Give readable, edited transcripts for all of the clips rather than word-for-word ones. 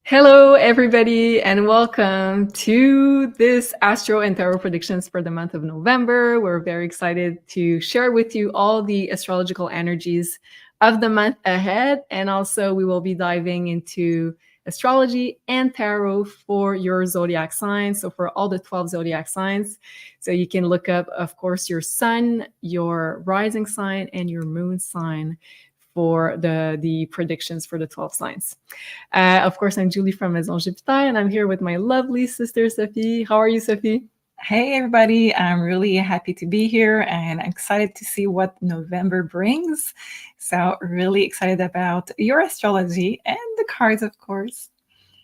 Hello, everybody, and welcome to this Astro and Tarot predictions for the month of November. We're very excited to share with you all the astrological energies of the month ahead. And also, we will be diving into astrology and tarot for your zodiac signs. So, for all the 12 zodiac signs. So, you can look up, of course, your sun, your rising sign, and your moon sign for the predictions for the 12 signs. Of course, I'm Julie from Maison Jupiter, and I'm here with my lovely sister, Sophie. How are you, Sophie? Hey, everybody. I'm really happy to be here and I'm excited to see what November brings. So really excited about your astrology and the cards, of course.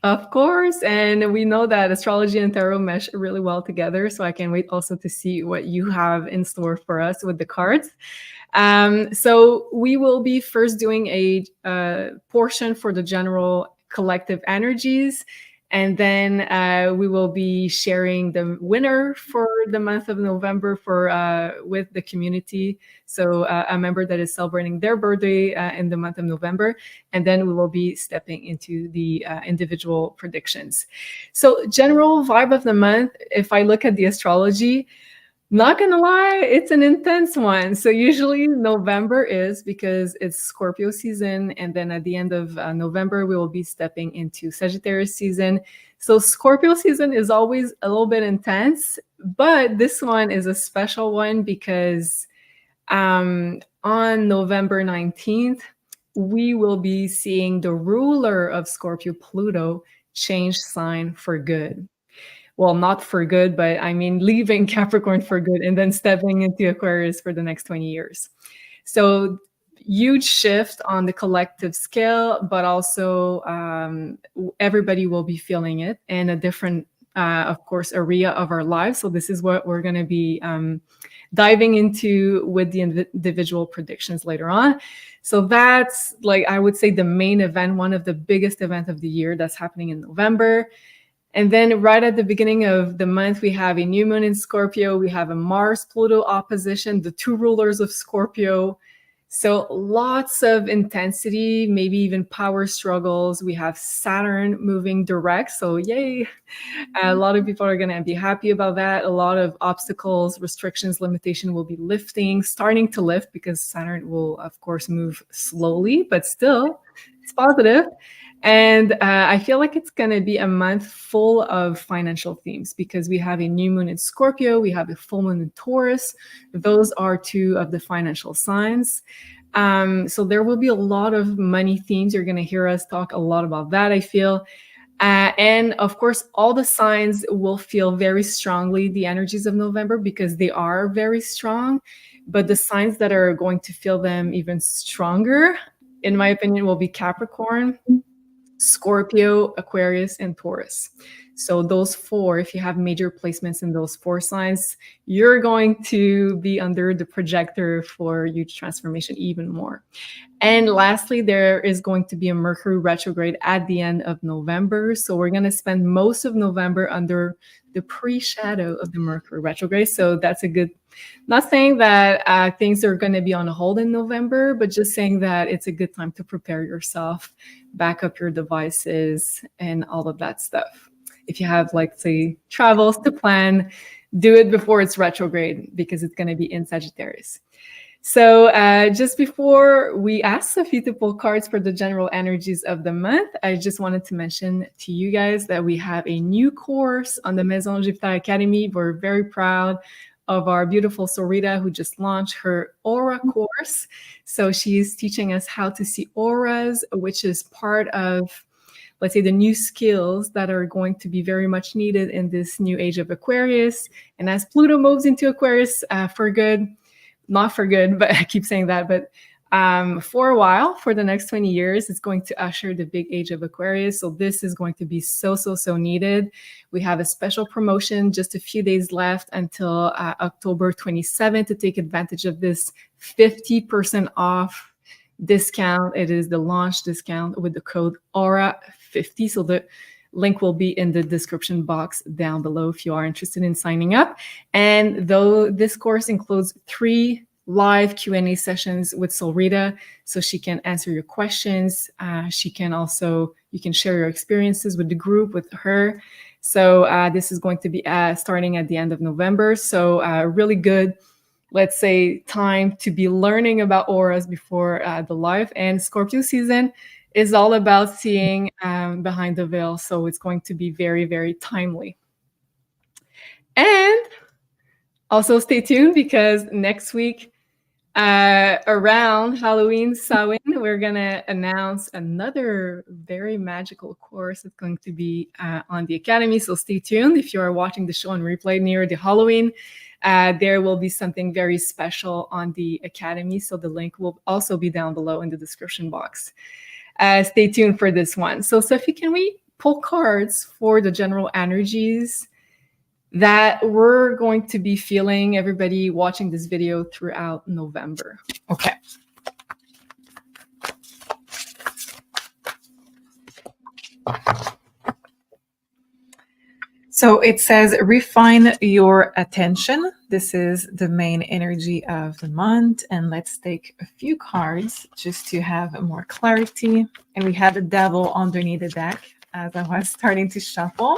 Of course, and we know that astrology and tarot mesh really well together, so I can't wait also to see what you have in store for us with the cards. So we will be first doing a portion for the general collective energies, and then we will be sharing the winner for the month of November for with the community. So a member that is celebrating their birthday in the month of November, and then we will be stepping into the individual predictions. So general vibe of the month, if I look at the astrology, not gonna lie, it's an intense one. So usually November is because it's Scorpio season, and then at the end of November, we will be stepping into Sagittarius season. So Scorpio season is always a little bit intense, but this one is a special one because on November 19th, we will be seeing the ruler of Scorpio, Pluto, change sign for good. Well, not for good, but I mean leaving Capricorn for good and then stepping into Aquarius for the next 20 years. So huge shift on the collective scale, but also everybody will be feeling it in a different, of course, area of our lives. So this is what we're going to be diving into with the individual predictions later on. So that's, like, I would say the main event, one of the biggest events of the year that's happening in November. And then right at the beginning of the month, we have a new moon in Scorpio. We have a Mars-Pluto opposition, the two rulers of Scorpio. So lots of intensity, maybe even power struggles. We have Saturn moving direct. So yay. A lot of people are going to be happy about that. A lot of obstacles, restrictions, limitation will be lifting, starting to lift, because Saturn will, of course, move slowly, but still it's positive. And I feel like it's going to be a month full of financial themes because we have a new moon in Scorpio, we have a full moon in Taurus. Those are two of the financial signs. So there will be a lot of money themes. You're going to hear us talk a lot about that, I feel. And of course, all the signs will feel very strongly the energies of November because they are very strong. But the signs that are going to feel them even stronger, in my opinion, will be Capricorn, Scorpio, Aquarius, and Taurus. So those four, if you have major placements in those four signs, you're going to be under the projector for huge transformation even more. And lastly, there is going to be a Mercury retrograde at the end of November. So we're going to spend most of November under the pre-shadow of the Mercury retrograde. So that's a good, not saying that things are going to be on hold in November, but just saying that it's a good time to prepare yourself, back up your devices, and all of that stuff. If you have, like, say, travels to plan, do it before it's retrograde because it's going to be in Sagittarius. So just before we ask Sophie to pull cards for the general energies of the month, I just wanted to mention to you guys that we have a new course on the Maison Jupiter Academy. We're very proud of our beautiful Solreta, who just launched her aura course. So she's teaching us how to see auras, which is part of, let's say, the new skills that are going to be very much needed in this new age of Aquarius. And as Pluto moves into Aquarius for good, not for good, but I keep saying that, but for a while, for the next 20 years, it's going to usher the big age of Aquarius. So this is going to be so needed. We have a special promotion, just a few days left until October 27th to take advantage of this 50% off discount. It is the launch discount with the code AURA50. So the link will be in the description box down below if you are interested in signing up. And though this course includes 3 live Q&A sessions with Solreta, so she can answer your questions. She can also You can share your experiences with the group, with her. So this is going to be starting at the end of November. So really good, let's say, time to be learning about auras before the live. And Scorpio season is all about seeing behind the veil. So it's going to be very, very timely. And also stay tuned, because next week, around Halloween, Samhain, we're going to announce another very magical course that's going to be on the Academy. So stay tuned. If you are watching the show on replay near the Halloween, there will be something very special on the Academy. So the link will also be down below in the description box. Stay tuned for this one. So Sophie, can we pull cards for the general energies that we're going to be feeling, everybody watching this video, throughout November? Okay. So it says, refine your attention. This is the main energy of the month. And let's take a few cards just to have more clarity. And we have the devil underneath the deck as I was starting to shuffle.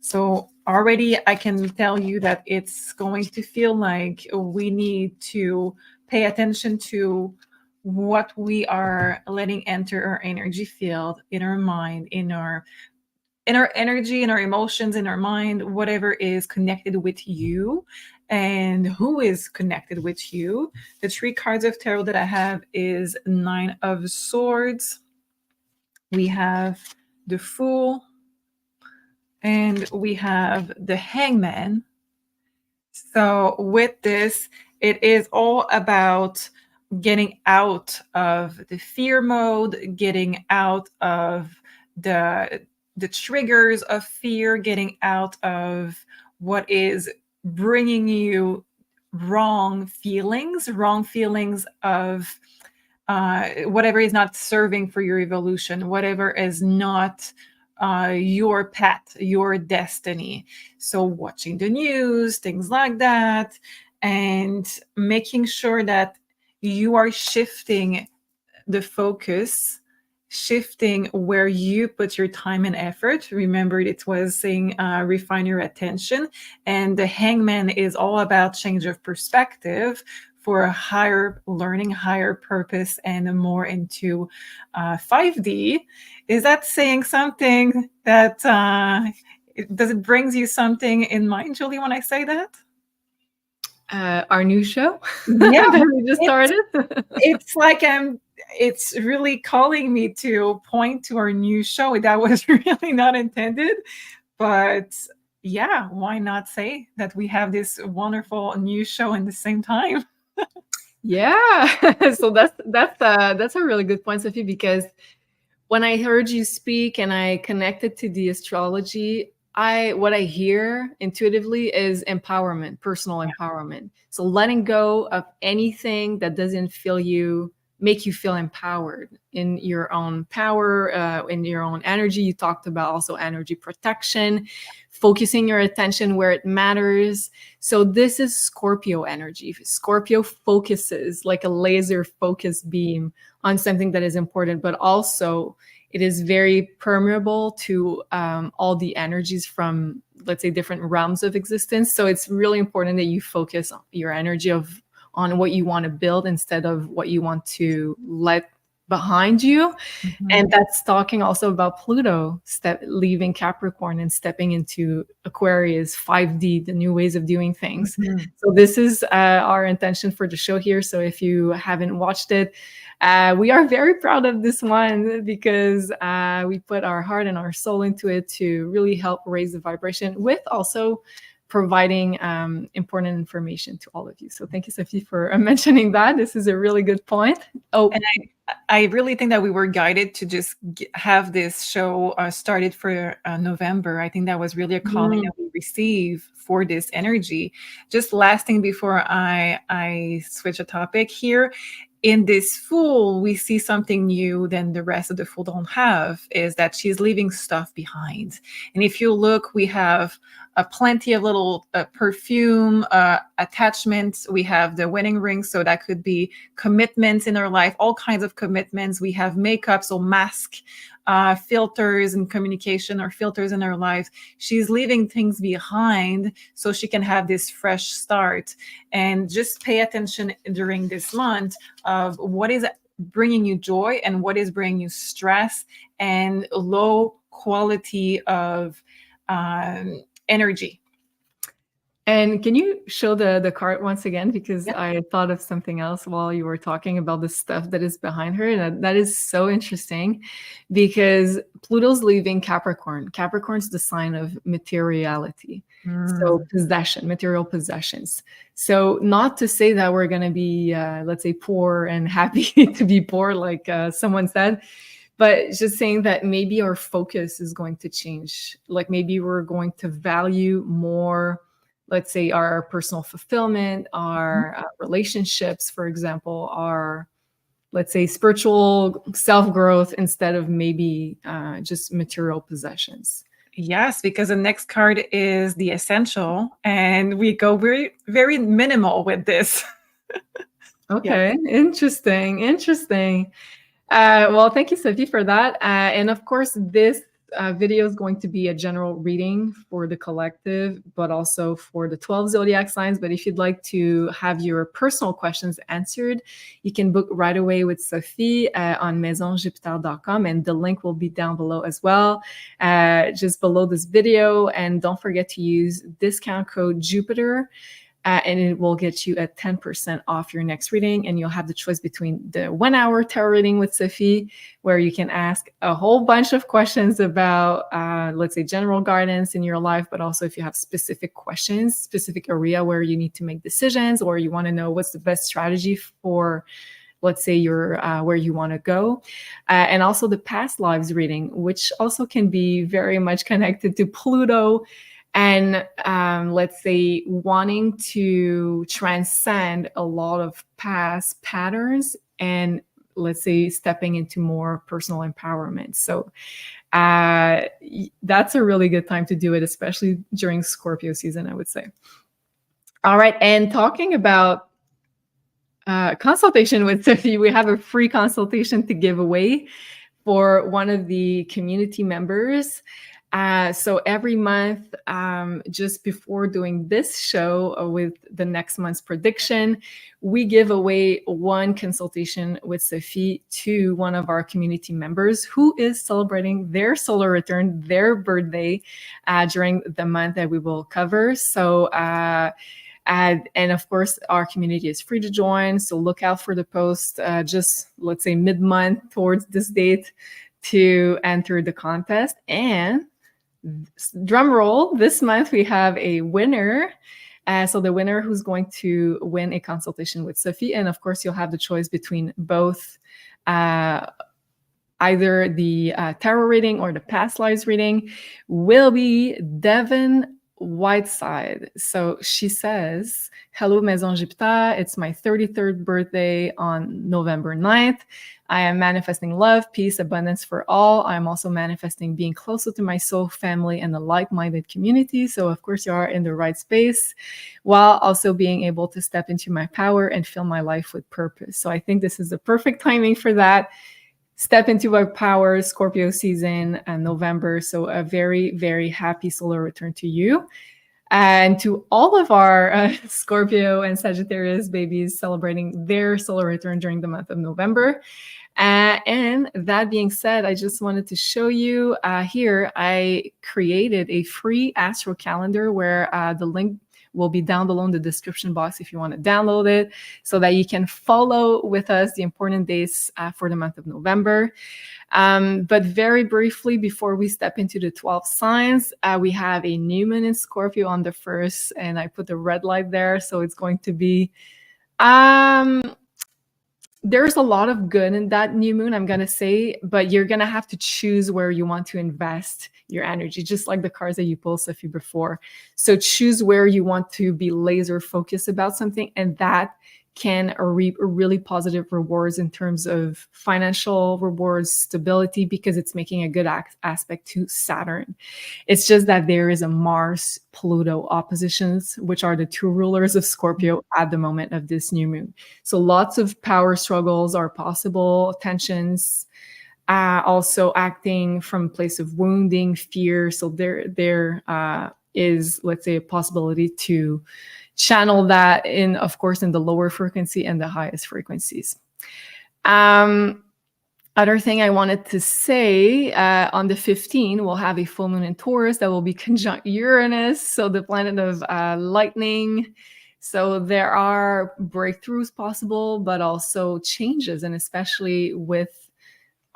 So already I can tell you that it's going to feel like we need to pay attention to what we are letting enter our energy field, in our mind, in our energy, in our emotions, in our mind, whatever is connected with you and who is connected with you. The 3 cards of tarot that I have is 9 of Swords. We have the Fool, and we have the Hangman. So with this, it is all about getting out of the fear mode, getting out of the triggers of fear, getting out of what is bringing you wrong feelings of whatever is not serving for your evolution, whatever is not your path, your destiny. So watching the news, things like that, and making sure that you are shifting the focus, shifting where you put your time and effort. Remember, it was saying refine your attention. And the Hangman is all about change of perspective for a higher learning, higher purpose, and more into 5D. Is that saying something that, does it brings you something in mind, Julie, when I say that? Our new show Yeah, that we just started. It's like it's really calling me to point to our new show. That was really not intended, but yeah, why not say that we have this wonderful new show in the same time? Yeah. So that's a really good point, Sophie, because when I heard you speak and I connected to the astrology, what I hear intuitively is empowerment, personal empowerment. So letting go of anything that doesn't make you feel empowered in your own power, in your own energy. You talked about also energy protection, focusing your attention where it matters. So this is Scorpio energy. Scorpio focuses like a laser focus beam on something that is important, but also it is very permeable to all the energies from, let's say, different realms of existence. So it's really important that you focus your energy on what you want to build instead of what you want to let behind you. Mm-hmm. And that's talking also about Pluto leaving Capricorn and stepping into Aquarius, 5D, the new ways of doing things. Mm-hmm. So this is our intention for the show here. So if you haven't watched it, we are very proud of this one because we put our heart and our soul into it to really help raise the vibration with also providing important information to all of you. So thank you, Sophie, for mentioning that. This is a really good point. Oh, and I really think that we were guided to just have this show started for November. I think that was really a calling that we receive for this energy. Just last thing before I switch a topic here. In this Fool, we see something new than the rest of the Fool don't have, is that she's leaving stuff behind. And if you look, we have plenty of little perfume attachments. We have the wedding ring, so that could be commitments in our life, all kinds of commitments. We have makeup, so mask, filters and communication, or filters in her life. She's leaving things behind so she can have this fresh start. And just pay attention during this month of what is bringing you joy and what is bringing you stress and low quality of energy. And can you show the card once again? Because Yeah. I thought of something else while you were talking about the stuff that is behind her. And that is so interesting because Pluto's leaving Capricorn. Capricorn's the sign of materiality. So possession, material possessions. So not to say that we're going to be, let's say, poor and happy to be poor, like someone said, but just saying that maybe our focus is going to change. Like maybe we're going to value more, let's say, our personal fulfillment, our relationships, for example, our, let's say, spiritual self-growth instead of maybe just material possessions. Yes, because the next card is the essential, and we go very, very minimal with this. Okay, interesting. Well, thank you, Sophie, for that. And of course, this video is going to be a general reading for the collective, but also for the 12 zodiac signs. But if you'd like to have your personal questions answered, you can book right away with Sophie on maisonjupiter.com, and the link will be down below as well, just below this video. And don't forget to use discount code Jupiter. And it will get you a 10% off your next reading. And you'll have the choice between the 1 hour tarot reading with Sophie, where you can ask a whole bunch of questions about, let's say, general guidance in your life, but also if you have specific questions, specific area where you need to make decisions, or you want to know what's the best strategy for, let's say, your where you want to go. And also the past lives reading, which also can be very much connected to Pluto. And let's say wanting to transcend a lot of past patterns and, let's say, stepping into more personal empowerment. So that's a really good time to do it, especially during Scorpio season, I would say. All right. And talking about consultation with Sophie, we have a free consultation to give away for one of the community members. So every month, just before doing this show with the next month's prediction, we give away one consultation with Sophie to one of our community members who is celebrating their solar return, their birthday, during the month that we will cover. So, and of course, our community is free to join. So look out for the post, just let's say mid-month towards this date to enter the contest. And drum roll, this month we have a winner. So the winner who's going to win a consultation with Sophie. And of course, you'll have the choice between both either the tarot reading or the past lives reading, will be Devon Whiteside. So she says, hello, Maison Jupiter. It's my 33rd birthday on November 9th. I am manifesting love, peace, abundance for all. I'm also manifesting being closer to my soul family and a like-minded community. So of course you are in the right space, while also being able to step into my power and fill my life with purpose. So I think this is the perfect timing for that. Step into our power, Scorpio season and November. So a very, very happy solar return to you. And to all of our Scorpio and Sagittarius babies celebrating their solar return during the month of November. And that being said, I just wanted to show you here, I created a free Astro calendar where the link will be down below in the description box if you want to download it, so that you can follow with us the important days for the month of November. But very briefly, before we step into the 12 signs, we have a new moon in Scorpio on the 1st, and I put the red light there. So it's going to be, there's a lot of good in that new moon, I'm going to say, but you're going to have to choose where you want to invest your energy, just like the cards that you pulled, Sophie, before. So choose where you want to be laser focused about something, and that can reap really positive rewards in terms of financial rewards, stability, because it's making a good aspect to Saturn. It's just that there is a Mars-Pluto oppositions, which are the two rulers of Scorpio at the moment of this new moon. So lots of power struggles are possible, tensions, also acting from a place of wounding, fear. So there is, let's say, a possibility to channel that in, of course, in the lower frequency and the highest frequencies. Other thing I wanted to say, on the 15th, we'll have a full moon in Taurus that will be conjunct Uranus, so the planet of lightning. So there are breakthroughs possible, but also changes, and especially with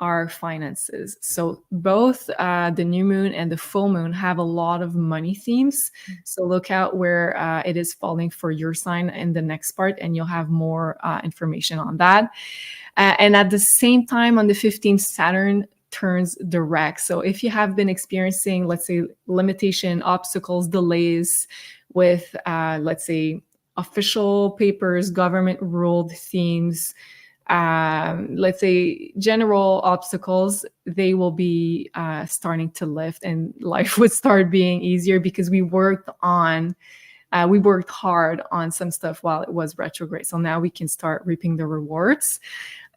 our finances. So both the new moon and the full moon have a lot of money themes. So look out where it is falling for your sign in the next part, and you'll have more information on that. And at the same time, on the 15th, Saturn turns direct. So if you have been experiencing, let's say, limitation, obstacles, delays with, let's say, official papers, government ruled themes, let's say general obstacles, they will be starting to lift, and life would start being easier because we worked hard on some stuff while it was retrograde. So now we can start reaping the rewards.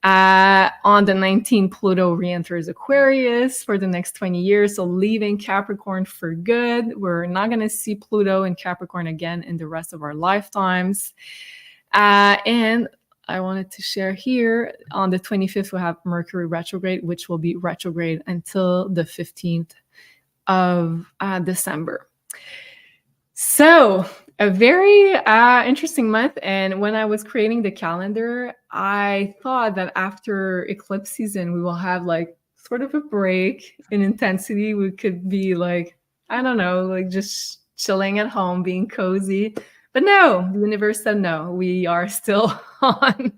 On the 19th, Pluto re-enters Aquarius for the next 20 years. So leaving Capricorn for good. We're not going to see Pluto in Capricorn again in the rest of our lifetimes. And I wanted to share here, on the 25th, we'll have Mercury retrograde, which will be retrograde until the 15th of December. So a very interesting month. And when I was creating the calendar, I thought that after eclipse season, we will have like sort of a break in intensity. We could be like, I don't know, like just chilling at home, being cozy. But no, the universe said no. We are still on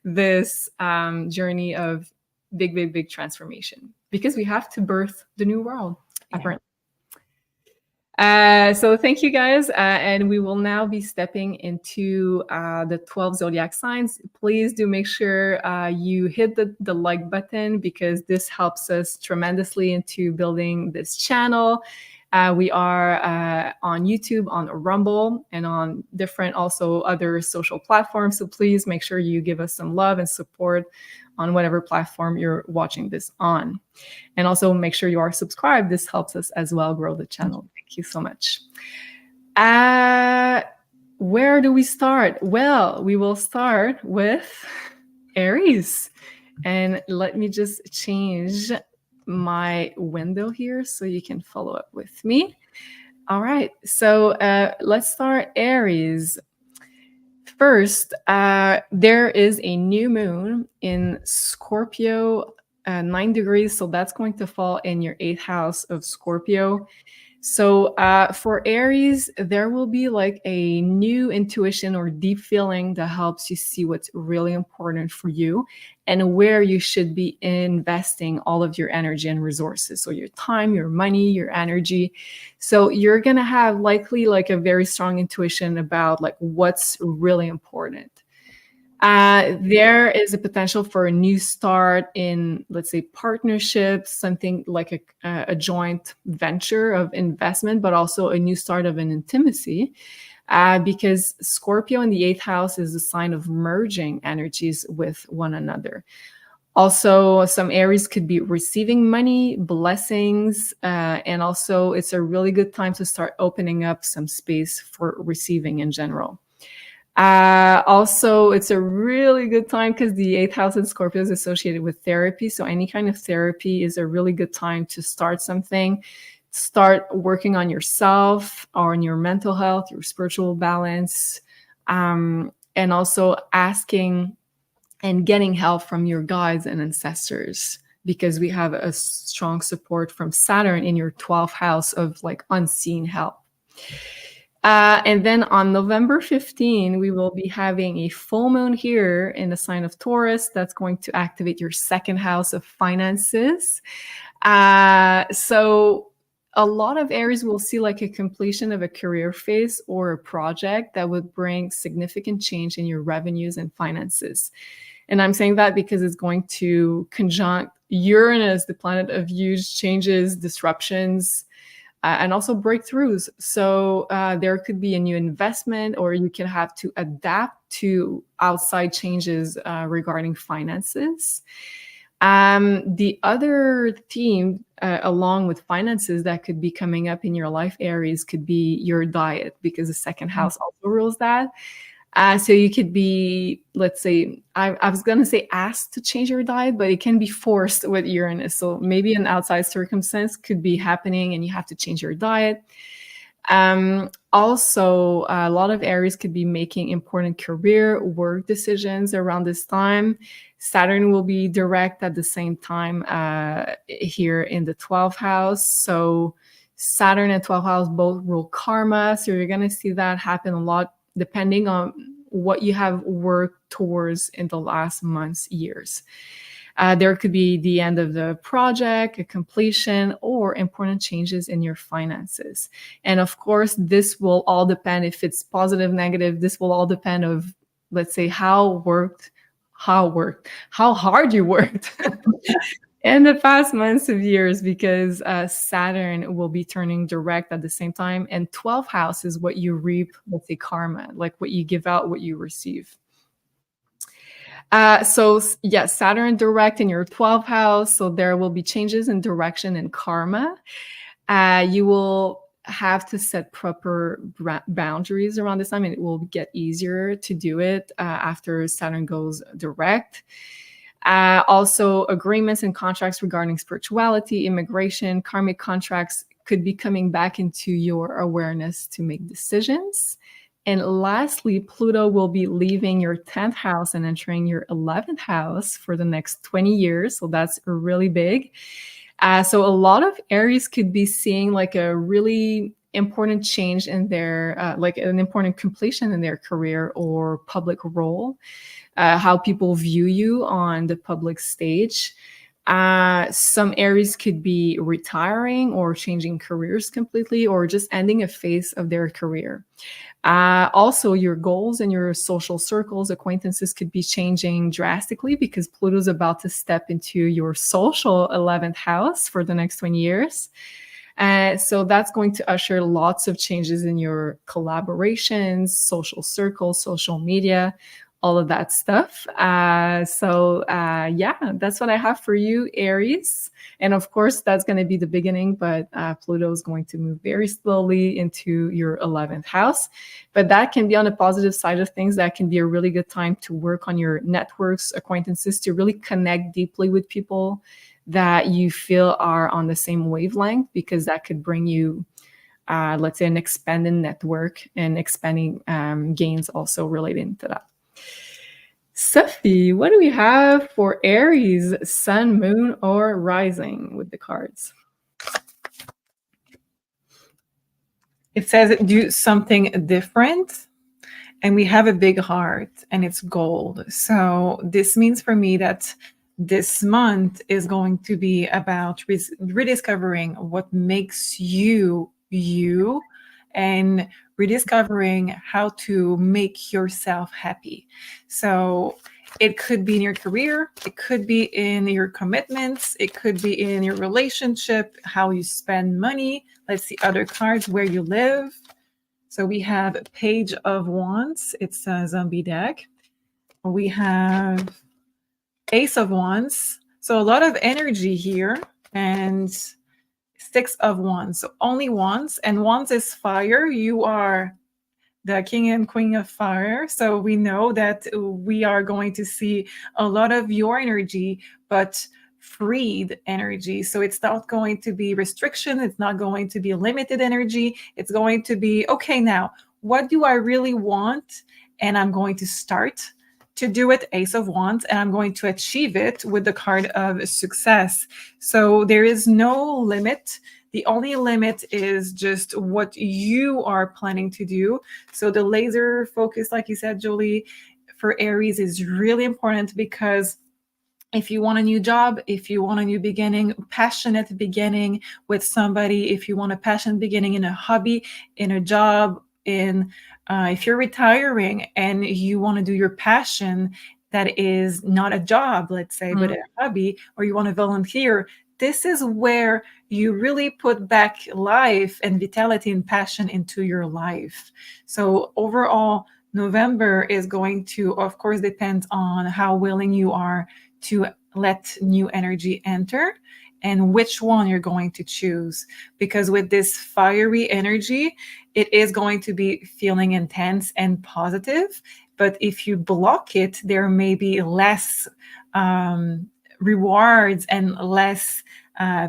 this journey of big transformation, because we have to birth the new world, apparently. So thank you, guys. And we will now be stepping into the 12 zodiac signs. Please do make sure you hit the like button, because this helps us tremendously into building this channel. We are on YouTube, on Rumble, and on different also other social platforms. So please make sure you give us some love and support on whatever platform you're watching this on. And also make sure you are subscribed. This helps us as well grow the channel. Thank you so much. Where do we start? Well, we will start with Aries. And let me just change my window here so you can follow up with me. All right, so let's start Aries. First, there is a new moon in Scorpio, 9 degrees, so that's going to fall in your 8th house of Scorpio. So for Aries, there will be like a new intuition or deep feeling that helps you see what's really important for you and where you should be investing all of your energy and resources. So your time, your money, your energy. So you're going to have likely like a very strong intuition about like what's really important. There is a potential for a new start in, let's say, partnerships, something like a joint venture of investment, but also a new start of an intimacy, because Scorpio in the 8th house is a sign of merging energies with one another. Also, some Aries could be receiving money, blessings, and also it's a really good time to start opening up some space for receiving in general. Also, it's a really good time because the 8th house in Scorpio is associated with therapy. So any kind of therapy is a really good time to start something, start working on yourself or on your mental health, your spiritual balance, and also asking and getting help from your guides and ancestors, because we have a strong support from Saturn in your 12th house of like unseen help. And then on November 15, we will be having a full moon here in the sign of Taurus. That's going to activate your 2nd house of finances. So a lot of Aries will see like a completion of a career phase or a project that would bring significant change in your revenues and finances. And I'm saying that because it's going to conjunct Uranus, the planet of huge changes, disruptions, and also breakthroughs. So there could be a new investment, or you can have to adapt to outside changes regarding finances. The other theme, along with finances, that could be coming up in your life, Aries, could be your diet, because the second house also rules that. So you could be, let's say, I was going to say asked to change your diet, but it can be forced with Uranus. So maybe an outside circumstance could be happening and you have to change your diet. Also, a lot of Aries could be making important career work decisions around this time. Saturn will be direct at the same time here in the 12th house. So Saturn and 12th house both rule karma. So you're going to see that happen a lot depending on what you have worked towards in the last months, years. There could be the end of the project, a completion, or important changes in your finances. And of course, this will all depend if it's positive, negative. This will all depend of, let's say, how hard you worked in the past months of years, because Saturn will be turning direct at the same time. And 12th house is what you reap, let's say, karma, like what you give out, what you receive. So yes, Saturn direct in your 12th house. So there will be changes in direction and karma. You will have to set proper boundaries around this time, and it will get easier to do it after Saturn goes direct. Also, agreements and contracts regarding spirituality, immigration, karmic contracts could be coming back into your awareness to make decisions. And lastly, Pluto will be leaving your 10th house and entering your 11th house for the next 20 years. So that's really big. So a lot of Aries could be seeing like a really important change in their, like an important completion in their career or public role, how people view you on the public stage. Some Aries could be retiring or changing careers completely, or just ending a phase of their career. Also, your goals and your social circles, acquaintances could be changing drastically because Pluto's about to step into your social 11th house for the next 20 years. So that's going to usher lots of changes in your collaborations, social circles, social media, all of that stuff. Yeah, that's what I have for you, Aries. And of course, that's going to be the beginning, but Pluto is going to move very slowly into your 11th house. But that can be on the positive side of things. That can be a really good time to work on your networks, acquaintances, to really connect deeply with people that you feel are on the same wavelength, because that could bring you, let's say, an expanded network and expanding gains also relating to that. Sophie, what do we have for Aries, sun, moon, or rising with the cards? It says do something different, and we have a big heart, and it's gold. So this means for me that this month is going to be about rediscovering what makes you, and rediscovering how to make yourself happy. So it could be in your career, it could be in your commitments, it could be in your relationship, how you spend money. Let's see other cards, where you live. So we have Page of Wands. It's a zombie deck. We have Ace of Wands. So a lot of energy here. And Six of Wands. So only Wands. And Wands is fire. You are the king and queen of fire. So we know that we are going to see a lot of your energy, but freed energy. So it's not going to be restriction. It's not going to be limited energy. It's going to be, okay, now, what do I really want? And I'm going to start to do it, Ace of Wands, and I'm going to achieve it with the card of success. So there is no limit. The only limit is just what you are planning to do. So the laser focus, like you said, Jolie, for Aries is really important, because If you want a new job, if you want a new beginning, passionate beginning with somebody, if you want a passionate beginning in a hobby, in a job, if you're retiring and you want to do your passion that is not a job, let's say, but a hobby, or you want to volunteer, this is where you really put back life and vitality and passion into your life. So overall, November is going to, of course, depend on how willing you are to let new energy enter and which one you're going to choose. Because with this fiery energy, it is going to be feeling intense and positive. But if you block it, there may be less rewards and less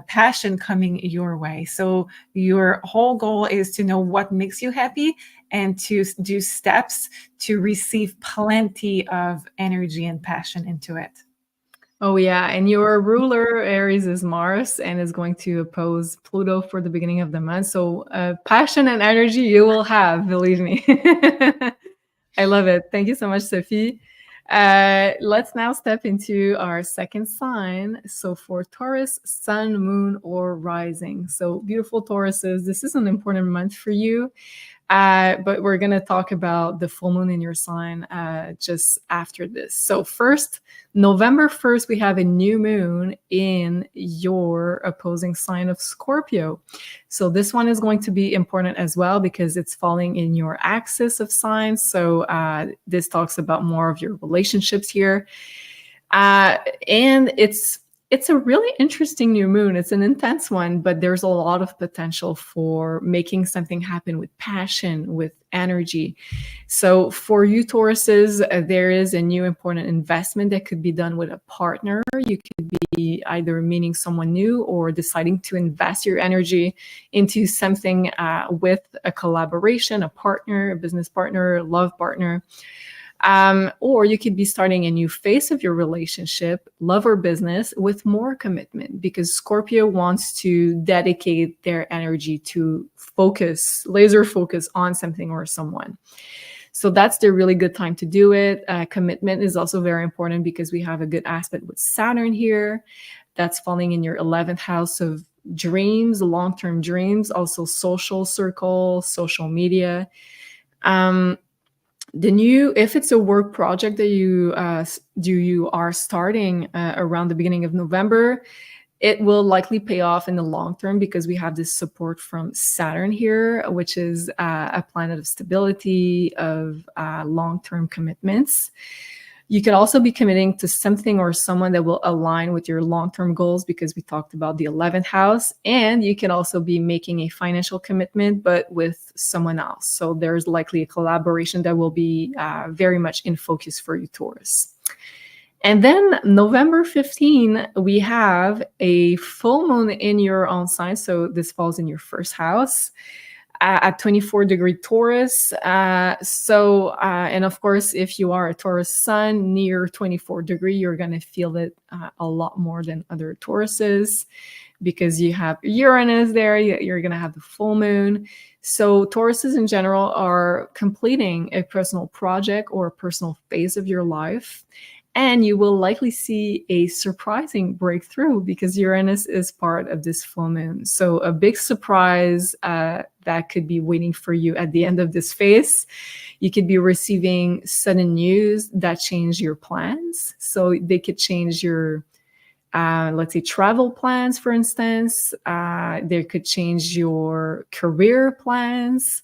passion coming your way. So your whole goal is to know what makes you happy and to do steps to receive plenty of energy and passion into it. Oh yeah, and your ruler Aries is Mars and is going to oppose Pluto for the beginning of the month. So passion and energy you will have, believe me. I love it. Thank you so much, Sophie. Let's now step into our second sign. So for Taurus, Sun, Moon, or Rising. So beautiful Tauruses, this is an important month for you. But we're going to talk about the full moon in your sign just after this. So first, November 1st, we have a new moon in your opposing sign of Scorpio. So this one is going to be important as well because it's falling in your axis of signs. So this talks about more of your relationships here. And it's a really interesting new moon. It's an intense one, but there's a lot of potential for making something happen with passion, with energy. So for you Tauruses, there is a new important investment that could be done with a partner. You could be either meeting someone new or deciding to invest your energy into something with a collaboration, a partner, a business partner, love partner. Or you could be starting a new phase of your relationship, love or business, with more commitment because Scorpio wants to dedicate their energy to focus, laser focus on something or someone. So that's the really good time to do it. Commitment is also very important because we have a good aspect with Saturn here. That's falling in your 11th house of dreams, long-term dreams, also social circle, social media. If it's a work project that you are starting around the beginning of November, it will likely pay off in the long term because we have this support from Saturn here, which is a planet of stability, of long-term commitments. You could also be committing to something or someone that will align with your long-term goals because we talked about the 11th house. And you can also be making a financial commitment, but with someone else. So there's likely a collaboration that will be very much in focus for you, Taurus. And then November 15, we have a full moon in your own sign. So this falls in your first house. At 24-degree Taurus. And of course, if you are a Taurus sun near 24-degree, you're going to feel it a lot more than other Tauruses because you have Uranus there, you're going to have the full moon. So Tauruses in general are completing a personal project or a personal phase of your life. And you will likely see a surprising breakthrough because Uranus is part of this full moon. So a big surprise that could be waiting for you at the end of this phase. You could be receiving sudden news that change your plans. So they could change your, let's say, travel plans, for instance. They could change your career plans.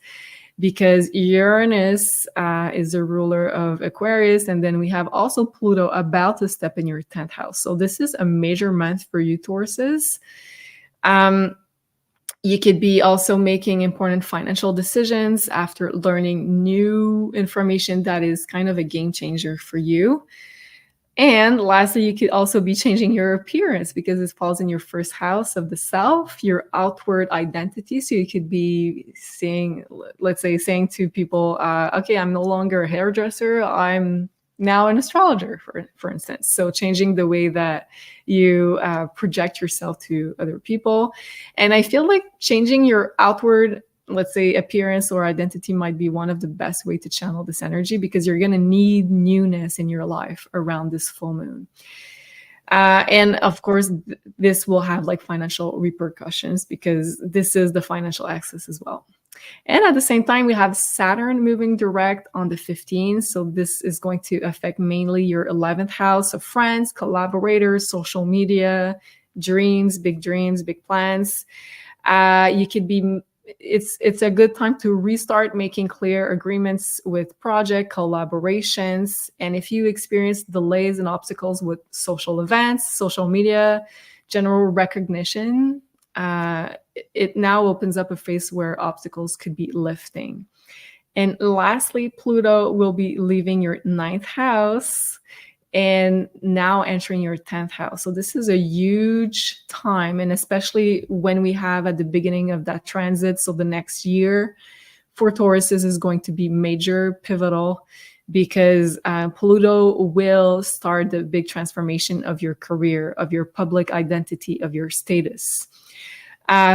Because Uranus is the ruler of Aquarius, and then we have also Pluto about to step in your 10th house. So this is a major month for you Tauruses. You could be also making important financial decisions after learning new information that is kind of a game changer for you. And lastly, you could also be changing your appearance because this falls in your first house of the self, your outward identity. So you could be saying, let's say, saying to people, okay, I'm no longer a hairdresser. I'm now an astrologer, for instance. So changing the way that you project yourself to other people. And I feel like changing your outward, let's say, appearance or identity might be one of the best way to channel this energy because you're going to need newness in your life around this full moon. And of course, this will have like financial repercussions because this is the financial axis as well. And at the same time, we have Saturn moving direct on the 15th. So this is going to affect mainly your 11th house of friends, collaborators, social media, dreams, big plans. You could be, it's a good time to restart making clear agreements with project collaborations. And if you experience delays and obstacles with social events, social media, general recognition, it now opens up a phase where obstacles could be lifting. And lastly, Pluto will be leaving your 9th house and now entering your 10th house. So this is a huge time, and especially when we have at the beginning of that transit, so the next year for Tauruses is going to be major, pivotal, because Pluto will start the big transformation of your career, of your public identity, of your status.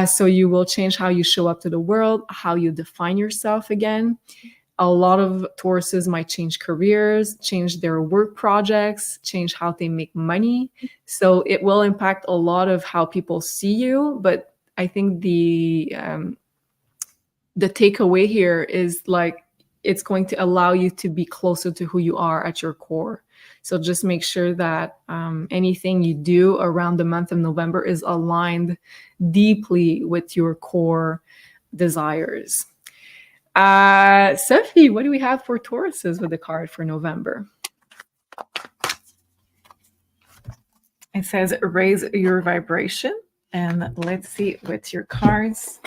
So you will change how you show up to the world, how you define yourself again. A lot of Tauruses might change careers, change their work projects, change how they make money. So it will impact a lot of how people see you. But I think the takeaway here is like it's going to allow you to be closer to who you are at your core. So just make sure that anything you do around the month of November is aligned deeply with your core desires. Sophie, what do we have for Tauruses with the card for November? It says raise your vibration. And let's see with your cards.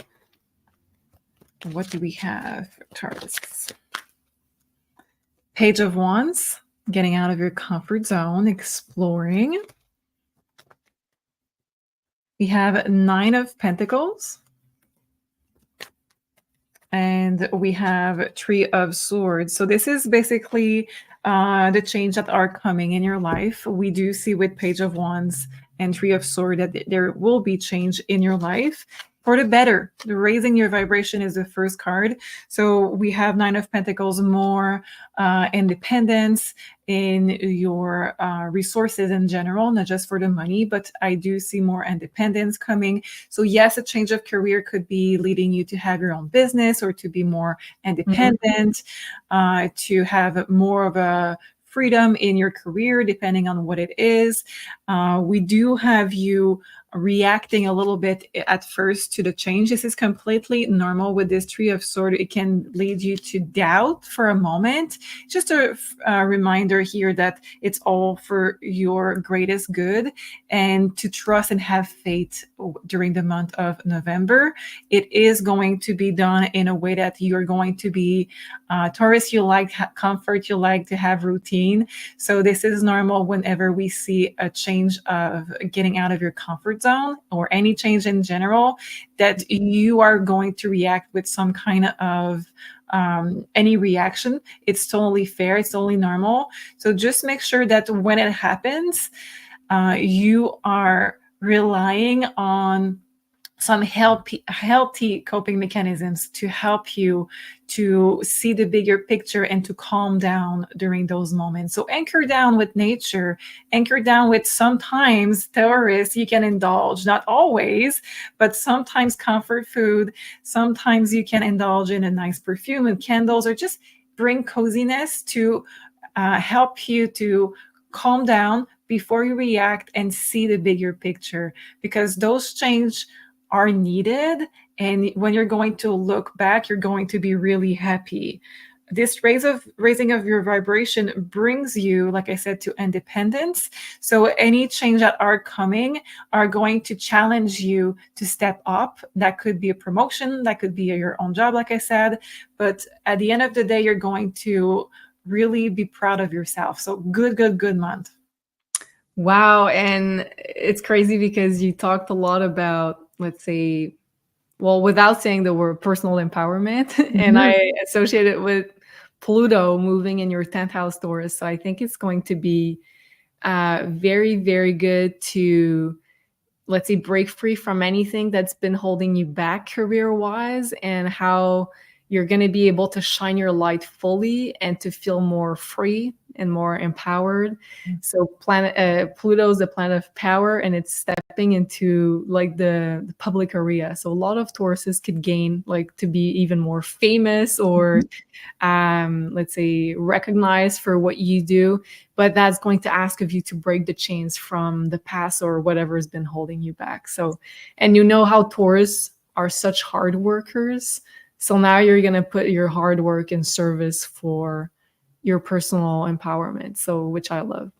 What do we have for Taurus? Page of Wands, getting out of your comfort zone, exploring. We have 9 of Pentacles. And we have 3 of Swords. So this is basically the change that are coming in your life. We do see with Page of Wands and 3 of Swords that there will be change in your life for the better. The raising your vibration is the first card. So we have 9 of Pentacles, more independence in your resources in general, not just for the money, but I do see more independence coming. So yes, a change of career could be leading you to have your own business or to be more independent, to have more of a freedom in your career, depending on what it is. We do have you reacting a little bit at first to the change. This is completely normal with this 3 of Swords. It can lead you to doubt for a moment. Just a reminder here that it's all for your greatest good and to trust and have faith during the month of November. It is going to be done in a way that you're going to be Taurus, you like comfort, you like to have routine. So this is normal whenever we see a change of getting out of your comfort zone or any change in general, that you are going to react with some kind of any reaction. It's totally fair. It's totally normal. So just make sure that when it happens, you are relying on some healthy coping mechanisms to help you to see the bigger picture and to calm down during those moments. So anchor down with nature, anchor down with sometimes Taurus, you can indulge, not always, but sometimes comfort food. Sometimes you can indulge in a nice perfume and candles, or just bring coziness to help you to calm down before you react and see the bigger picture, because those change are needed. And when you're going to look back, you're going to be really happy. This raising of your vibration brings you, like I said, to independence. So any change that are coming are going to challenge you to step up. That could be a promotion, that could be your own job, like I said. But at the end of the day, you're going to really be proud of yourself. So good month. Wow. And it's crazy because you talked a lot about, let's say, well, without saying the word personal empowerment, and I associate it with Pluto moving in your 10th house, Taurus. So I think it's going to be very, very good to, let's say, break free from anything that's been holding you back career-wise, and how you're going to be able to shine your light fully and to feel more free and more empowered. So Pluto is the planet of power, and it's stepping into like the public area. So a lot of Tauruses could gain like to be even more famous or let's say recognized for what you do, but that's going to ask of you to break the chains from the past or whatever has been holding you back. So, and you know how Taurus are such hard workers. So now you're going to put your hard work in service for your personal empowerment. So, which I love.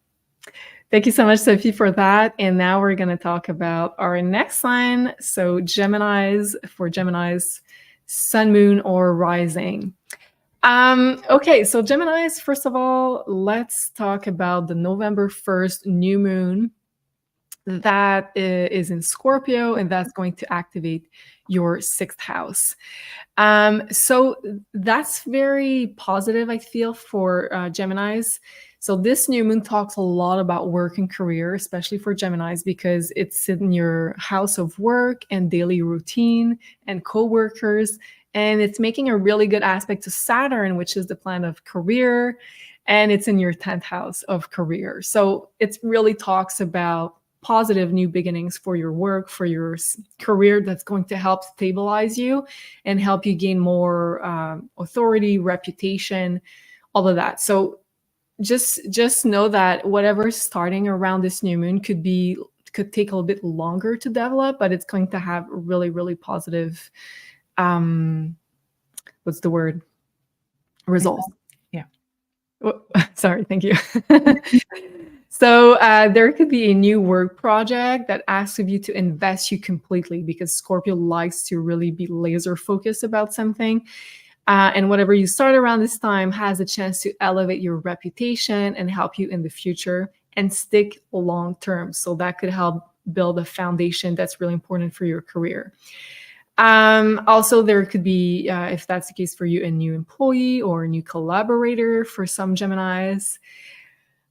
Thank you so much, Sophie, for that. And now we're going to talk about our next sign. So Geminis, for Geminis, sun, moon, or rising. Okay, so Geminis, first of all, let's talk about the November 1st new moon that is in Scorpio, and that's going to activate your 6th house. So that's very positive, I feel, for Geminis. So this new moon talks a lot about work and career, especially for Geminis, because it's in your house of work and daily routine and co-workers. And it's making a really good aspect to Saturn, which is the planet of career. And it's in your 10th house of career. So it really talks about positive new beginnings for your work, for your career, that's going to help stabilize you and help you gain more authority, reputation, all of that. So just know that whatever's starting around this new moon could take a little bit longer to develop, but it's going to have really, really positive what's the word? Results. Yeah. Oh, sorry. Thank you. So there could be a new work project that asks of you to invest you completely, because Scorpio likes to really be laser focused about something. And whatever you start around this time has a chance to elevate your reputation and help you in the future and stick long term. So that could help build a foundation that's really important for your career. Also, there could be, if that's the case for you, a new employee or a new collaborator for some Geminis.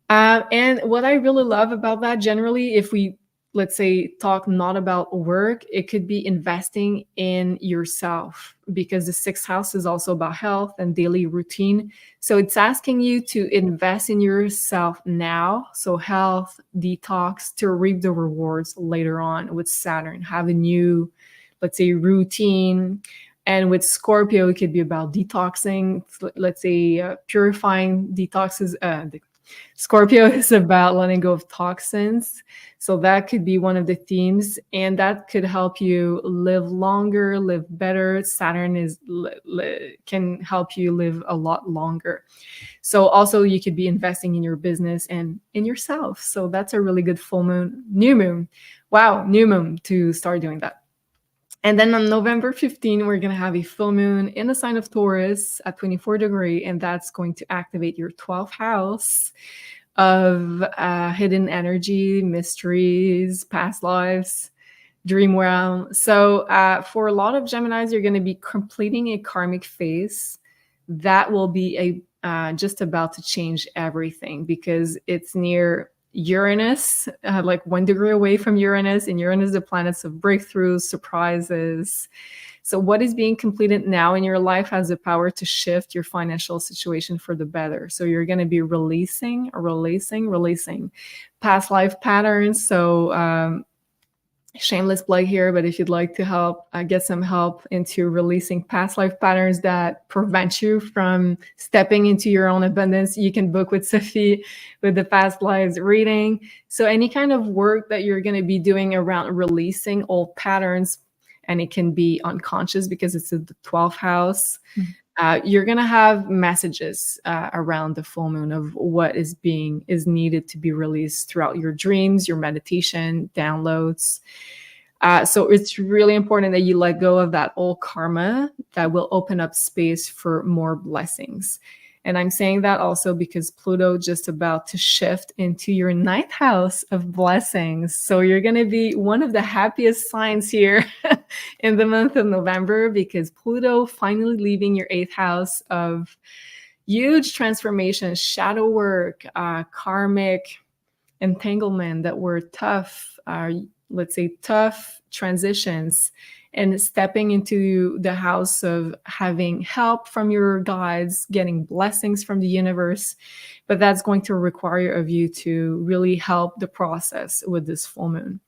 And what I really love about that, generally, if we, let's say, talk not about work, it could be investing in yourself, because the 6th house is also about health and daily routine. So it's asking you to invest in yourself now. So health, detox, to reap the rewards later on with Saturn. Have a new, let's say, routine. And with Scorpio, it could be about detoxing, let's say purifying detoxes. Scorpio is about letting go of toxins. So that could be one of the themes, and that could help you live longer, live better. Saturn can help you live a lot longer. So also you could be investing in your business and in yourself. So that's a really good full moon, new moon. Wow, new moon to start doing that. And then on November 15, we're going to have a full moon in the sign of Taurus at 24 degrees, and that's going to activate your 12th house of hidden energy, mysteries, past lives, dream realm. So for a lot of Geminis, you're going to be completing a karmic phase that will be just about to change everything, because it's near Uranus, like 1 degree away from Uranus, and Uranus is the planets of breakthroughs, surprises. So what is being completed now in your life has the power to shift your financial situation for the better. So you're going to be releasing past life patterns. So shameless plug here, but if you'd like to help, get some help into releasing past life patterns that prevent you from stepping into your own abundance, you can book with Sophie with the past lives reading. So any kind of work that you're going to be doing around releasing old patterns, and it can be unconscious because it's in the 12th house. You're going to have messages around the full moon of what is needed to be released throughout your dreams, your meditation, downloads. So it's really important that you let go of that old karma that will open up space for more blessings. And I'm saying that also because Pluto just about to shift into your 9th house of blessings. So you're going to be one of the happiest signs here in the month of November, because Pluto finally leaving your 8th house of huge transformation, shadow work, karmic entanglement that were tough, let's say tough transitions. and stepping into the house of having help from your guides, getting blessings from the universe. But that's going to require of you to really help the process with this full moon.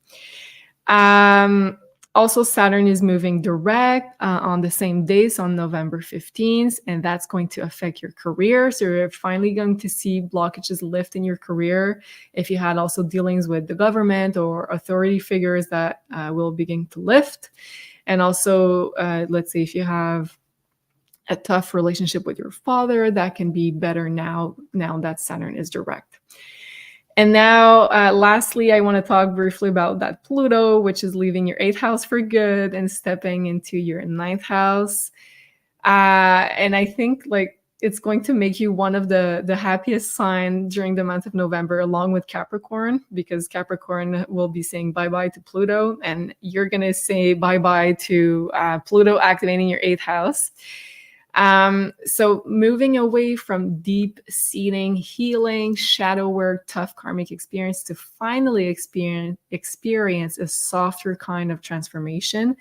Also, Saturn is moving direct on the same days on November 15th, and that's going to affect your career. So you're finally going to see blockages lift in your career. If you had also dealings with the government or authority figures, that will begin to lift. And also, let's say if you have a tough relationship with your father, that can be better now that Saturn is direct. And now, lastly, I want to talk briefly about that Pluto, which is leaving your 8th house for good and stepping into your 9th house. And I think like it's going to make you one of the happiest sign during the month of November, along with Capricorn, because Capricorn will be saying bye-bye to Pluto, and you're going to say bye-bye to Pluto activating your 8th house. So moving away from deep-seating, healing, shadow work, tough karmic experience to finally experience a softer kind of transformation.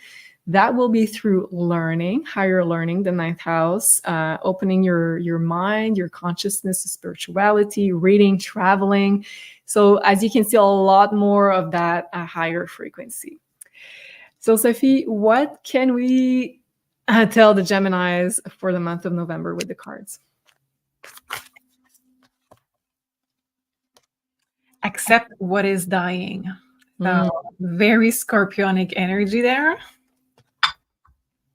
That will be through learning, higher learning, the 9th house, opening your mind, your consciousness to spirituality, reading, traveling. So as you can see, a lot more of that higher frequency. So Sophie, what can we tell the Geminis for the month of November with the cards? Accept what is dying. So very Scorpionic energy there.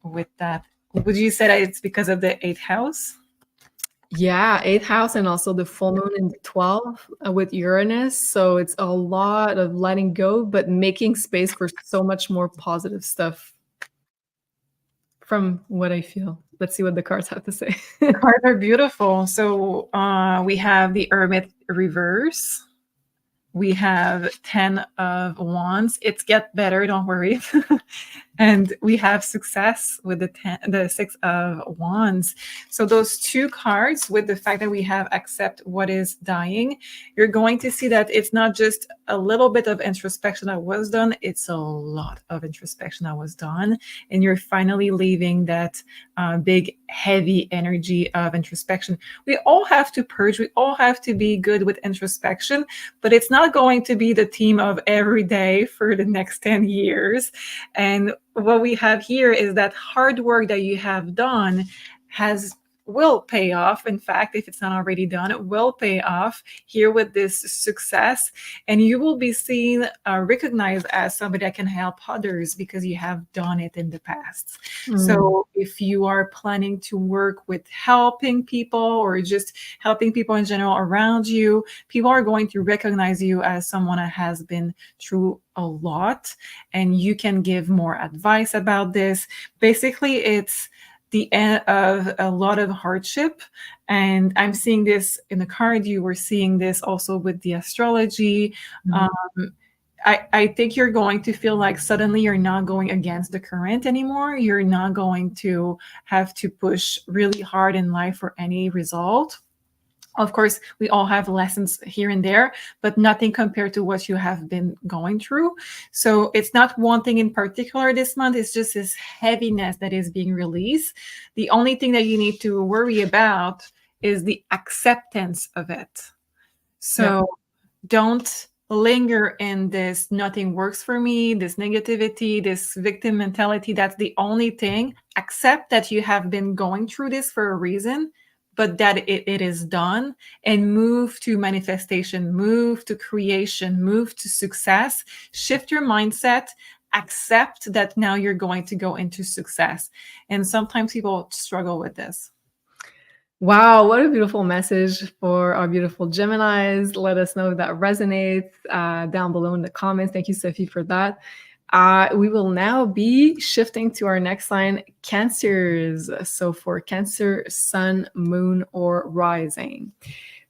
With that, would you say that it's because of the 8th house? Yeah, 8th house, and also the full moon in the 12th with Uranus. So it's a lot of letting go, but making space for so much more positive stuff. From what I feel. Let's see what the cards have to say. The cards are beautiful. So we have the Hermit reverse. We have 10 of Wands. It's get better, don't worry. And we have success with the 6 of Wands. So those two cards, with the fact that we have accept what is dying, you're going to see that it's not just a little bit of introspection that was done, it's a lot of introspection that was done. And you're finally leaving that big, heavy energy of introspection. We all have to purge. We all have to be good with introspection, but it's not going to be the theme of every day for the next 10 years. And what we have here is that hard work that you have done will pay off. In fact, if it's not already done, it will pay off here with this success, and you will be seen, recognized as somebody that can help others because you have done it in the past. So if you are planning to work with helping people or just helping people in general around you, people are going to recognize you as someone that has been through a lot, and you can give more advice about this. Basically, it's the end of a lot of hardship. And I'm seeing this in the card. You were seeing this also with the astrology. I think you're going to feel like suddenly you're not going against the current anymore. You're not going to have to push really hard in life for any result. Of course, we all have lessons here and there, but nothing compared to what you have been going through. So it's not one thing in particular this month. It's just this heaviness that is being released. The only thing that you need to worry about is the acceptance of it. So don't linger in this nothing works for me, this negativity, this victim mentality. That's the only thing. Accept that you have been going through this for a reason, but that it is done, and move to manifestation, move to creation, move to success, shift your mindset, accept that now you're going to go into success. And sometimes people struggle with this. Wow, what a beautiful message for our beautiful Geminis. Let us know if that resonates down below in the comments. Thank you, Sophie, for that. We will now be shifting to our next sign, Cancers. So for Cancer, Sun, Moon, or Rising.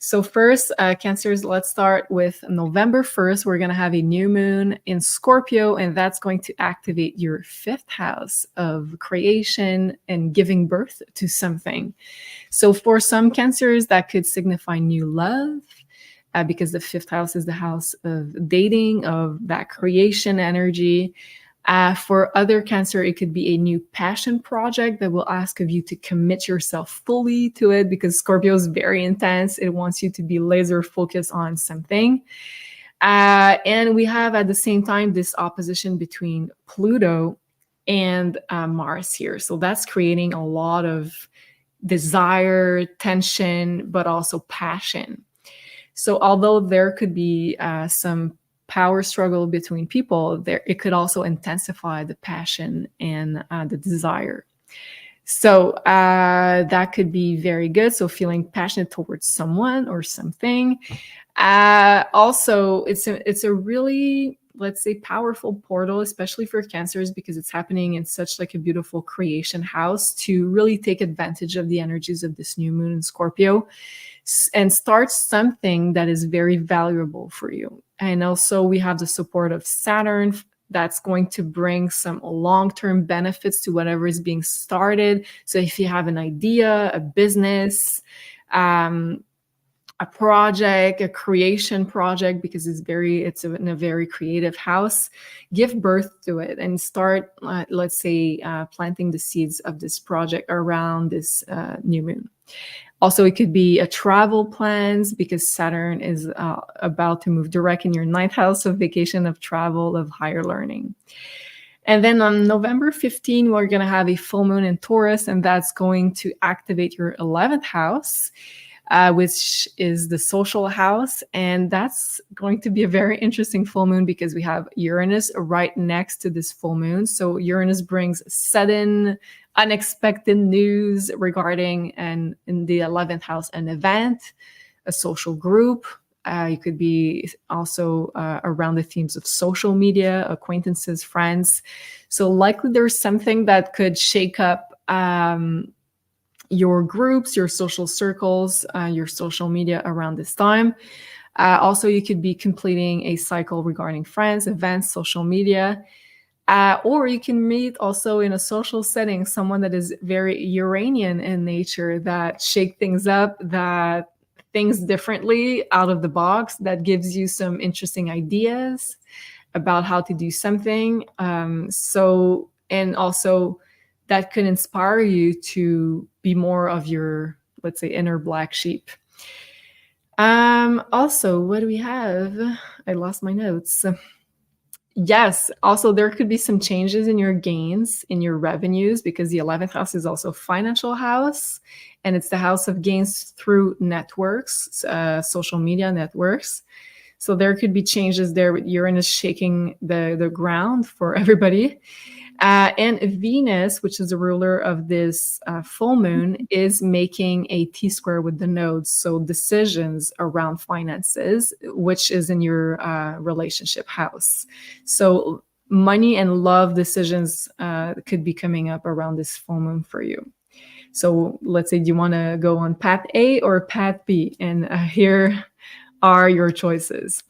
So first, Cancers, let's start with November 1st. We're going to have a new moon in Scorpio, and that's going to activate your 5th house of creation and giving birth to something. So for some Cancers, that could signify new love, because the 5th house is the house of dating, of that creation energy. For other Cancer, it could be a new passion project that will ask of you to commit yourself fully to it, because Scorpio is very intense. It wants you to be laser focused on something. And we have at the same time this opposition between Pluto and Mars here. So that's creating a lot of desire, tension, but also passion. So although there could be some power struggle between people, there it could also intensify the passion and the desire. So that could be very good. So feeling passionate towards someone or something. Also, it's a really, let's say, powerful portal, especially for Cancers, because it's happening in such like a beautiful creation house, to really take advantage of the energies of this new moon in Scorpio and start something that is very valuable for you. And also we have the support of Saturn that's going to bring some long-term benefits to whatever is being started. So if you have an idea, a business, a project, a creation project, because it's in a very creative house, give birth to it and start, let's say, planting the seeds of this project around this new moon. Also, it could be a travel plans, because Saturn is about to move direct in your 9th house of vacation, of travel, of higher learning. And then on November 15, we're going to have a full moon in Taurus, and that's going to activate your 11th house, which is the social house. And that's going to be a very interesting full moon, because we have Uranus right next to this full moon. So Uranus brings sudden, unexpected news regarding, and in the 11th house, an event, a social group. It could be also around the themes of social media, acquaintances, friends. So likely there's something that could shake up your groups, your social circles, your social media around this time. Also, you could be completing a cycle regarding friends, events, social media. Or you can meet also in a social setting someone that is very Uranian in nature, that shake things up, that things differently, out of the box, that gives you some interesting ideas about how to do something. And also that could inspire you to be more of your, let's say, inner black sheep. Also, what do we have? I lost my notes. Yes. Also, there could be some changes in your gains, in your revenues, because the 11th house is also financial house, and it's the house of gains through networks, social media networks. So there could be changes there with Uranus shaking the ground for everybody. And Venus, which is the ruler of this full moon, is making a T-square with the nodes. So decisions around finances, which is in your relationship house. So money and love decisions could be coming up around this full moon for you. So let's say, do you want to go on path A or path B? And here are your choices.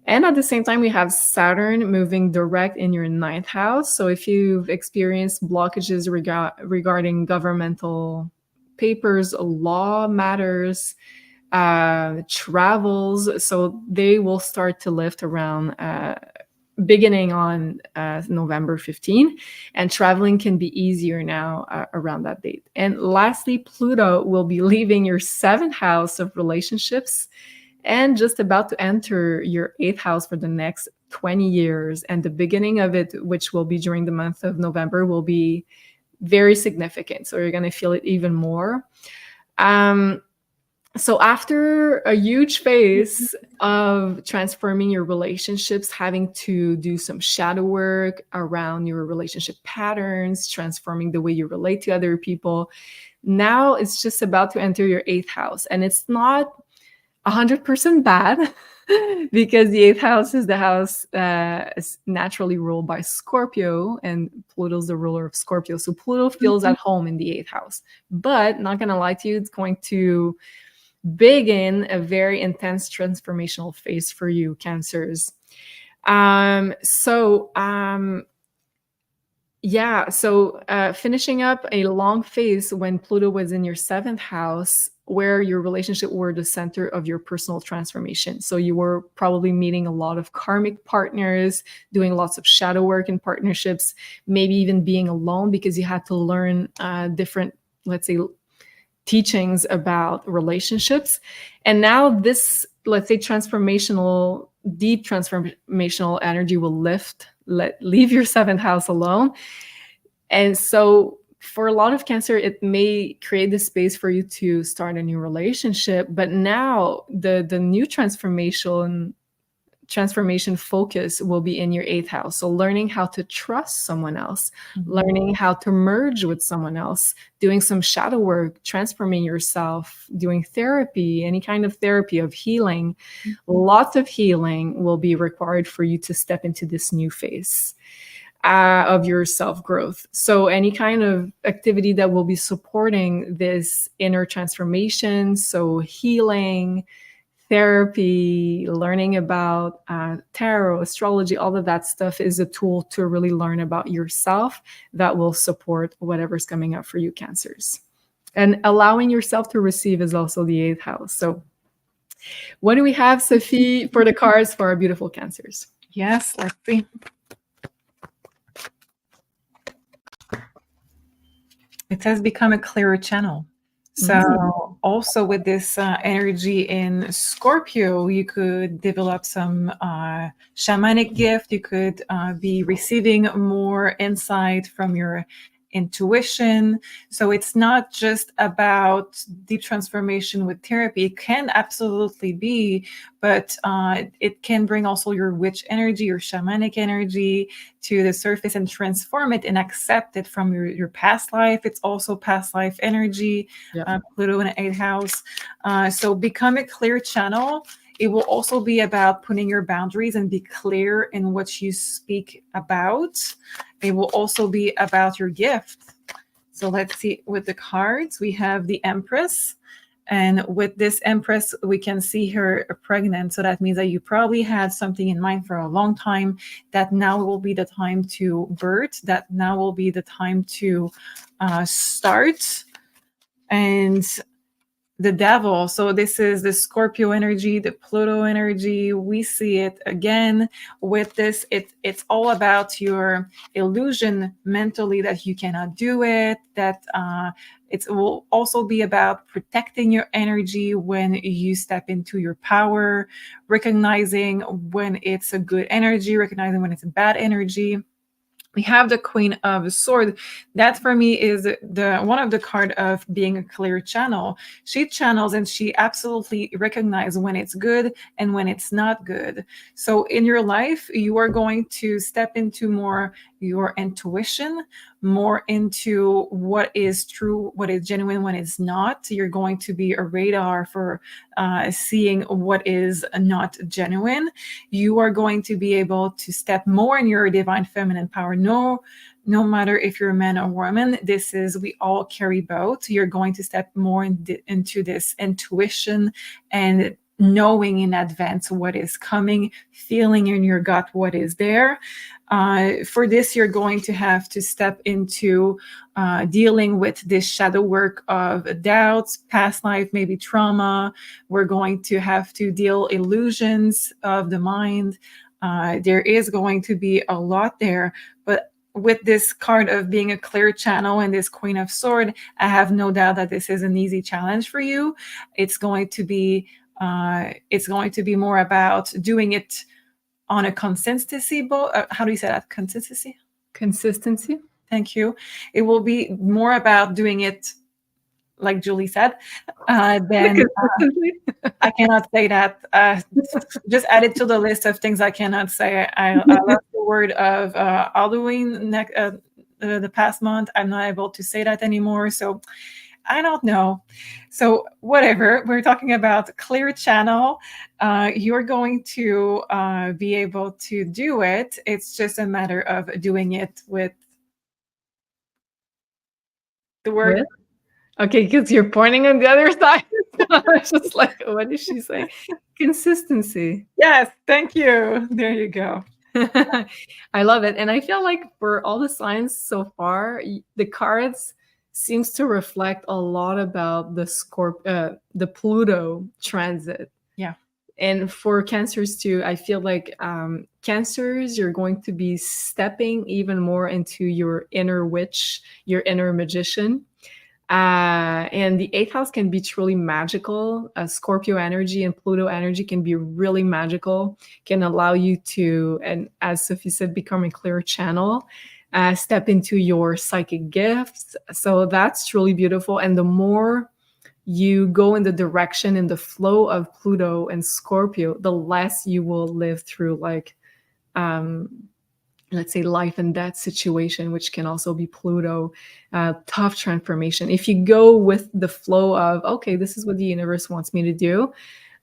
And at the same time, we have Saturn moving direct in your 9th house. So if you've experienced blockages regarding governmental papers, law matters, travels, so they will start to lift around beginning on November 15, and traveling can be easier now around that date. And lastly, Pluto will be leaving your 7th house of relationships and just about to enter your 8th house for the next 20 years. And the beginning of it, which will be during the month of November, will be very significant. So you're going to feel it even more. So after a huge phase of transforming your relationships, having to do some shadow work around your relationship patterns, transforming the way you relate to other people, now it's just about to enter your 8th house. And it's not 100% bad, because the 8th house is the house is naturally ruled by Scorpio, and Pluto's the ruler of Scorpio. So Pluto feels at home in the 8th house. But not going to lie to you, it's going to begin a very intense transformational phase for you, Cancers. Finishing up a long phase when Pluto was in your 7th house where your relationship were the center of your personal transformation. So you were probably meeting a lot of karmic partners, doing lots of shadow work in partnerships, maybe even being alone because you had to learn different, let's say, teachings about relationships. And now this, let's say, deep transformational energy will leave your seventh house alone. And so for a lot of Cancer, it may create the space for you to start a new relationship. But now the new transformation focus will be in your eighth house. So learning how to trust someone else, learning how to merge with someone else, doing some shadow work, transforming yourself, doing therapy, any kind of therapy of healing. Lots of healing will be required for you to step into this new phase of your self-growth. So any kind of activity that will be supporting this inner transformation, so healing, therapy, learning about tarot, astrology, all of that stuff is a tool to really learn about yourself that will support whatever's coming up for you, Cancers. And allowing yourself to receive is also the eighth house. So what do we have, Sophie, for the cards for our beautiful Cancers? Yes, let's see. It has become a clearer channel. So also with this energy in Scorpio, you could develop some shamanic gift. You could be receiving more insight from your intuition. So it's not just about deep transformation with therapy. It can absolutely be, but it can bring also your witch energy, your shamanic energy to the surface and transform it and accept it from your past life. It's also past life energy, Pluto in the 8th house. So become a clear channel. It will also be about putting your boundaries and be clear in what you speak about. It will also be about your gift. So let's see with the cards. We have the Empress. And with this Empress, we can see her pregnant. So that means that you probably had something in mind for a long time, that now will be the time to birth, that now will be the time to start. And the Devil. So this is the Scorpio energy, the Pluto energy. We see it again with this. It's all about your illusion mentally that you cannot do it, that it will also be about protecting your energy when you step into your power, recognizing when it's a good energy, recognizing when it's a bad energy. We have the Queen of Swords. That for me is the one of the card of being a clear channel. She channels and she absolutely recognizes when it's good and when it's not good. So in your life, you are going to step into more your intuition, more into what is true, what is genuine, when it's not. You're going to be a radar for seeing what is not genuine. You are going to be able to step more in your divine feminine power. No matter if you're a man or woman, we all carry both. You're going to step more into this intuition and knowing in advance what is coming, feeling in your gut what is there. For this, you're going to have to step into dealing with this shadow work of doubts, past life, maybe trauma. We're going to have to deal illusions of the mind. There is going to be a lot there, but with this card of being a clear channel and this Queen of Swords, I have no doubt that this is an easy challenge for you. It's going to be more about doing it on a consistency. How do you say that? Consistency. Thank you. It will be more about doing it, like Julie said. Then I cannot say that. Just add it to the list of things I cannot say. I love the word of Halloween the past month. I'm not able to say that anymore. So I don't know. So whatever, we're talking about clear channel. You're going to be able to do it. It's just a matter of doing it with the word. With? Okay, because you're pointing on the other side. I was just like, what did she say? Consistency. Yes, thank you. There you go. I love it. And I feel like for all the signs so far, the cards seems to reflect a lot about the Pluto transit. Yeah. And for Cancers too, I feel like Cancers, you're going to be stepping even more into your inner witch, your inner magician. And the eighth house can be truly magical. Scorpio energy and Pluto energy can be really magical, can allow you to, and as Sophie said, become a clear channel, step into your psychic gifts. So that's truly beautiful. And the more you go in the direction, in the flow of Pluto and Scorpio, the less you will live through, like, let's say, life and death situation, which can also be Pluto, tough transformation. If you go with the flow of, okay, this is what the universe wants me to do,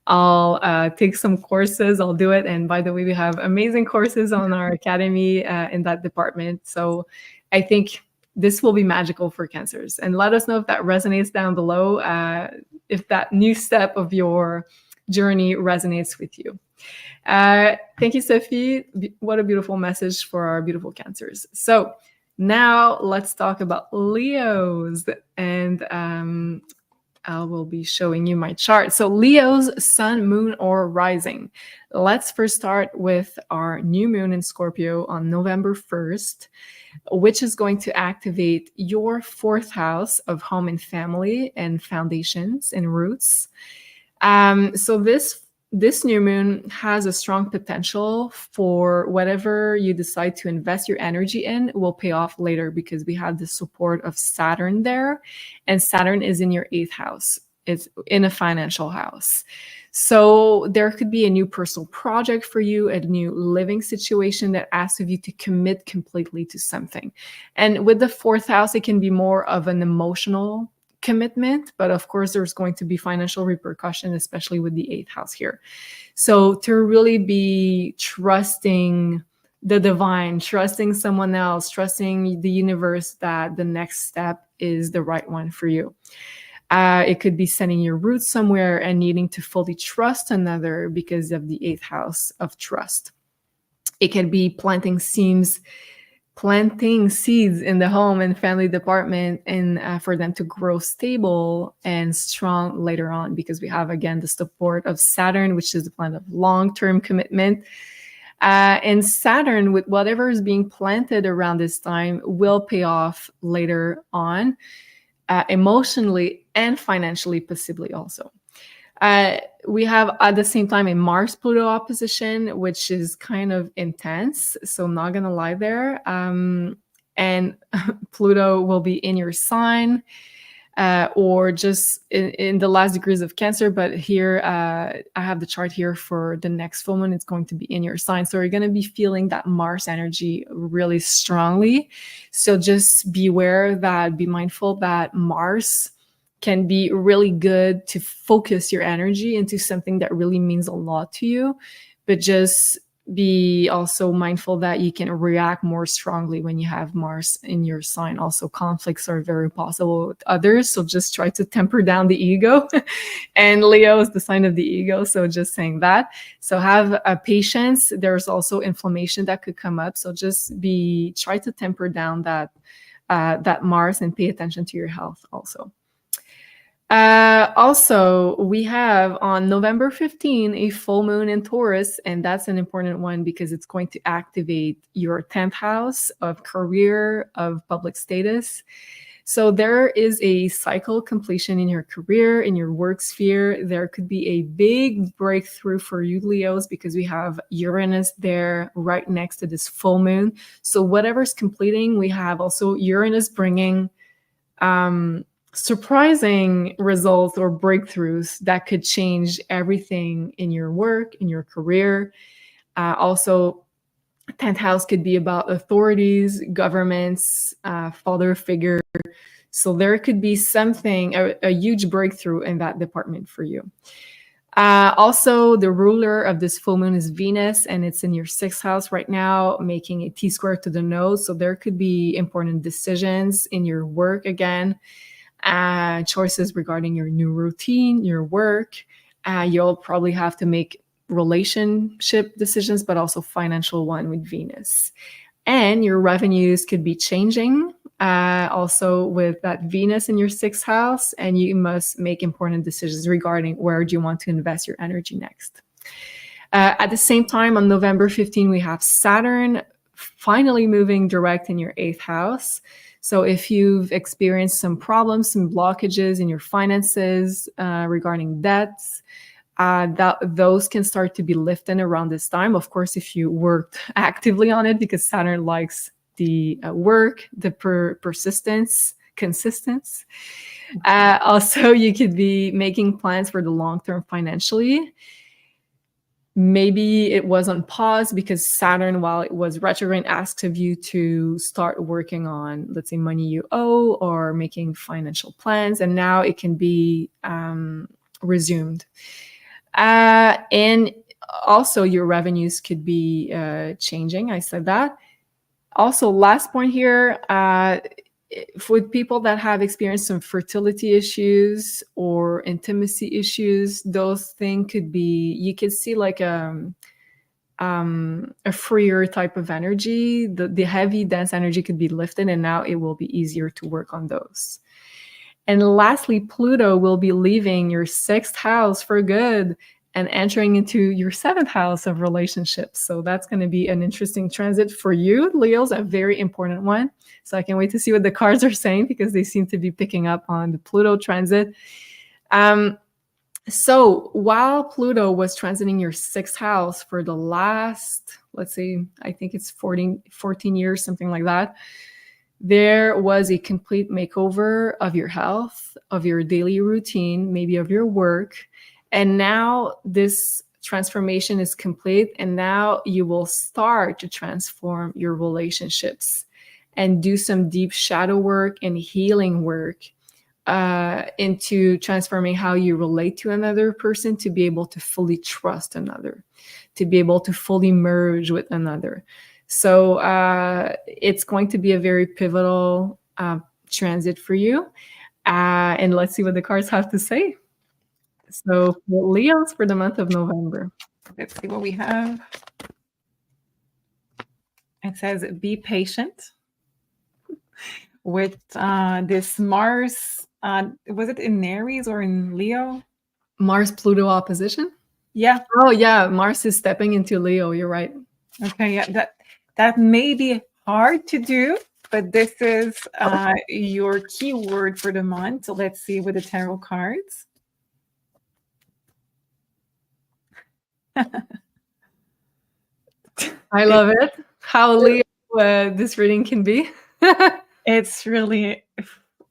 I'll take some courses, I'll do it. And by the way, we have amazing courses on our academy in that department. So I think this will be magical for Cancers. And let us know if that resonates down below, if that new step of your journey resonates with you. Thank you, Sophie. What a beautiful message for our beautiful Cancers. So now let's talk about Leos. And I will be showing you my chart. So Leo's sun, moon, or rising. Let's first start with our new moon in Scorpio on November 1st, which is going to activate your 4th house of home and family and foundations and roots. So this new moon has a strong potential for whatever you decide to invest your energy in will pay off later, because we have the support of Saturn there, and Saturn is in your 8th house. It's in a financial house. So there could be a new personal project for you, a new living situation that asks of you to commit completely to something. And with the 4th house, it can be more of an emotional commitment, but of course there's going to be financial repercussion, especially with the 8th house here. So to really be trusting the divine, trusting someone else, trusting the universe that the next step is the right one for you. It could be setting your roots somewhere and needing to fully trust another because of the 8th house of trust. It can be planting seeds in the home and family department, and for them to grow stable and strong later on, because we have, again, the support of Saturn, which is the plan of long-term commitment. And Saturn, with whatever is being planted around this time, will pay off later on, emotionally and financially, possibly also. We have at the same time a Mars-Pluto opposition, which is kind of intense. So I'm not going to lie there. And Pluto will be in your sign, or just in the last degrees of Cancer. But here, I have the chart here for the next full moon. It's going to be in your sign. So you're going to be feeling that Mars energy really strongly. So just beware that, be mindful that Mars can be really good to focus your energy into something that really means a lot to you, but just be also mindful that you can react more strongly when you have Mars in your sign. Also, conflicts are very possible with others, so just try to temper down the ego. And Leo is the sign of the ego, so just saying that. So have patience. There's also inflammation that could come up, so just try to temper down that Mars and pay attention to your health also. Also, we have on November 15 a full moon in Taurus, and that's an important one because it's going to activate your 10th house of career, of public status. So there is a cycle completion in your career, in your work sphere. There could be a big breakthrough for you, Leos, because we have Uranus there right next to this full moon. So whatever's completing, we have also Uranus bringing surprising results or breakthroughs that could change everything in your work, in your career. Also, 10th house could be about authorities, governments, father figure. So there could be something, a huge breakthrough in that department for you. Also, the ruler of this full moon is Venus, and it's in your 6th house right now, making a T-square to the nose. So there could be important decisions in your work again. Choices regarding your new routine, your work. You'll probably have to make relationship decisions, but also financial one with Venus. And your revenues could be changing also with that Venus in your 6th house, and you must make important decisions regarding where do you want to invest your energy next. At the same time, on November 15, we have Saturn finally moving direct in your 8th house. So if you've experienced some problems, some blockages in your finances regarding debts, those can start to be lifted around this time. Of course, if you worked actively on it, because Saturn likes the work, the persistence, consistency. Also, you could be making plans for the long term financially. Maybe it was on pause because Saturn, while it was retrograde, asks of you to start working on, let's say, money you owe or making financial plans. And now it can be resumed. And also your revenues could be changing. I said that. Also, last point here, with people that have experienced some fertility issues or intimacy issues, those things could be, you could see like a freer type of energy. The heavy, dense energy could be lifted, and now it will be easier to work on those. And lastly, Pluto will be leaving your 6th house for good and entering into your 7th house of relationships. So that's going to be an interesting transit for you, Leos, a very important one. So I can't wait to see what the cards are saying, because they seem to be picking up on the Pluto transit. So while Pluto was transiting your 6th house for the last, let's say, I think it's 14 years, something like that, there was a complete makeover of your health, of your daily routine, maybe of your work. And now this transformation is complete, and now you will start to transform your relationships and do some deep shadow work and healing work into transforming how you relate to another person, to be able to fully trust another, to be able to fully merge with another. So it's going to be a very pivotal transit for you. And let's see what the cards have to say. So for Leos for the month of November. Let's see what we have. It says, be patient with this Mars. Was it in Aries or in Leo? Mars-Pluto opposition? Yeah. Oh, yeah. Mars is stepping into Leo. You're right. Okay. Yeah. That may be hard to do, but this is your keyword for the month. So let's see with the tarot cards. I love it. How Leo this reading can be. It's really,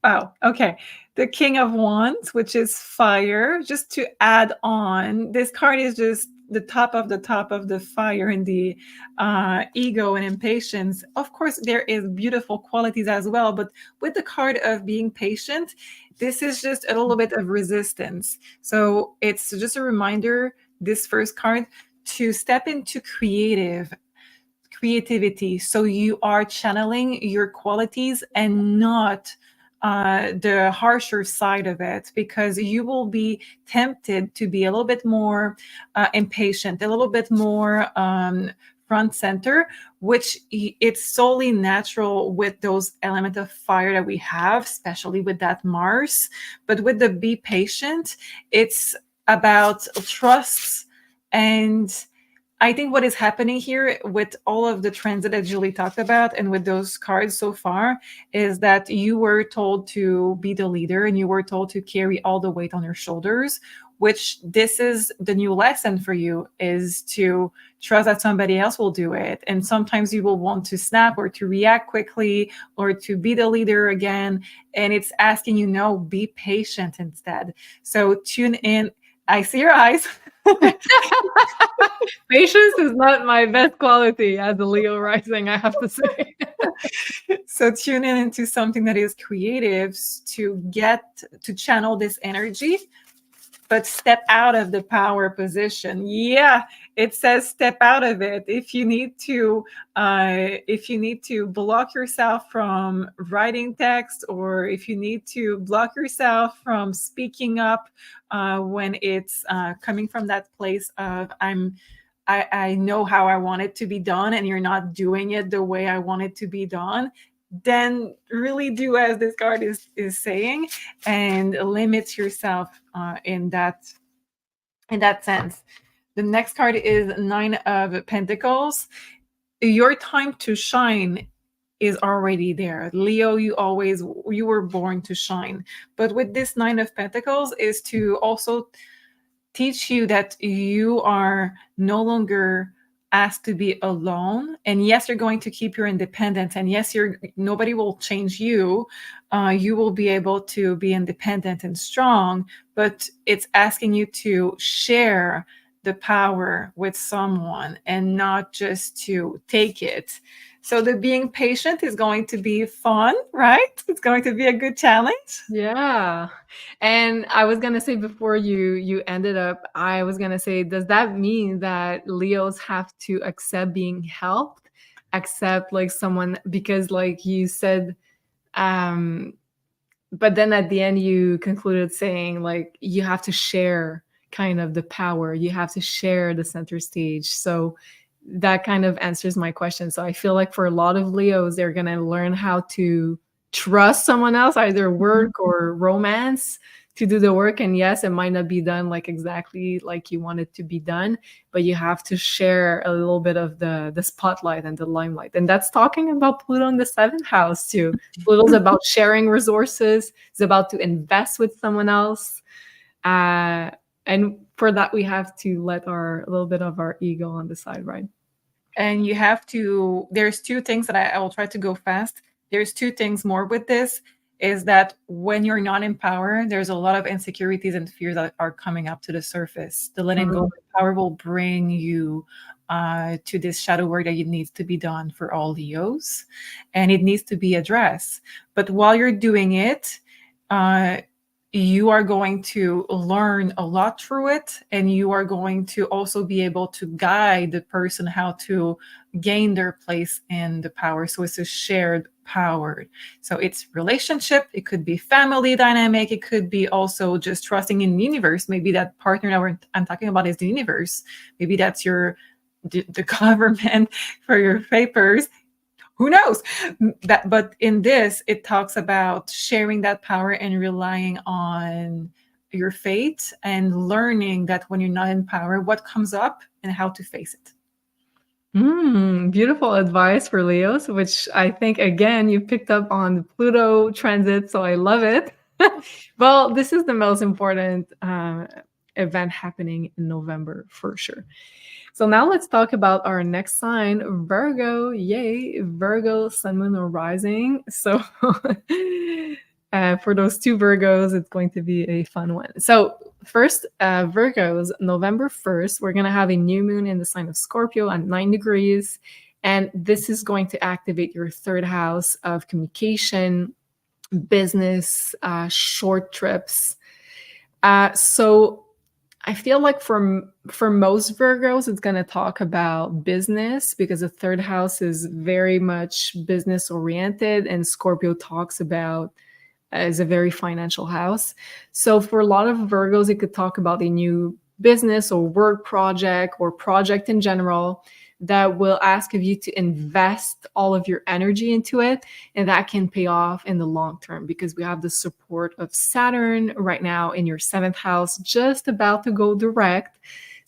wow. Okay. The King of Wands, which is fire. Just to add on, this card is just the top of the fire in the ego and impatience. Of course, there is beautiful qualities as well, but with the card of being patient, this is just a little bit of resistance. So it's just a reminder, this first card, to step into creativity. So you are channeling your qualities and not the harsher side of it, because you will be tempted to be a little bit more impatient, a little bit more front center, which it's solely natural with those elements of fire that we have, especially with that Mars. But with the be patient, it's about trust. And I think what is happening here with all of the transit that Julie talked about and with those cards so far is that you were told to be the leader and you were told to carry all the weight on your shoulders, which this is the new lesson for you, is to trust that somebody else will do it. And sometimes you will want to snap or to react quickly or to be the leader again. And it's asking you, no, be patient instead. So tune in. I see your eyes. Patience is not my best quality as a Leo rising, I have to say. So tune in into something that is creative to get to channel this energy, but step out of the power position. Yeah, it says step out of it. If you need to block yourself from writing text, or if you need to block yourself from speaking up when it's coming from that place of I know how I want it to be done, and you're not doing it the way I want it to be done, then really do as this card is saying, and limit yourself in that sense. The next card is Nine of Pentacles. Your time to shine is already there. Leo, you were born to shine. But with this Nine of Pentacles is to also teach you that you are no longer asked to be alone. And yes, you're going to keep your independence. And yes, nobody will change you. You will be able to be independent and strong, but it's asking you to share the power with someone and not just to take it. So the being patient is going to be fun, right? It's going to be a good challenge. Yeah. And I was going to say before you ended up, I was going to say, does that mean that Leos have to accept being helped, accept like someone, because like you said, but then at the end you concluded saying like you have to share kind of the power, you have to share the center stage. So that kind of answers my question. So I feel like for a lot of Leos, they're going to learn how to trust someone else, either work or romance, to do the work. And yes, it might not be done like exactly like you want it to be done, but you have to share a little bit of the spotlight and the limelight. And that's talking about Pluto in the 7th house too. Pluto's about sharing resources. It's about to invest with someone else. And for that, we have to let a little bit of our ego on the side, right? And you have to, there's two things that I will try to go fast. There's two things more with this, is that when you're not in power, there's a lot of insecurities and fears that are coming up to the surface. The letting go of power will bring you to this shadow work that it needs to be done for all Leos, and it needs to be addressed. But while you're doing it, you are going to learn a lot through it, and you are going to also be able to guide the person how to gain their place in the power. So it's a shared power. So it's relationship, it could be family dynamic, it could be also just trusting in the universe. Maybe that partner that I'm talking about is the universe. Maybe that's the government for your papers. Who knows? But in this, it talks about sharing that power and relying on your fate and learning that when you're not in power, what comes up and how to face it. Beautiful advice for Leos, which I think, again, you picked up on the Pluto transit, so I love it. Well, this is the most important event happening in November for sure. So now let's talk about our next sign, Virgo. Yay, Virgo, Sun, Moon, or Rising. So for those two Virgos, it's going to be a fun one. So first, Virgos, November 1st, we're going to have a new moon in the sign of Scorpio at 9 degrees. And this is going to activate your 3rd house of communication, business, short trips. So I feel like for most Virgos, it's going to talk about business, because the 3rd house is very much business oriented, and Scorpio talks about as a very financial house. So for a lot of Virgos, it could talk about a new business or work project or project in general that will ask of you to invest all of your energy into it. And that can pay off in the long term, because we have the support of Saturn right now in your 7th house, just about to go direct.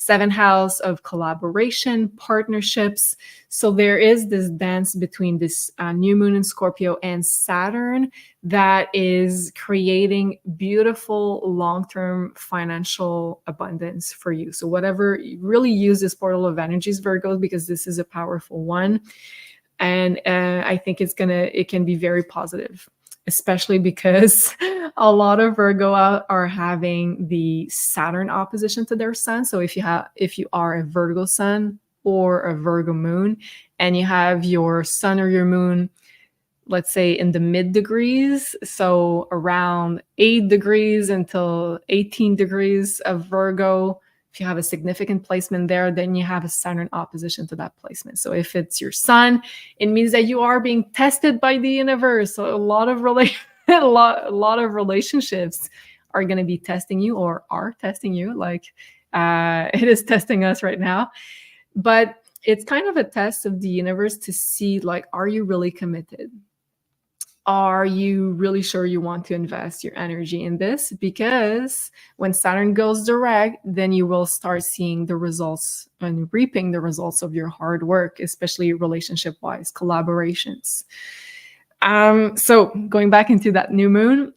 7th house of collaboration, partnerships. So there is this dance between this new moon in Scorpio and Saturn that is creating beautiful long-term financial abundance for you. So whatever, really use this portal of energies, Virgos, because this is a powerful one. And I think it can be very positive, especially because a lot of Virgo are having the Saturn opposition to their sun. So if you are a Virgo sun or a Virgo moon, and you have your sun or your moon, let's say in the mid degrees, so around 8 degrees until 18 degrees of Virgo, if you have a significant placement there, then you have a Saturn opposition to that placement. So if it's your sun, it means that you are being tested by the universe. So a lot of relationships are going to be testing you, or are testing you, like it is testing us right now. But it's kind of a test of the universe to see, like, are you really committed? Are you really sure you want to invest your energy in this? Because when Saturn goes direct, then you will start seeing the results and reaping the results of your hard work, especially relationship-wise, collaborations. So going back into that new moon,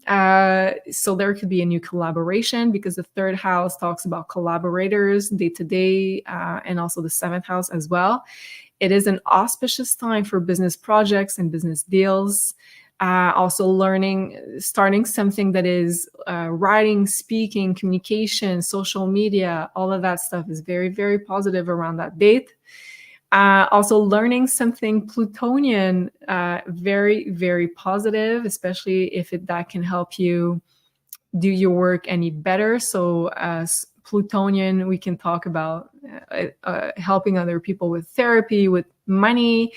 so there could be a new collaboration, because the third house talks about collaborators day to day, and also the seventh house as well. It is an auspicious time for business projects and business deals. Also starting something that is writing, speaking, communication, social media, all of that stuff is very, very positive around that date. Also learning something Plutonian, very, very positive, especially if that can help you do your work any better. So as Plutonian, we can talk about helping other people with therapy, with money,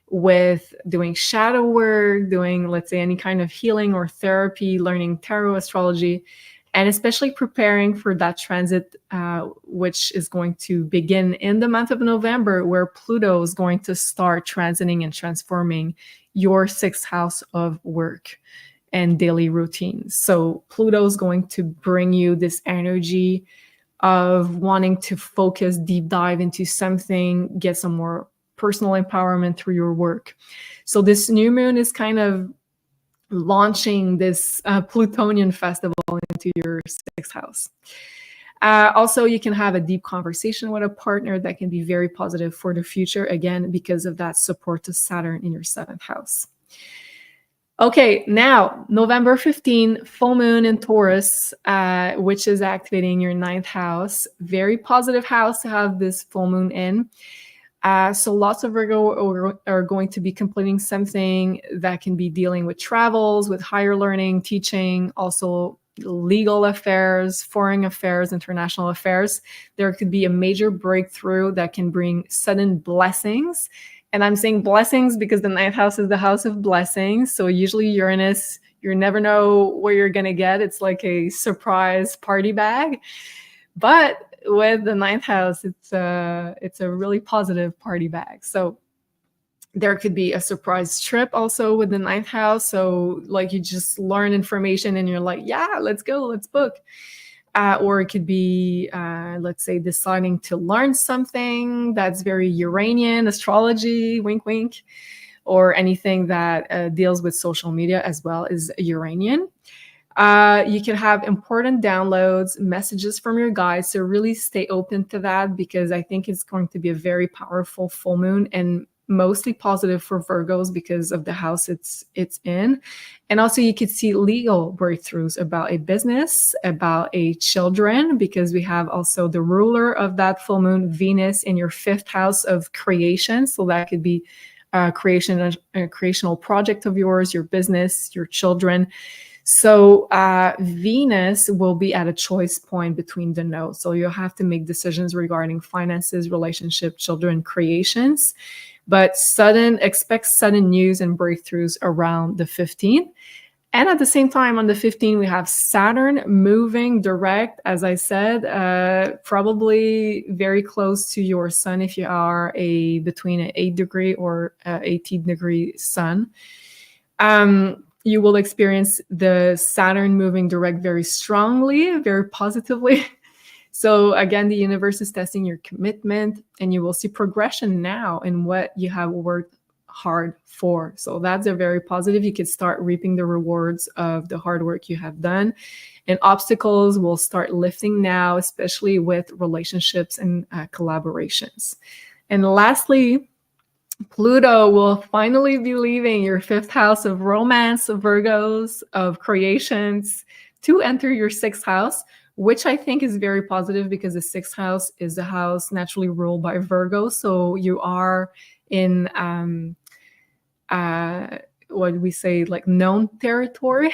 with doing shadow work, doing, let's say, any kind of healing or therapy, learning tarot, astrology, and especially preparing for that transit, which is going to begin in the month of November, where Pluto is going to start transiting and transforming your sixth house of work and daily routines. So Pluto is going to bring you this energy of wanting to focus, deep dive into something, get some more personal empowerment through your work. So this new moon is kind of launching this Plutonian festival into your sixth house. Also, you can have a deep conversation with a partner that can be very positive for the future, again, because of that support to Saturn in your seventh house. Okay, now November 15, full moon in Taurus, which is activating your ninth house. Very positive house to have this full moon in. So lots of Virgo are going to be completing something that can be dealing with travels, with higher learning, teaching, also legal affairs, foreign affairs, international affairs. There could be a major breakthrough that can bring sudden blessings. And I'm saying blessings because the ninth house is the house of blessings. So usually Uranus, you never know where you're going to get. It's like a surprise party bag. But with the ninth house, it's a really positive party bag. So there could be a surprise trip also with the ninth house. So like you just learn information and you're like, yeah, let's go, let's book. Or it could be, let's say, deciding to learn something that's very Uranian, astrology, wink, wink, or anything that deals with social media as well is Uranian. You can have important downloads, messages from your guides. So really stay open to that, because I think it's going to be a very powerful full moon, and mostly positive for Virgos because of the house it's in. And also you could see legal breakthroughs about a business, about a children, because we have also the ruler of that full moon, Venus, in your fifth house of creation. So that could be a creational project of yours, your business, your children. So Venus will be at a choice point between the nodes. So you'll have to make decisions regarding finances, relationship, children, creations. But expect sudden news and breakthroughs around the 15th. And at the same time, on the 15th, we have Saturn moving direct, as I said, probably very close to your sun if you are between an 8-degree or 18-degree sun. You will experience the Saturn moving direct very strongly, very positively. So again, the universe is testing your commitment, and you will see progression now in what you have worked hard for. So that's a very positive. You can start reaping the rewards of the hard work you have done, and obstacles will start lifting now, especially with relationships and collaborations. And lastly, Pluto will finally be leaving your fifth house of romance, of Virgos, of creations, to enter your sixth house, which I think is very positive because the sixth house is the house naturally ruled by Virgo. So you are in what we say, like known territory.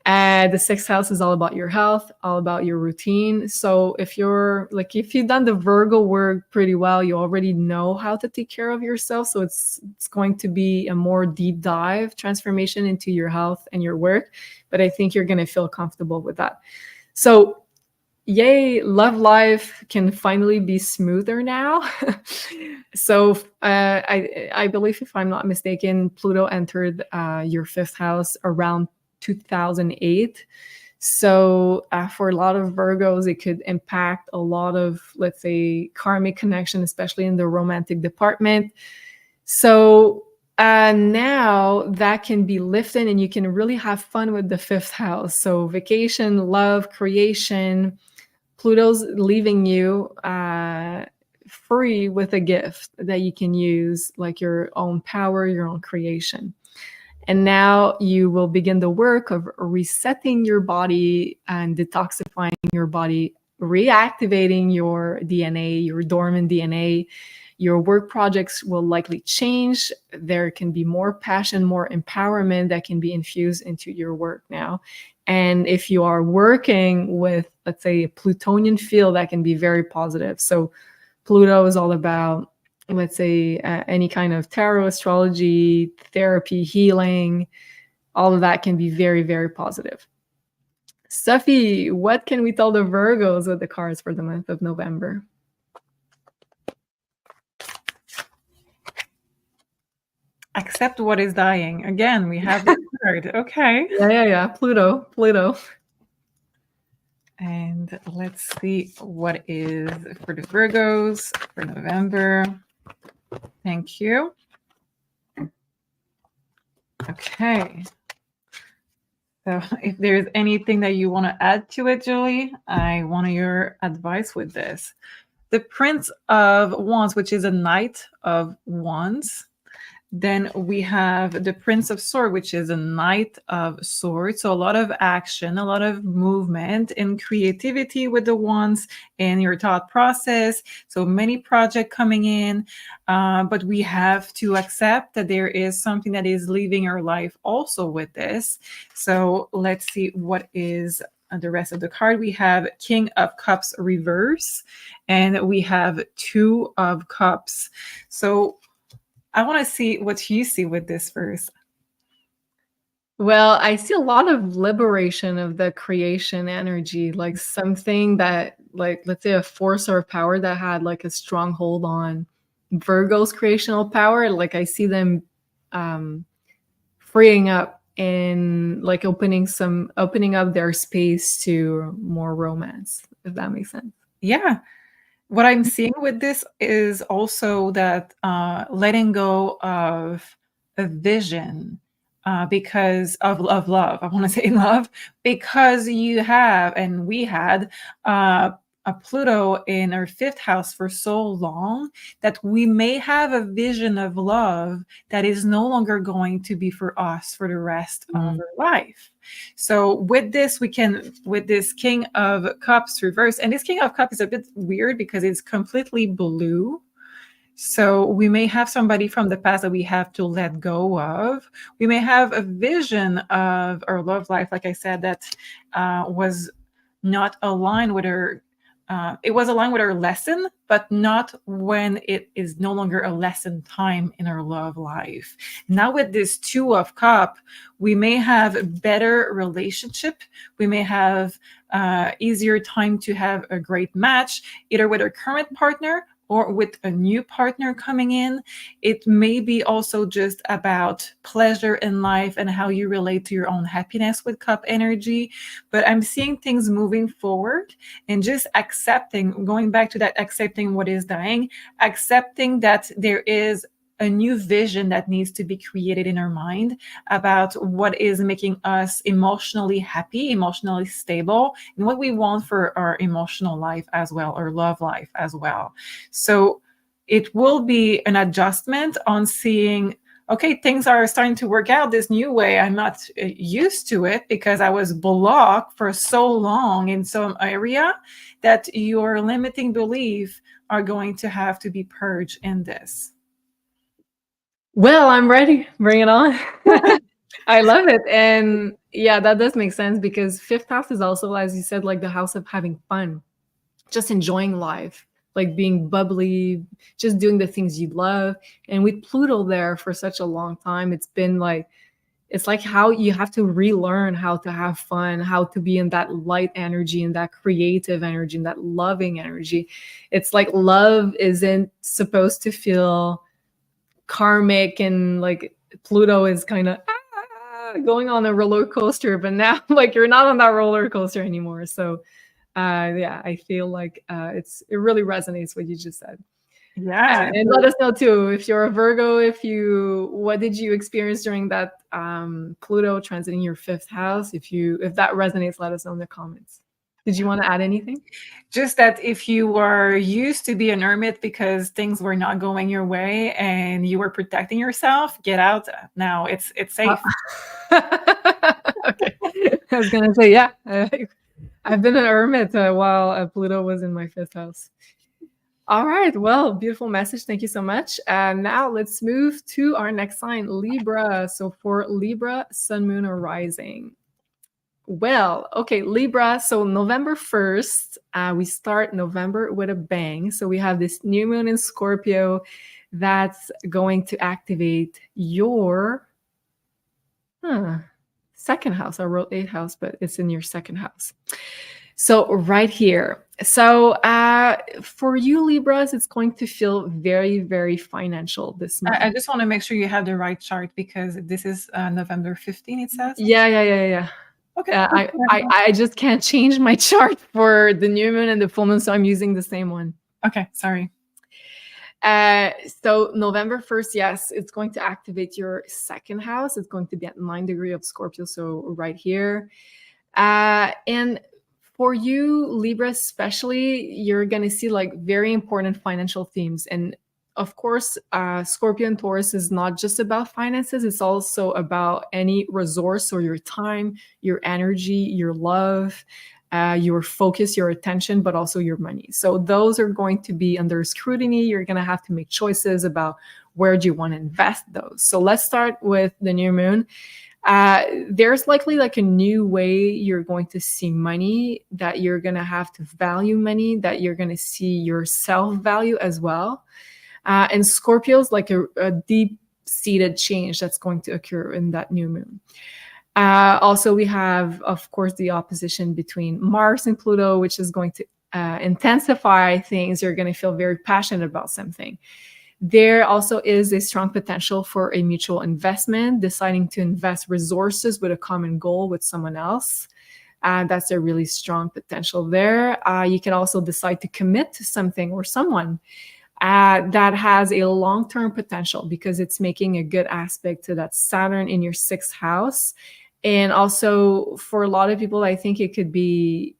The sixth house is all about your health, all about your routine. So if you've done the Virgo work pretty well, you already know how to take care of yourself. So it's going to be a more deep dive transformation into your health and your work. But I think you're going to feel comfortable with that. So yay, love life can finally be smoother now. So I believe, if I'm not mistaken, Pluto entered your fifth house around 2008. So for a lot of Virgos, it could impact a lot of, let's say, karmic connection, especially in the romantic department. So now that can be lifted and you can really have fun with the fifth house. So vacation, love, creation. Pluto's leaving you free with a gift that you can use, like your own power, your own creation. And now you will begin the work of resetting your body and detoxifying your body, reactivating your DNA, your dormant DNA. Your work projects will likely change. There can be more passion, more empowerment that can be infused into your work now. And if you are working with, let's say, a Plutonian field, that can be very positive. So Pluto is all about, let's say, any kind of tarot, astrology, therapy, healing. All of that can be very, very positive. Sophie, what can we tell the Virgos with the cards for the month of November? Accept what is dying. Again, we have the card. Okay. Yeah. Pluto. And let's see what is for the Virgos for November. Thank you. Okay. So if there's anything that you want to add to it, Julie, I want your advice with this. The Prince of Wands, which is a Knight of Wands. Then we have the Prince of Swords, which is a Knight of Swords. So a lot of action, a lot of movement and creativity with the wands in your thought process. So many projects coming in, but we have to accept that there is something that is leaving our life also with this. So let's see what is the rest of the card. We have King of Cups reverse, and we have Two of Cups. So I want to see what you see with this first. Well, I see a lot of liberation of the creation energy, like something that, like, let's say a force or a power that had like a stronghold on Virgo's creational power. Like I see them freeing up and like opening up their space to more romance, if that makes sense. Yeah. What I'm seeing with this is also that letting go of a vision because of love. I want to say love because you have, and we had a Pluto in our fifth house for so long that we may have a vision of love that is no longer going to be for us for the rest of our life. So with this, with this King of Cups reverse, and this King of Cups is a bit weird because it's completely blue. So we may have somebody from the past that we have to let go of. We may have a vision of our love life, like I said, that was not aligned with our it was aligned with our lesson, but not when it is no longer a lesson time in our love life. Now with this Two of Cup, we may have better relationship. We may have easier time to have a great match, either with our current partner or with a new partner coming in. It may be also just about pleasure in life and how you relate to your own happiness with cup energy. But I'm seeing things moving forward and just accepting, going back to that accepting what is dying, accepting that there is a new vision that needs to be created in our mind about what is making us emotionally happy, emotionally stable, and what we want for our emotional life as well, or love life as well. So it will be an adjustment on seeing, okay, things are starting to work out this new way. I'm not used to it because I was blocked for so long in some area that your limiting belief are going to have to be purged in this. Well, I'm ready. Bring it on. I love it. And yeah, that does make sense because fifth house is also, as you said, like the house of having fun, just enjoying life, like being bubbly, just doing the things you love. And with Pluto there for such a long time, it's been like It's like how you have to relearn how to have fun, how to be in that light energy, in that creative energy, in that loving energy. It's like love isn't supposed to feel karmic, and like Pluto is kind of going on a roller coaster, but now like you're not on that roller coaster anymore. So yeah, I feel like it really resonates what you just said. Yeah. And let us know too if you're a Virgo, what did you experience during that Pluto transiting your 5th house? If that resonates, let us know in the comments. Did you want to add anything? Just that if you were used to be an hermit because things were not going your way and you were protecting yourself, get out now. It's safe. Okay. I was gonna say, yeah, I've been an hermit while Pluto was in my 5th house. All right. Well, beautiful message. Thank you so much. Now let's move to our next sign, Libra. So for Libra, Sun, Moon, or Rising. Well, okay, Libra. So November 1st, we start November with a bang. So we have this new moon in Scorpio that's going to activate your 2nd house. I wrote 8th house, but it's in your 2nd house. So right here. So for you Libras, it's going to feel very, very financial this month. I just want to make sure you have the right chart because this is November 15, it says. Yeah. Okay. I just can't change my chart for the new moon and the full moon, so I'm using the same one. Okay, sorry. So November 1st, yes, it's going to activate your 2nd house. It's going to be at 9 degrees of Scorpio, so right here. And for you, Libra especially, you're going to see like very important financial themes. And of course, Scorpio and Taurus is not just about finances. It's also about any resource or your time, your energy, your love, your focus, your attention, but also your money. So those are going to be under scrutiny. You're going to have to make choices about where do you want to invest those. So let's start with the new moon. There's likely like a new way you're going to see money, that you're going to have to value money, that you're going to see your self-value as well. And Scorpio is like a deep-seated change that's going to occur in that new moon. Also, we have, of course, the opposition between Mars and Pluto, which is going to intensify things. You're going to feel very passionate about something. There also is a strong potential for a mutual investment, deciding to invest resources with a common goal with someone else. That's a really strong potential there. You can also decide to commit to something or someone that has a long-term potential because it's making a good aspect to that Saturn in your 6th house. And also for a lot of people, I think it could be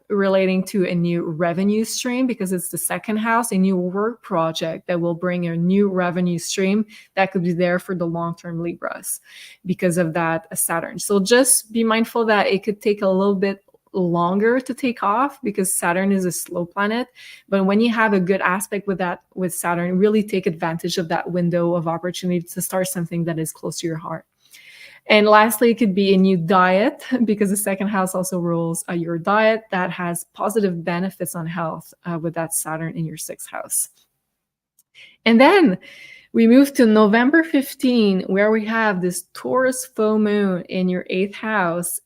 relating to a new revenue stream because it's the 2nd house, a new work project that will bring a new revenue stream that could be there for the long-term Libras because of that Saturn. So just be mindful that it could take a little bit longer to take off because Saturn is a slow planet. But when you have a good aspect with Saturn, really take advantage of that window of opportunity to start something that is close to your heart. And lastly, it could be a new diet because the 2nd house also rules your diet that has positive benefits on health with that Saturn in your 6th house. And then we move to November 15, where we have this Taurus full moon in your 8th house,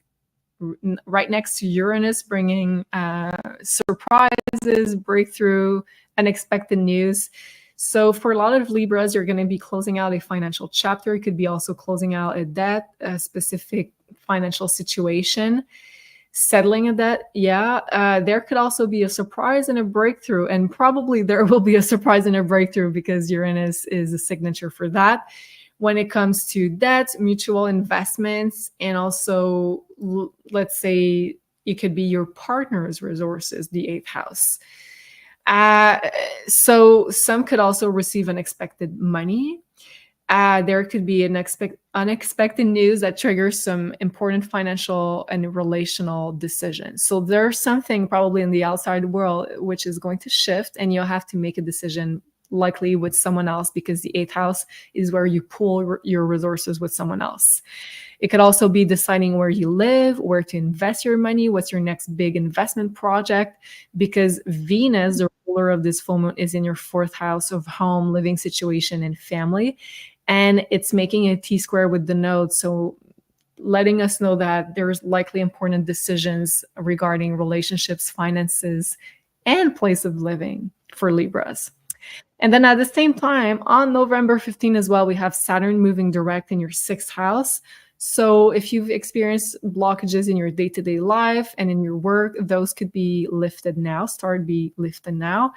right next to Uranus, bringing surprises, breakthrough, unexpected news. So for a lot of Libras, you're going to be closing out a financial chapter. It could be also closing out a debt, a specific financial situation, settling a debt. Yeah, there could also be a surprise and a breakthrough. And probably there will be a surprise and a breakthrough because Uranus is a signature for that. When it comes to debt, mutual investments, and also, let's say, it could be your partner's resources, the 8th house. So some could also receive unexpected money. There could be unexpected news that triggers some important financial and relational decisions. So there's something probably in the outside world which is going to shift, and you'll have to make a decision likely with someone else because the 8th house is where you pool your resources with someone else. It could also be deciding where you live, where to invest your money, what's your next big investment project, because Venus, the ruler of this full moon, is in your 4th house of home, living situation, and family. and it's making a T-square with the node. So letting us know that there's likely important decisions regarding relationships, finances, and place of living for Libras. And then at the same time, on November 15 as well, we have Saturn moving direct in your 6th house. So if you've experienced blockages in your day-to-day life and in your work, those could be lifted now, be lifted now.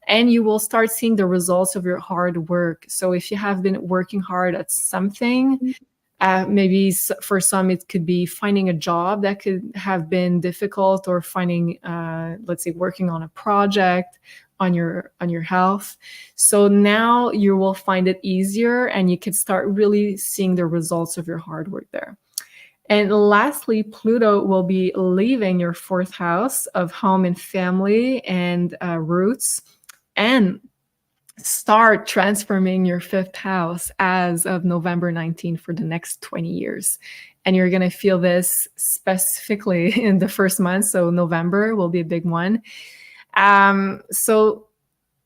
And you will start seeing the results of your hard work. So if you have been working hard at something, maybe for some, it could be finding a job that could have been difficult, or finding, let's say, working on a project, on your health. So now you will find it easier, and you can start really seeing the results of your hard work there. And lastly, Pluto will be leaving your 4th house of home and family and roots, and start transforming your 5th house as of November 19th for the next 20 years. And you're going to feel this specifically in the first month. So November will be a big one. So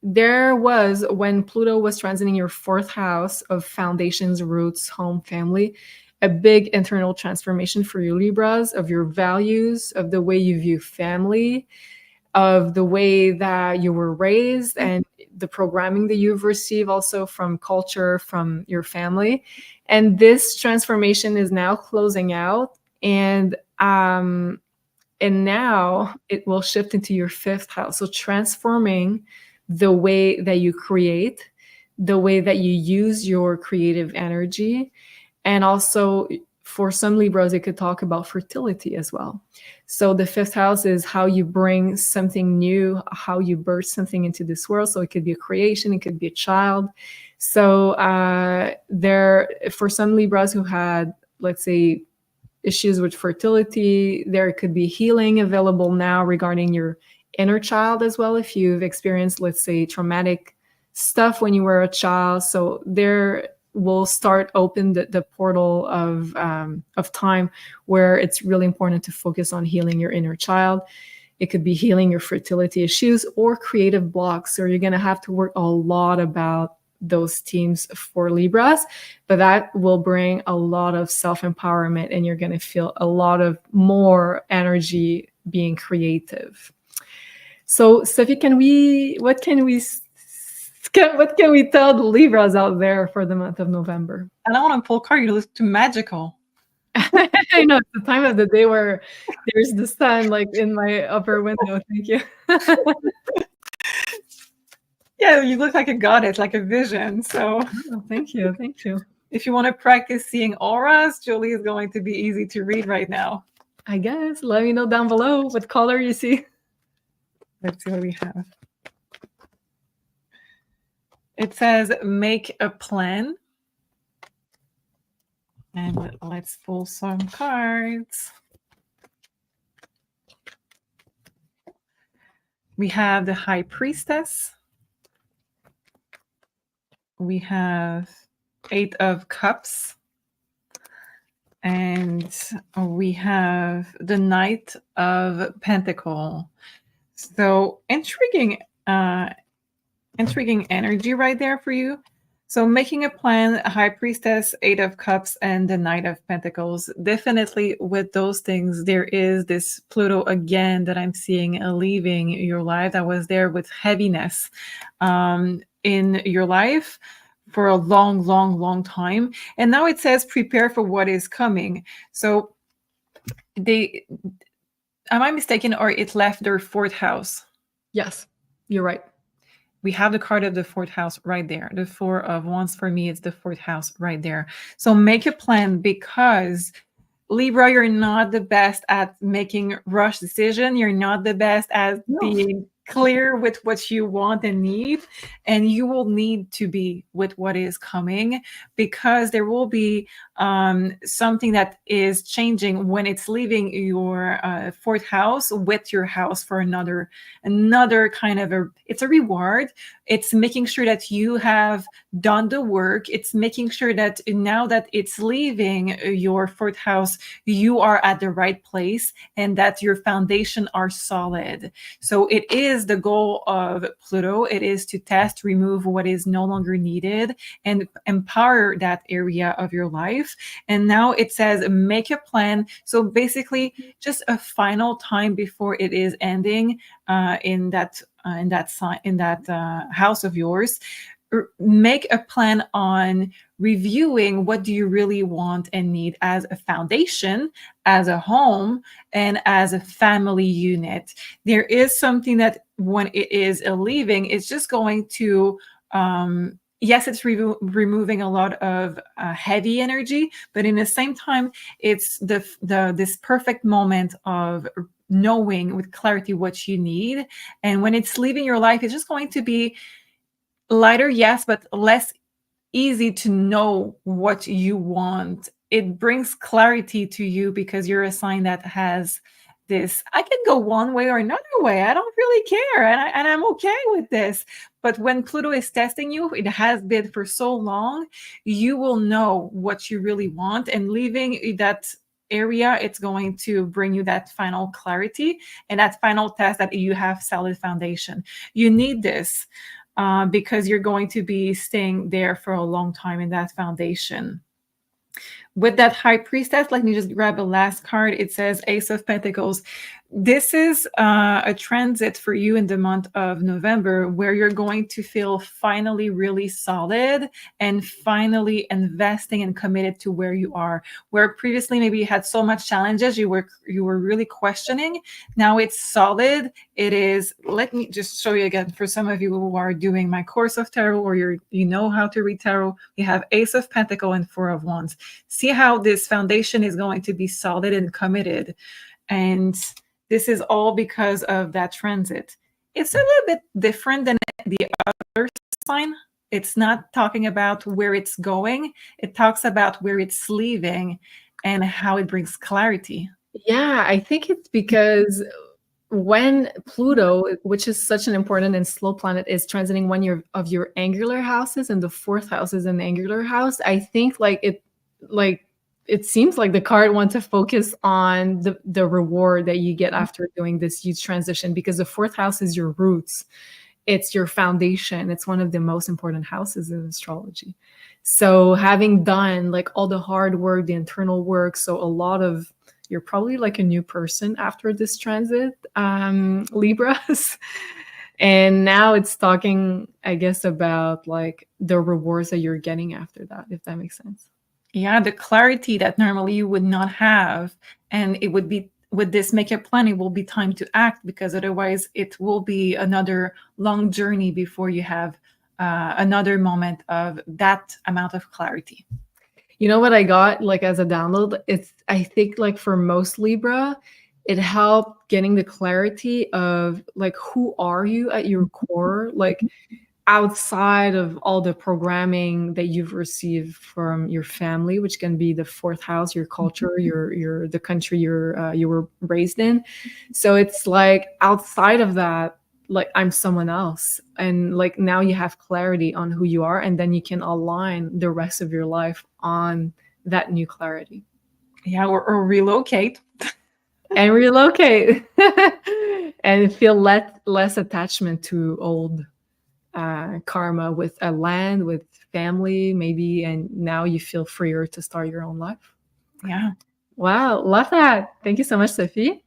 there was, when Pluto was transiting your 4th house of foundations, roots, home, family, a big internal transformation for you Libras, of your values, of the way you view family, of the way that you were raised, and the programming that you've received also from culture, from your family. And this transformation is now closing out. And now it will shift into your 5th house. So transforming the way that you create, the way that you use your creative energy. And also for some Libras, it could talk about fertility as well. So the 5th house is how you bring something new, how you birth something into this world. So it could be a creation, it could be a child. So for some Libras who had, let's say, issues with fertility, there could be healing available now regarding your inner child as well, if you've experienced, let's say, traumatic stuff when you were a child. So there will start open the portal of time where it's really important to focus on healing your inner child. It could be healing your fertility issues or creative blocks. So you're going to have to work a lot about those themes for Libras, but that will bring a lot of self-empowerment, and you're going to feel a lot of more energy being creative. So Sophie, what can we tell the Libras out there for the month of November? I don't want to pull a card. You look too magical. I know, it's the time of the day where there's the sun like in my upper window. Thank you. Yeah, you look like a goddess, like a vision. So thank you. If you want to practice seeing auras, Julie is going to be easy to read right now. I guess. Let me know down below what color you see. Let's see what we have. It says, make a plan. And let's pull some cards. We have the High Priestess. We have 8 of Cups. And we have the Knight of Pentacles. So intriguing energy right there for you. So making a plan, High Priestess, 8 of Cups, and the Knight of Pentacles. Definitely with those things, there is this Pluto again that I'm seeing leaving your life, that was there with heaviness in your life for a long time. And now it says prepare for what is coming. So am I mistaken, or it left their 4th house? Yes, you're right. We have the card of the 4th house right there. The 4 of Wands, for me, it's the 4th house right there. So make a plan, because Libra, you're not the best at making rush decision. You're not the best at being clear with what you want and need, and you will need to be with what is coming, because there will be something that is changing when it's leaving your 4th house with your house for another kind of it's a reward. It's making sure that you have done the work. It's making sure that now that it's leaving your 4th house, you are at the right place and that your foundation are solid. So it is is the goal of Pluto. It is to test, remove what is no longer needed, and empower that area of your life. And now it says make a plan. So basically, just a final time before it is ending in that house of yours. Make a plan on reviewing what do you really want and need as a foundation, as a home, and as a family unit. There is something that when it is leaving, it's just going to yes, it's removing a lot of heavy energy, but in the same time, it's this perfect moment of knowing with clarity what you need. And when it's leaving your life, it's just going to be lighter, yes, but less easy to know what you want. It brings clarity to you because you're a sign that has this, I can go one way or another way. I don't really care. And I'm okay with this. But when Pluto is testing you, it has been for so long, you will know what you really want. And leaving that area, it's going to bring you that final clarity and that final test that you have solid foundation. You need this. Because you're going to be staying there for a long time in that foundation. With that High Priestess, let me just grab a last card. It says Ace of Pentacles. This is a transit for you in the month of November where you're going to feel finally really solid and finally investing and committed to where you are. Where previously maybe you had so much challenges, you were really questioning. Now it's solid. It is, let me just show you again for some of you who are doing my course of tarot or you know how to read tarot. We have Ace of Pentacles and Four of Wands. See how this foundation is going to be solid and committed. And this is all because of that transit. It's a little bit different than the other sign. It's not talking about where it's going. It talks about where it's leaving and how it brings clarity. Yeah, I think it's because when Pluto, which is such an important and slow planet, is transiting one of your angular houses, and the fourth house is an angular house, I think it seems like the card wants to focus on the reward that you get after doing this huge transition, because the fourth house is your roots. It's your foundation. It's one of the most important houses in astrology. So having done like all the hard work, the internal work, so you're probably like a new person after this transit, Libras. And now it's talking, I guess, about like the rewards that you're getting after that, if that makes sense. Yeah, the clarity that normally you would not have. And it would be, with this make a plan, it will be time to act, because otherwise it will be another long journey before you have another moment of that amount of clarity. You know what I got like as a download? I think like for most Libra, it helped getting the clarity of like, who are you at your core? Like outside of all the programming that you've received from your family, which can be the fourth house, your culture, your the country you were raised in. So it's like outside of that, like I'm someone else, and like now you have clarity on who you are, and then you can align the rest of your life on that new clarity. Yeah, or relocate. And relocate and feel less attachment to old karma with a land, with family maybe, and now you feel freer to start your own life. Yeah. Wow, love that. Thank you so much, Sophie.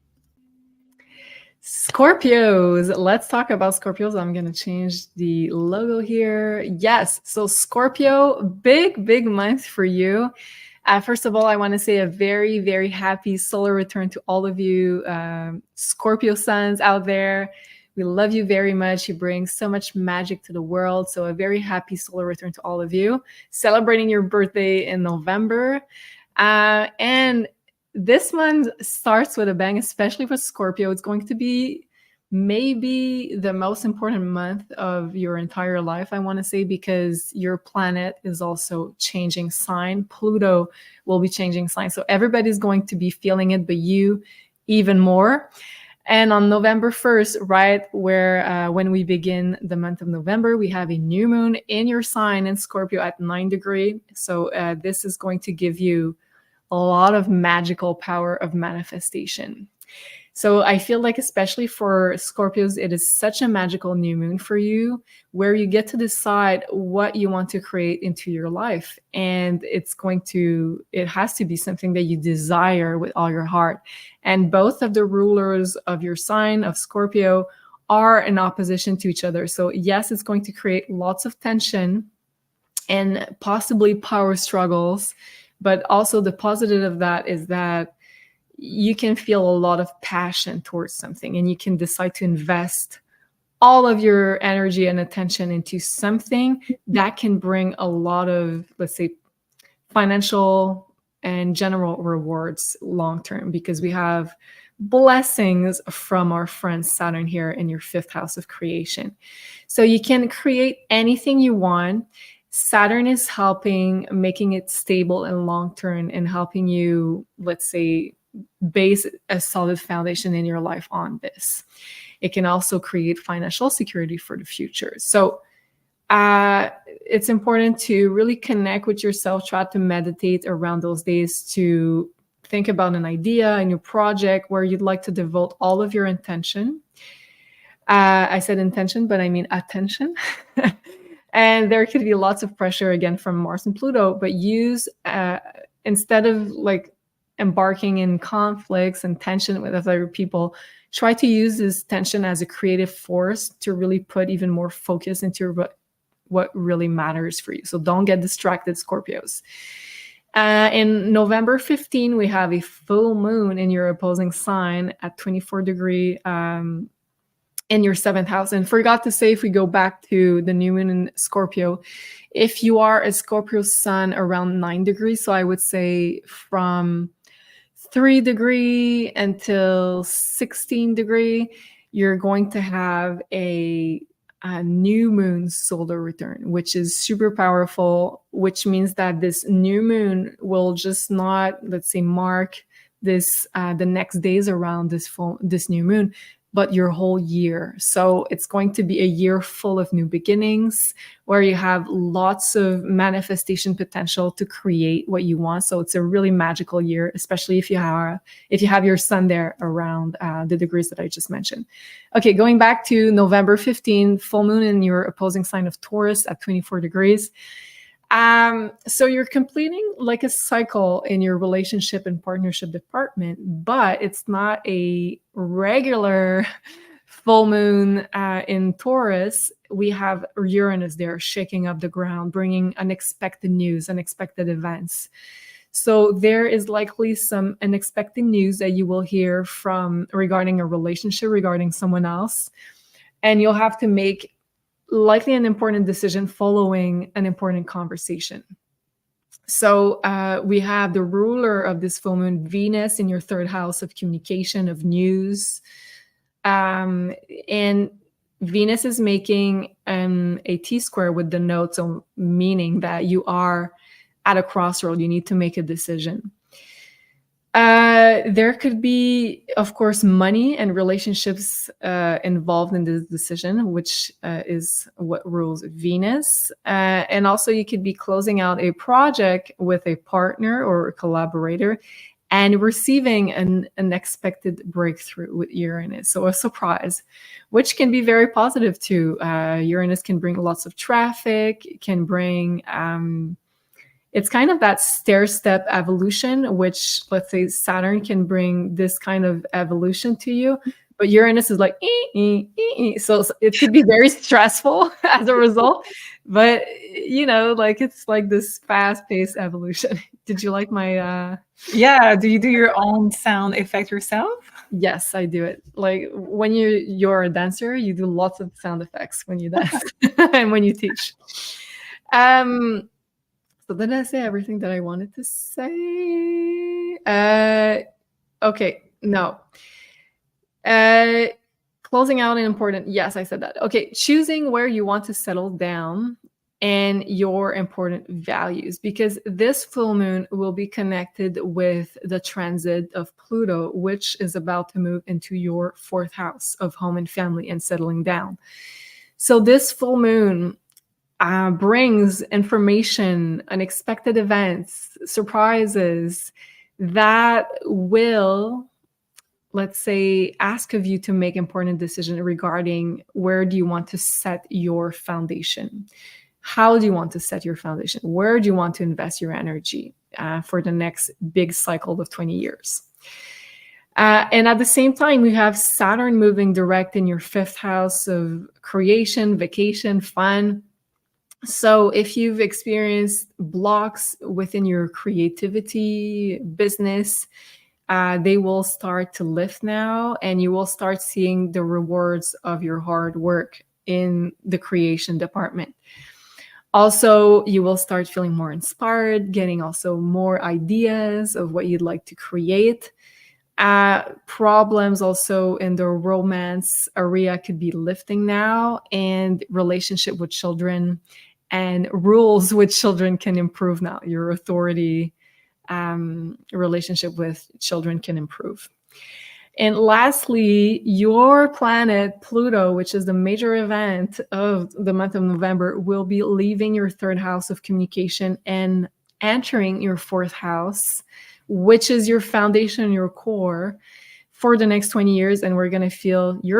Scorpios. Let's talk about Scorpios. I'm going to change the logo here. Yes. So Scorpio, big month for you. First of all, I want to say a very, very happy solar return to all of you Scorpio suns out there. We love you very much. You bring so much magic to the world. So a very happy solar return to all of you. Celebrating your birthday in November. And this month starts with a bang, especially for Scorpio. It's going to be maybe the most important month of your entire life, I want to say, because your planet is also changing sign. Pluto will be changing sign. So everybody's going to be feeling it, but you even more. And on November 1st, right where when we begin the month of November, we have a new moon in your sign in Scorpio at 9 degrees. So this is going to give you a lot of magical power of manifestation. So I feel like, especially for Scorpios, it is such a magical new moon for you, where you get to decide what you want to create into your life. And it has to be something that you desire with all your heart. And both of the rulers of your sign of Scorpio are in opposition to each other. So yes, it's going to create lots of tension and possibly power struggles. But also the positive of that is that you can feel a lot of passion towards something, and you can decide to invest all of your energy and attention into something that can bring a lot of, let's say, financial and general rewards long term, because we have blessings from our friend Saturn here in your 5th house of creation. So you can create anything you want. Saturn is helping, making it stable and long term, and helping you, let's say, base a solid foundation in your life on this. It can also create financial security for the future. So it's important to really connect with yourself, try to meditate around those days, to think about an idea, a new project where you'd like to devote all of your intention. I said intention, but I mean attention. And there could be lots of pressure again from Mars and Pluto, but use, instead of like embarking in conflicts and tension with other people, try to use this tension as a creative force to really put even more focus into what really matters for you. So don't get distracted, Scorpios. In November 15, we have a full moon in your opposing sign at 24 degree in your 7th house. And forgot to say, if we go back to the new moon in Scorpio, if you are a Scorpio sun around 9 degrees, so I would say from 3 degree until 16 degree, you're going to have a new moon solar return, which is super powerful, which means that this new moon will just not, let's say, mark this the next days around this new moon, but your whole year. So it's going to be a year full of new beginnings, where you have lots of manifestation potential to create what you want. So it's a really magical year, especially if you have your sun there around the degrees that I just mentioned. Okay, going back to November 15, full moon in your opposing sign of Taurus at 24 degrees. So you're completing like a cycle in your relationship and partnership department, but it's not a regular full moon in Taurus. We have Uranus there shaking up the ground, bringing unexpected news, unexpected events. So there is likely some unexpected news that you will hear from regarding a relationship, regarding someone else, and you'll have to make likely an important decision following an important conversation. So we have the ruler of this full moon, Venus, in your 3rd house of communication, of news. And Venus is making a T-square with the node, so meaning that you are at a crossroad. You need to make a decision. There could be, of course, money and relationships involved in this decision, which is what rules Venus. And also you could be closing out a project with a partner or a collaborator and receiving an unexpected breakthrough with Uranus. So a surprise, which can be very positive too. Uranus can bring lots of traffic, can bring... it's kind of that stair-step evolution, which, let's say, Saturn can bring this kind of evolution to you, but Uranus is like, so it could be very stressful as a result. But, like it's like this fast-paced evolution. Did you like my... Yeah, do you do your own sound effect yourself? Yes, I do it. Like when you're a dancer, you do lots of sound effects when you dance and when you teach. So did I say everything that I wanted to say? Okay, no. Closing out an important, yes, I said that. Okay, choosing where you want to settle down and your important values, because this full moon will be connected with the transit of Pluto, which is about to move into your 4th house of home and family and settling down. So this full moon brings information, unexpected events, surprises that will, let's say, ask of you to make important decisions regarding where do you want to set your foundation? How do you want to set your foundation? Where do you want to invest your energy for the next big cycle of 20 years? And at the same time, we have Saturn moving direct in your 5th house of creation, vacation, fun. So if you've experienced blocks within your creativity, business, they will start to lift now, and you will start seeing the rewards of your hard work in the creation department. Also, you will start feeling more inspired, getting also more ideas of what you'd like to create. Problems also in the romance area could be lifting now, and relationship with children and rules with children can improve now. Your authority relationship with children can improve. And lastly, your planet Pluto, which is the major event of the month of November, will be leaving your 3rd house of communication and entering your 4th house, which is your foundation, your core, for the next 20 years. And you're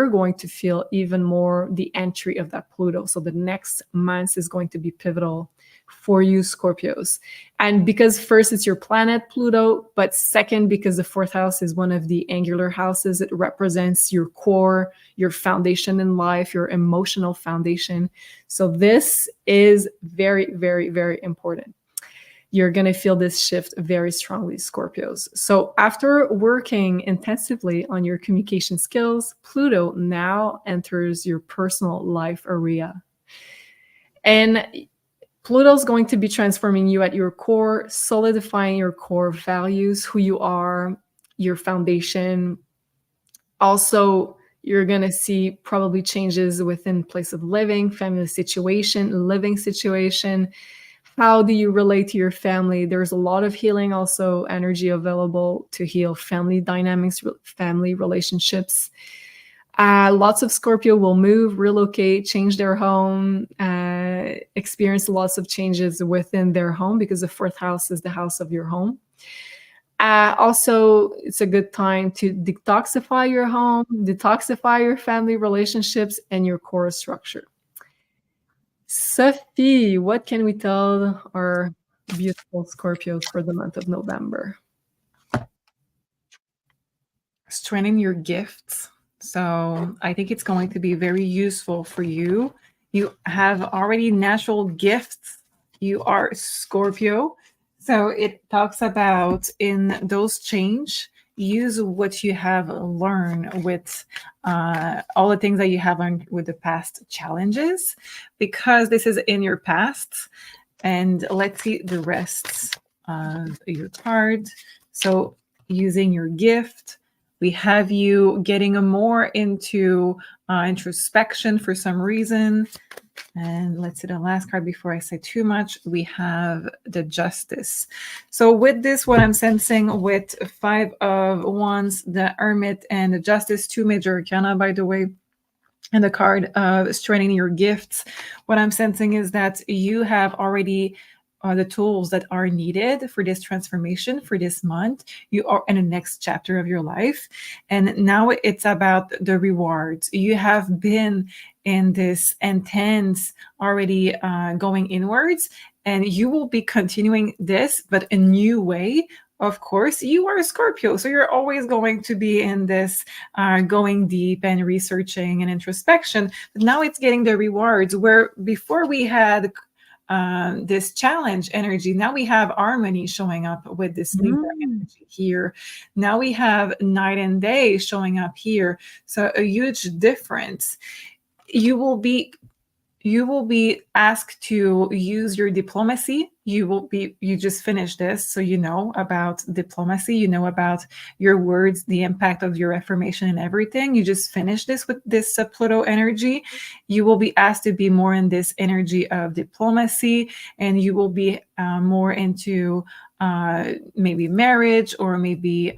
going to feel even more the entry of that Pluto. So the next month is going to be pivotal for you, Scorpios. And because first, it's your planet Pluto, but second, because the 4th house is one of the angular houses, it represents your core, your foundation in life, your emotional foundation. So this is very, very, very important. You're going to feel this shift very strongly, Scorpios. So after working intensively on your communication skills, Pluto now enters your personal life area. And Pluto's going to be transforming you at your core, solidifying your core values, who you are, your foundation. Also, you're going to see probably changes within place of living, family situation, living situation. How do you relate to your family? There's a lot of healing, also energy available to heal family dynamics, family relationships. Lots of Scorpio will move, relocate, change their home, experience lots of changes within their home, because the 4th house is the house of your home. Also, it's a good time to detoxify your home, detoxify your family relationships, and your core structure. Sophie, what can we tell our beautiful Scorpios for the month of November? Strengthen your gifts. So I think it's going to be very useful for you. You have already natural gifts. You are Scorpio. So it talks about in those change, use what you have learned with all the things that you have learned with the past challenges, because this is in your past. And let's see the rest of your card. So using your gift, we have you getting more into introspection for some reason. And let's see the last card before I say too much. We have the Justice. So with this, what I'm sensing with 5 of Wands, the Hermit, and the Justice, 2 major arcana, by the way, and the card of strengthening your gifts, what I'm sensing is that you have already the tools that are needed for this transformation for this month. You are in the next chapter of your life. And now it's about the rewards. You have been in this intense already going inwards, and you will be continuing this, but a new way. Of course, you are a Scorpio, so you're always going to be in this going deep and researching and introspection. But now it's getting the rewards, where before we had this challenge energy. Now we have harmony showing up with this Libra energy here. Now we have night and day showing up here. So a huge difference. You will be asked to use your diplomacy. You just finished this, so you know about diplomacy, you know about your words, the impact of your affirmation and everything. You just finished this with this Pluto energy. You will be asked to be more in this energy of diplomacy, and you will be more into maybe marriage, or maybe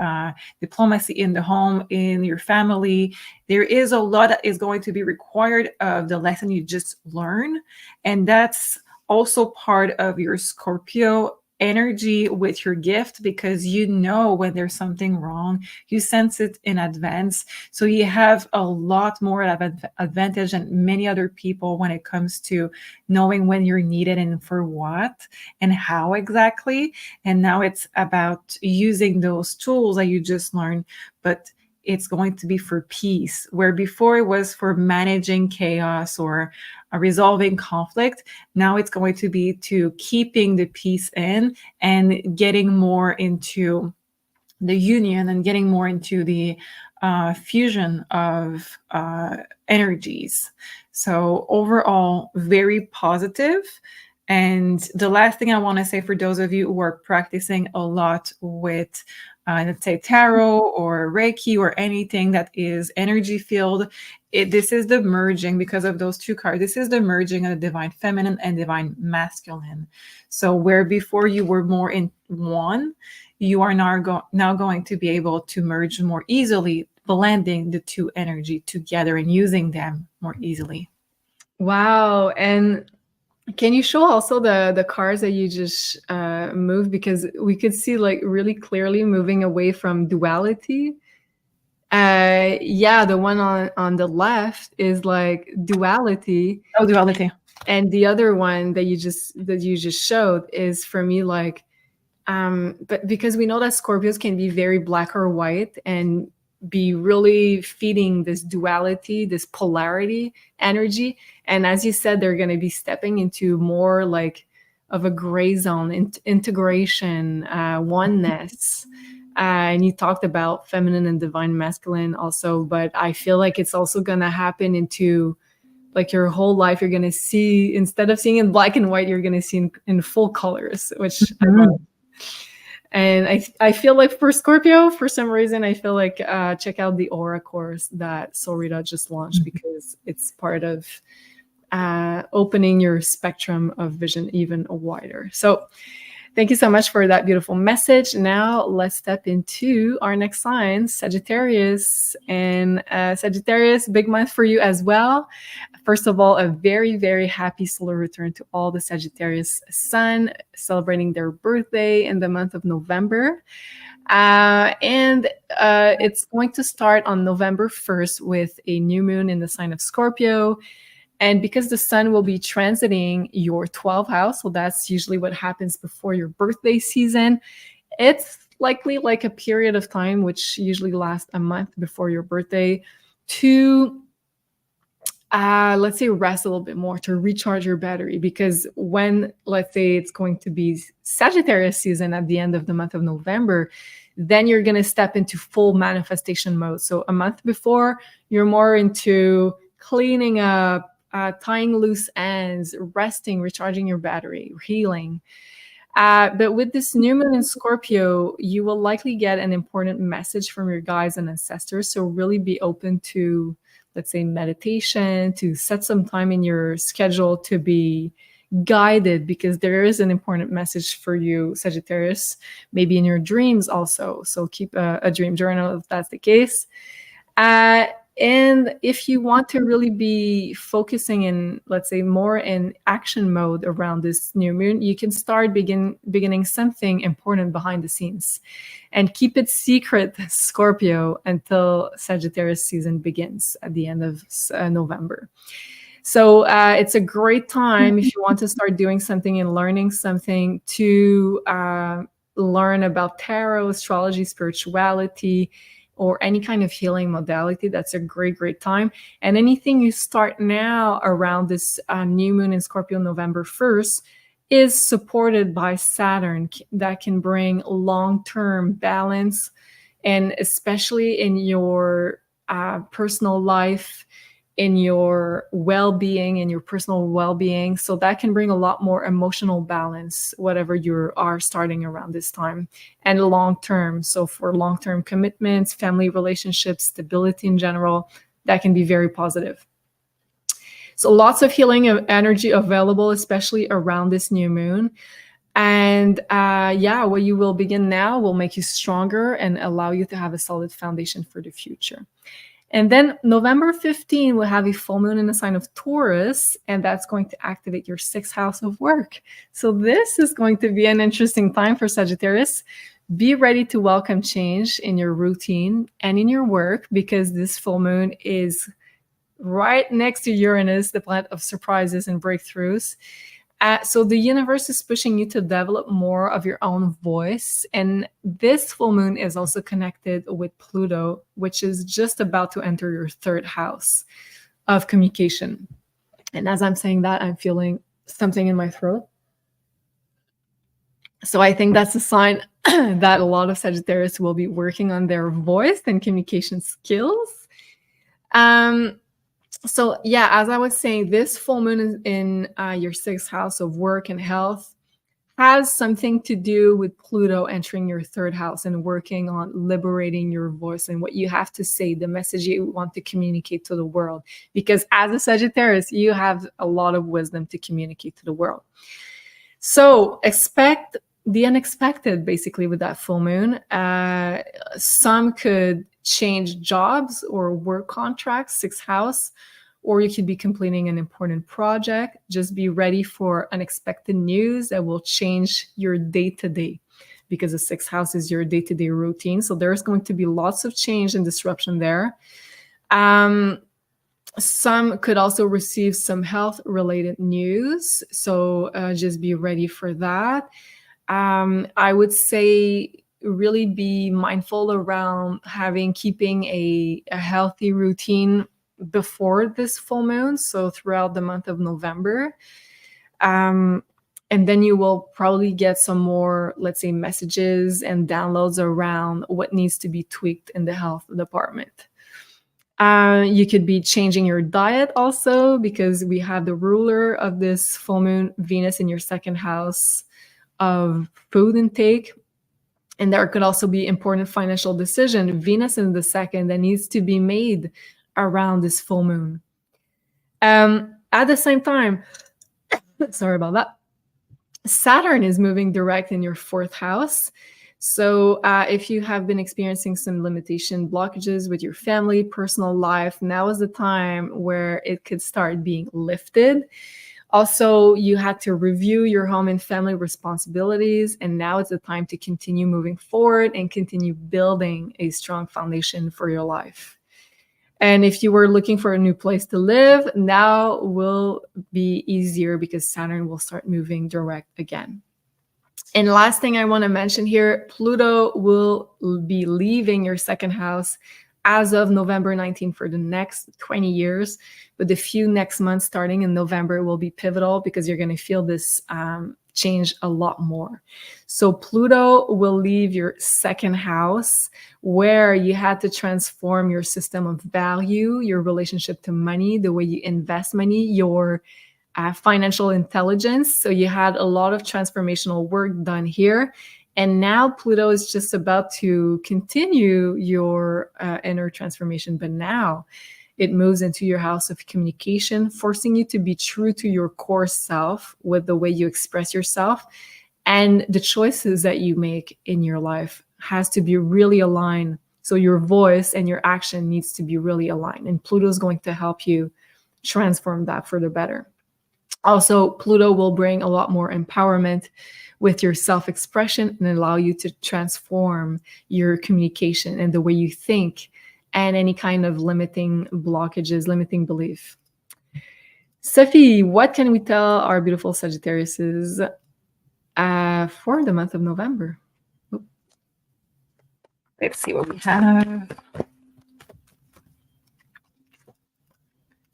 diplomacy in the home, in your family. There is a lot that is going to be required of the lesson you just learned, and that's also part of your Scorpio energy with your gift, because you know when there's something wrong, you sense it in advance. So you have a lot more advantage than many other people when it comes to knowing when you're needed and for what and how exactly. And now it's about using those tools that you just learned, but it's going to be for peace, where before it was for managing chaos or resolving conflict. Now it's going to be to keeping the peace in and getting more into the union and getting more into the fusion of energies. So overall, very positive. And the last thing I want to say, for those of you who are practicing a lot with, let's say, tarot or Reiki or anything that is energy field, this is the merging, because of those two cards. This is the merging of the divine feminine and divine masculine. So where before you were more in one, you are now going to be able to merge more easily, blending the two energy together and using them more easily. Wow. And can you show also the cards that you just moved? Because we could see like really clearly moving away from duality. Yeah, the one on the left is like duality. Oh, duality. And the other one that you just showed is, for me, like but because we know that Scorpios can be very black or white and be really feeding this duality, this polarity energy. And as you said, they're going to be stepping into more like of a gray zone, integration, oneness. And you talked about feminine and divine masculine also, but I feel like it's also going to happen into like your whole life. You're going to see, instead of seeing in black and white, you're going to see in full colors, which I love. And I feel like for Scorpio, for some reason, I feel like check out the Aura course that Solreta just launched, because it's part of opening your spectrum of vision even wider. So thank you so much for that beautiful message. Now let's step into our next sign, Sagittarius. And Sagittarius, big month for you as well. First of all, a very, very happy solar return to all the Sagittarius sun celebrating their birthday in the month of November. And it's going to start on November 1st with a new moon in the sign of Scorpio. And because the sun will be transiting your 12th house, so that's usually what happens before your birthday season, it's likely like a period of time, which usually lasts a month before your birthday, to let's say rest a little bit more, to recharge your battery. Because when, let's say, it's going to be Sagittarius season at the end of the month of November, then you're going to step into full manifestation mode. So a month before, you're more into cleaning up, tying loose ends, resting, recharging your battery, healing. But with this new moon in Scorpio, you will likely get an important message from your guides and ancestors. So really be open to, let's say, meditation, to set some time in your schedule to be guided, because there is an important message for you, Sagittarius, maybe in your dreams also. So keep a dream journal if that's the case. And if you want to really be focusing in, let's say, more in action mode around this new moon, you can start beginning something important behind the scenes, and keep it secret, Scorpio, until Sagittarius season begins at the end of November. So it's a great time if you want to start doing something and learning something, to learn about tarot, astrology, spirituality, or any kind of healing modality. That's a great, great time. And anything you start now around this new moon in Scorpio, November 1st, is supported by Saturn. That can bring long-term balance, and especially in your personal life, in your well-being, in your personal well-being. So that can bring a lot more emotional balance, whatever you are starting around this time, and long-term. So for long-term commitments, family relationships, stability in general, that can be very positive. So lots of healing of energy available, especially around this new moon. And yeah, what you will begin now will make you stronger and allow you to have a solid foundation for the future. And then November 15, we'll have a full moon in the sign of Taurus, and that's going to activate your 6th house of work. So this is going to be an interesting time for Sagittarius. Be ready to welcome change in your routine and in your work, because this full moon is right next to Uranus, the planet of surprises and breakthroughs. So the universe is pushing you to develop more of your own voice. And this full moon is also connected with Pluto, which is just about to enter your 3rd house of communication. And as I'm saying that, I'm feeling something in my throat. So I think that's a sign that a lot of Sagittarius will be working on their voice and communication skills. So yeah, as I was saying, this full moon in your 6th house of work and health has something to do with Pluto entering your 3rd house and working on liberating your voice and what you have to say, the message you want to communicate to the world. Because as a Sagittarius, you have a lot of wisdom to communicate to the world. So expect the unexpected, basically, with that full moon. Some could change jobs or work contracts, 6th house, or you could be completing an important project. Just be ready for unexpected news that will change your day-to-day, because the 6th house is your day-to-day routine. So there's going to be lots of change and disruption there. Some could also receive some health-related news. So just be ready for that. I would say really be mindful around keeping a healthy routine before this full moon, so throughout the month of November. And then you will probably get some more, let's say, messages and downloads around what needs to be tweaked in the health department. You could be changing your diet also, because we have the ruler of this full moon, Venus, in your 2nd house of food intake. And there could also be important financial decision, Venus in the 2nd, that needs to be made around this full moon. At the same time, sorry about that, Saturn is moving direct in your 4th house. So if you have been experiencing some limitation blockages with your family, personal life, now is the time where it could start being lifted. Also, you had to review your home and family responsibilities, and now it's the time to continue moving forward and continue building a strong foundation for your life. And if you were looking for a new place to live, now will be easier, because Saturn will start moving direct again. And last thing I want to mention here, Pluto will be leaving your 2nd house as of November 19 for the next 20 years. But the few next months starting in November will be pivotal, because you're going to feel this change a lot more. So Pluto will leave your 2nd house, where you had to transform your system of value, your relationship to money, the way you invest money, your financial intelligence. So you had a lot of transformational work done here. And now Pluto is just about to continue your inner transformation. But now it moves into your house of communication, forcing you to be true to your core self with the way you express yourself. And the choices that you make in your life has to be really aligned. So your voice and your action needs to be really aligned. And Pluto is going to help you transform that for the better. Also, Pluto will bring a lot more empowerment with your self-expression and allow you to transform your communication and the way you think, and any kind of limiting blockages, limiting belief. Sophie, what can we tell our beautiful Sagittariuses for the month of November? Let's see what we have.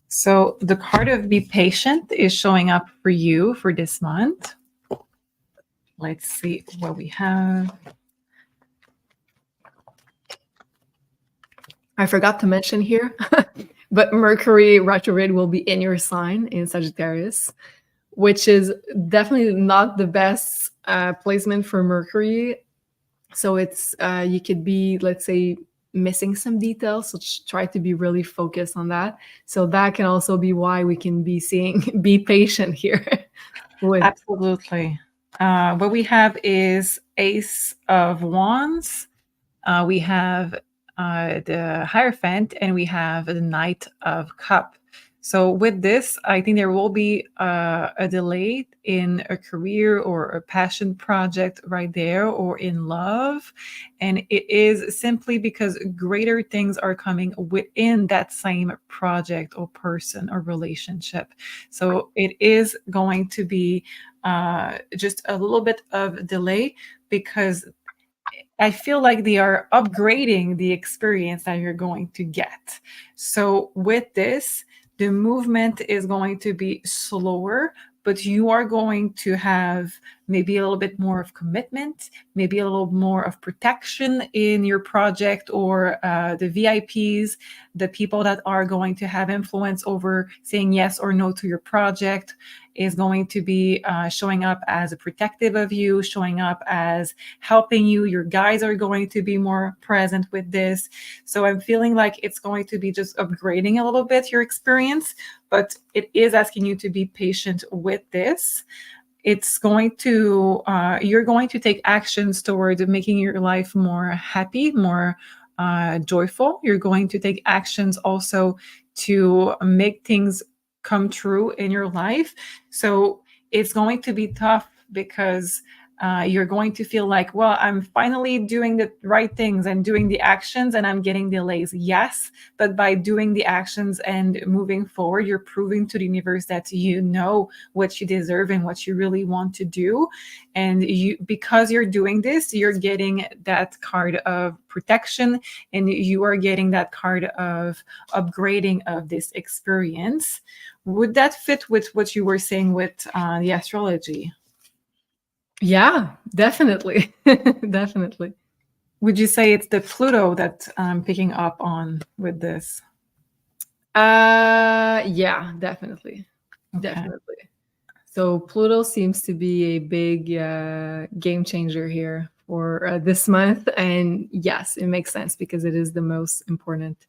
So the card of Be Patient is showing up for you for this month. Let's see what we have. I forgot to mention here, but Mercury retrograde will be in your sign in Sagittarius, which is definitely not the best placement for Mercury. So it's you could be, let's say, missing some details. So try to be really focused on that. So that can also be why we can be seeing be patient here. Absolutely. What we have is Ace of Wands. We have the Hierophant, and we have the Knight of Cup. So with this, I think there will be a delay in a career or a passion project right there, or in love. And it is simply because greater things are coming within that same project or person or relationship. So it is going to be just a little bit of delay, because I feel like they are upgrading the experience that you're going to get. So with this, the movement is going to be slower, but you are going to have maybe a little bit more of commitment, maybe a little more of protection in your project, or the VIPs, the people that are going to have influence over saying yes or no to your project, is going to be showing up as a protective of you, showing up as helping you. Your guides are going to be more present with this. So I'm feeling like it's going to be just upgrading a little bit your experience, but it is asking you to be patient with this. It's going to, you're going to take actions towards making your life more happy, more joyful. You're going to take actions also to make things come true in your life. So it's going to be tough, because you're going to feel like, well, I'm finally doing the right things and doing the actions, and I'm getting delays. Yes, but by doing the actions and moving forward, you're proving to the universe that you know what you deserve and what you really want to do. And you, because you're doing this, you're getting that card of protection, and you are getting that card of upgrading of this experience. Would that fit with what you were saying with the astrology? Yeah, definitely. Definitely. Would you say it's the Pluto that I'm picking up on with this? Yeah, definitely. Okay. Definitely. So Pluto seems to be a big game changer here for this month. And yes, it makes sense because it is the most important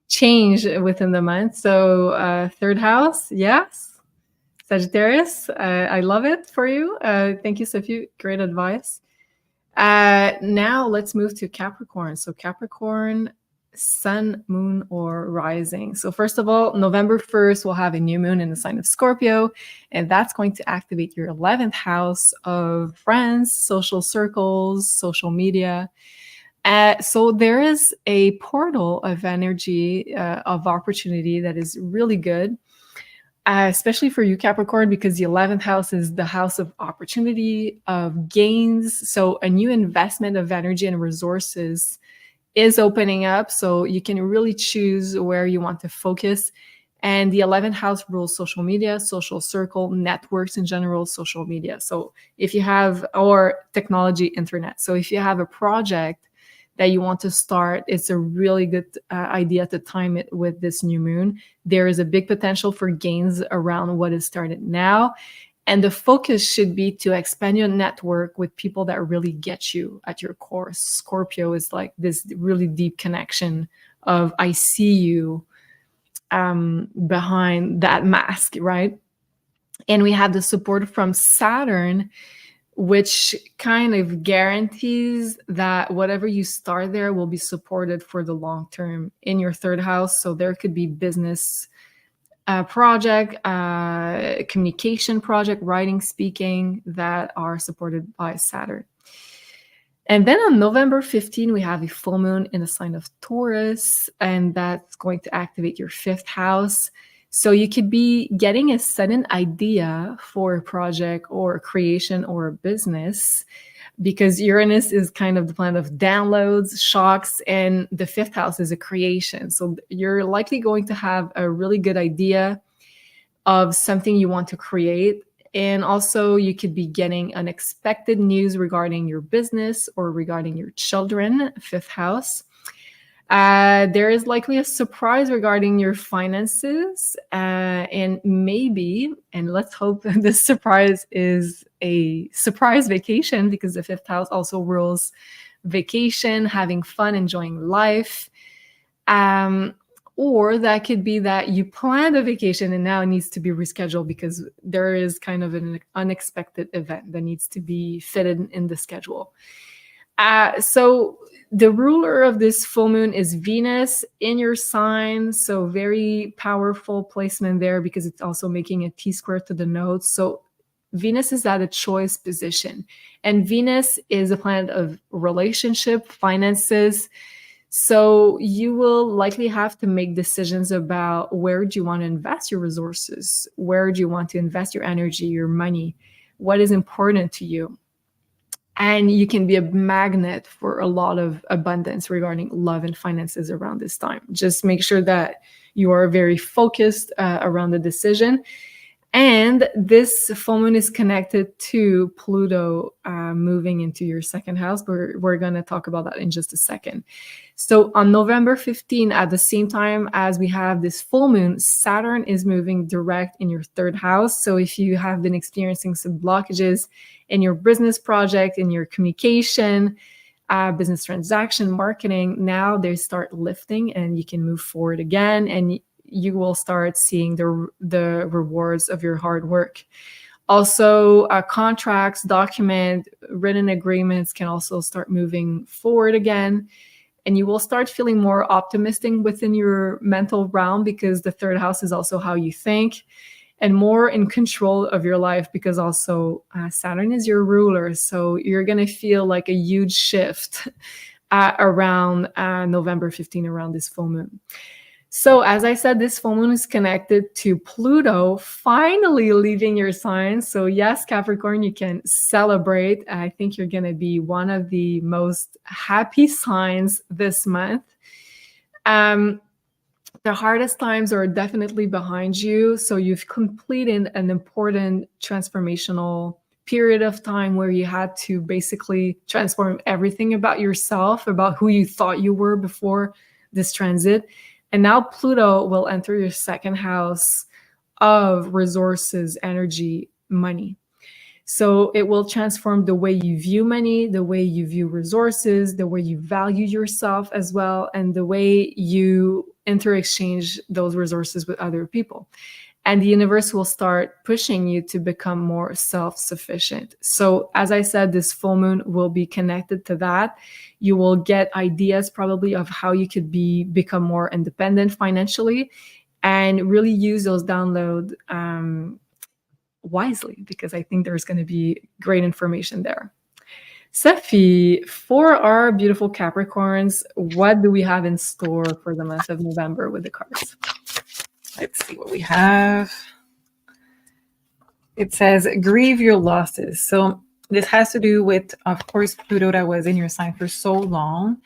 change within the month. So third house, yes. Sagittarius, I love it for you. Thank you, Sophie. Great advice. Now let's move to Capricorn. So Capricorn, sun, moon, or rising. So first of all, November 1st, we'll have a new moon in the sign of Scorpio, and that's going to activate your 11th house of friends, social circles, social media. So there is a portal of energy, of opportunity that is really good. Especially for you, Capricorn, because the 11th house is the house of opportunity, of gains. So a new investment of energy and resources is opening up. So you can really choose where you want to focus. And the 11th house rules social media, social circle, networks in general, social media. So if you have, or technology, internet. So if you have a project that you want to start, it's a really good idea to time it with this new moon. There is a big potential for gains around what is started now. And the focus should be to expand your network with people that really get you at your core. Scorpio is like this really deep connection of I see you behind that mask, right? And we have the support from Saturn, which kind of guarantees that whatever you start there will be supported for the long term in your third house. So there could be business project, communication project, writing, speaking that are supported by Saturn. And then on November 15, we have a full moon in the sign of Taurus, and that's going to activate your 5th house. So you could be getting a sudden idea for a project or a creation or a business, because Uranus is kind of the planet of downloads, shocks, and the 5th house is a creation. So you're likely going to have a really good idea of something you want to create. And also you could be getting unexpected news regarding your business or regarding your children, 5th house. There is likely a surprise regarding your finances, and maybe, and let's hope this surprise is a surprise vacation, because the 5th house also rules vacation, having fun, enjoying life. Or that could be that you planned a vacation and now it needs to be rescheduled because there is kind of an unexpected event that needs to be fitted in the schedule. So the ruler of this full moon is Venus in your sign. So very powerful placement there because it's also making a T-square to the node. So Venus is at a choice position. And Venus is a planet of relationship, finances. So you will likely have to make decisions about where do you want to invest your resources? Where do you want to invest your energy, your money? What is important to you? And you can be a magnet for a lot of abundance regarding love and finances around this time. Just make sure that you are very focused around the decision. And this full moon is connected to Pluto moving into your second house. We're going to talk about that in just a second. So on November 15, at the same time as we have this full moon, Saturn is moving direct in your third house. So if you have been experiencing some blockages in your business project, in your communication, business transaction, marketing, now they start lifting and you can move forward again. And you will start seeing the rewards of your hard work. Also, contracts, written agreements can also start moving forward again. And you will start feeling more optimistic within your mental realm because the third house is also how you think, and more in control of your life because also Saturn is your ruler. So you're going to feel like a huge shift around November 15, around this full moon. So as I said, this full moon is connected to Pluto finally leaving your sign. So yes, Capricorn, you can celebrate. I think you're going to be one of the most happy signs this month. The hardest times are definitely behind you. So you've completed an important transformational period of time where you had to basically transform everything about yourself, about who you thought you were before this transit. And now Pluto will enter your second house of resources, energy, money. So it will transform the way you view money, the way you view resources, the way you value yourself as well, and the way you interexchange those resources with other people. And the universe will start pushing you to become more self-sufficient. So as I said, this full moon will be connected to that. You will get ideas probably of how you could become more independent financially and really use those downloads wisely, because I think there's going to be great information there. Sophie, for our beautiful Capricorns, what do we have in store for the month of November with the cards? Let's see what we have. It says, grieve your losses. So this has to do with, of course, Pluto that was in your sign for so long.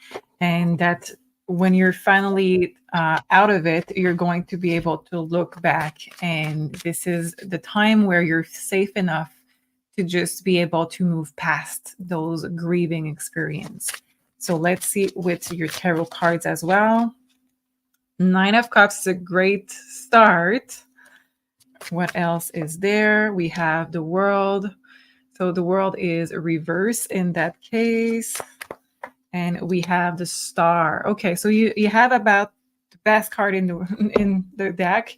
And that when you're finally out of it, you're going to be able to look back. And this is the time where you're safe enough to just be able to move past those grieving experience. So let's see with your tarot cards as well. 9 of Cups is a great start. What else is there? We have the World. So the World is a reverse in that case. And we have the Star. Okay, so you have about the best card in the deck.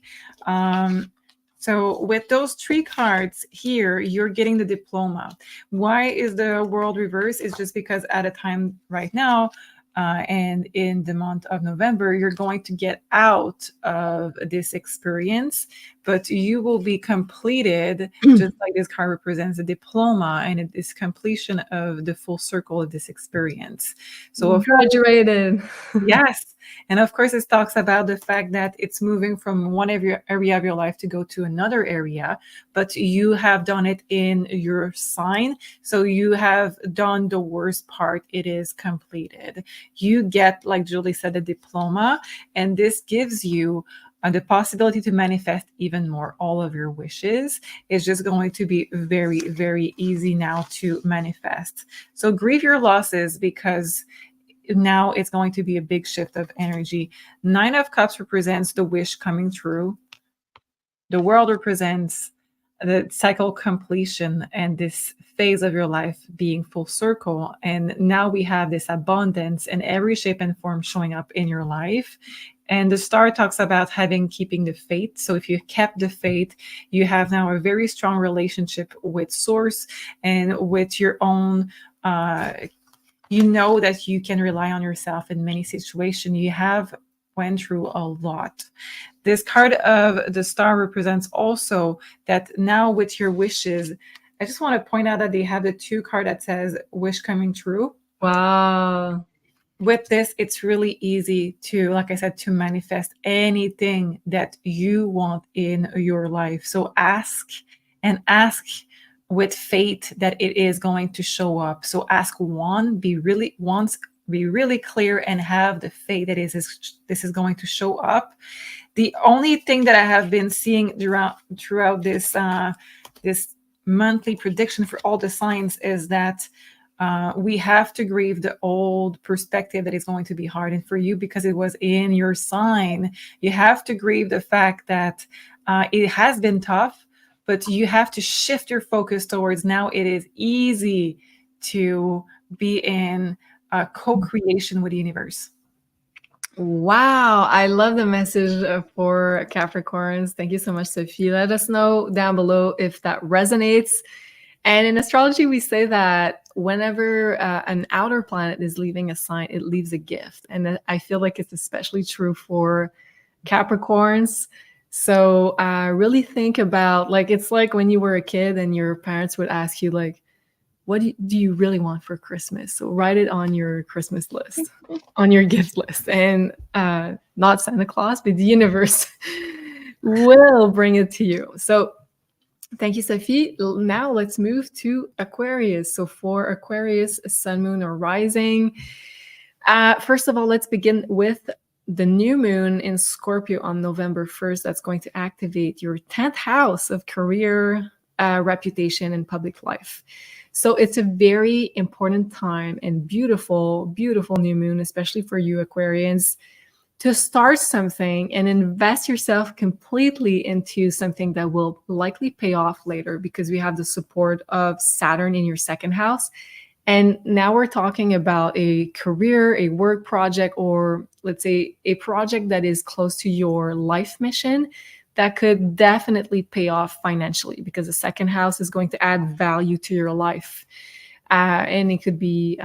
So with those 3 cards here, you're getting the diploma. Why is the World reverse? It's just because at a time right now, and in the month of November, you're going to get out of this experience, but you will be completed, just like this card represents a diploma, and it is completion of the full circle of this experience. So graduated. Yes. And of course, it talks about the fact that it's moving from one area of your life to go to another area, but you have done it in your sign. So you have done the worst part. It is completed. You get, like Julie said, a diploma, and this gives you the possibility to manifest even more. All of your wishes is just going to be very, very easy now to manifest. So grieve your losses, because now it's going to be a big shift of energy. 9 of Cups represents the wish coming true. The World represents the cycle completion and this phase of your life being full circle. And now we have this abundance in every shape and form showing up in your life. And the Star talks about keeping the faith. So if you kept the faith, you have now a very strong relationship with Source and with your own you know that you can rely on yourself in many situations. You have went through a lot. This card of the star represents also that now with your wishes, I just want to point out that they have the 2 card that says wish coming true. Wow. With this, it's really easy to, like I said, to manifest anything that you want in your life. So ask and ask with faith that it is going to show up. So ask be really clear and have the faith that this is going to show up. The only thing that I have been seeing throughout this this monthly prediction for all the signs is that we have to grieve the old perspective that is going to be hard. And for you, because it was in your sign, you have to grieve the fact that it has been tough, but you have to shift your focus towards now it is easy to be in co-creation with the universe. Wow, I love the message for Capricorns. Thank you so much, Sophie. Let us know down below if that resonates. And in astrology, we say that whenever an outer planet is leaving a sign, it leaves a gift. And I feel like it's especially true for Capricorns. So really think about, like, it's like when you were a kid and your parents would ask you, like, what do you really want for Christmas? So write it on your Christmas list, on your gift list. And not Santa Claus, but the universe will bring it to you. So thank you, Sophie. Now let's move to Aquarius. So for Aquarius, sun, moon, or rising. First of all, let's begin with the new moon in Scorpio on November 1st. That's going to activate your 10th house of career, reputation, and public life. So it's a very important time and beautiful, beautiful new moon, especially for you Aquarians, to start something and invest yourself completely into something that will likely pay off later, because we have the support of Saturn in your 2nd house. And now we're talking about a career, a work project, or let's say a project that is close to your life mission that could definitely pay off financially, because the 2nd house is going to add value to your life. And it could be,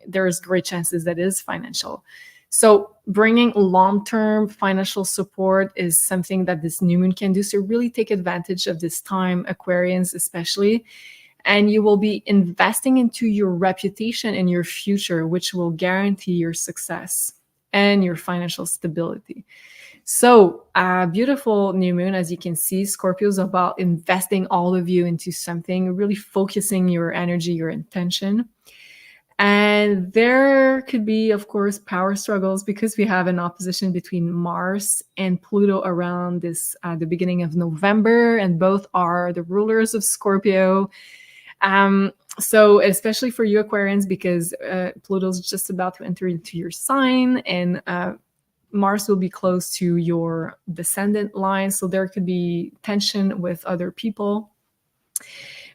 there's great chances that is financial. So bringing long-term financial support is something that this new moon can do. So really take advantage of this time, Aquarians especially, and you will be investing into your reputation and your future, which will guarantee your success and your financial stability. So beautiful new moon, as you can see. Scorpio is about investing all of you into something, really focusing your energy, your intention. And there could be, of course, power struggles, because we have an opposition between Mars and Pluto around this the beginning of November, and both are the rulers of Scorpio. So especially for you Aquarians, because Pluto's just about to enter into your sign, and Mars will be close to your descendant line. So there could be tension with other people.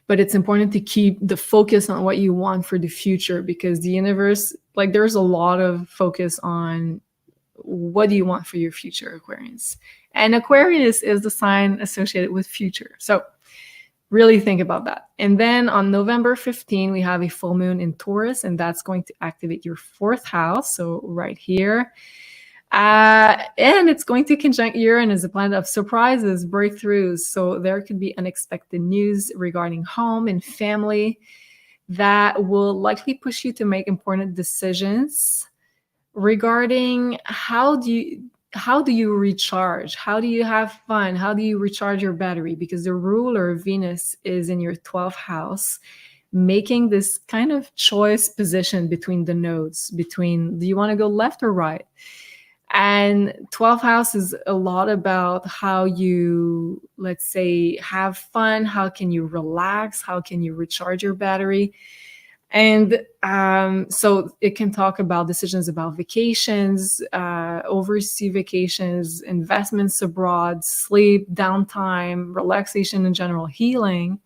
But it's important to keep the focus on what you want for the future, because the universe, like, there's a lot of focus on what do you want for your future, Aquarians. And Aquarius is the sign associated with future. So really think about that. And then on November 15, we have a full moon in Taurus, and that's going to activate your 4th house. So right here. And it's going to conjunct Uranus, a planet of surprises, breakthroughs. So there could be unexpected news regarding home and family that will likely push you to make important decisions regarding how do you recharge? How do you have fun? How do you recharge your battery? Because the ruler Venus is in your 12th house, making this kind of choice position between the nodes, between do you want to go left or right? And 12th house is a lot about how you, let's say, have fun. How can you relax? How can you recharge your battery? And so it can talk about decisions about vacations, overseas vacations, investments abroad, sleep, downtime, relaxation in general, healing.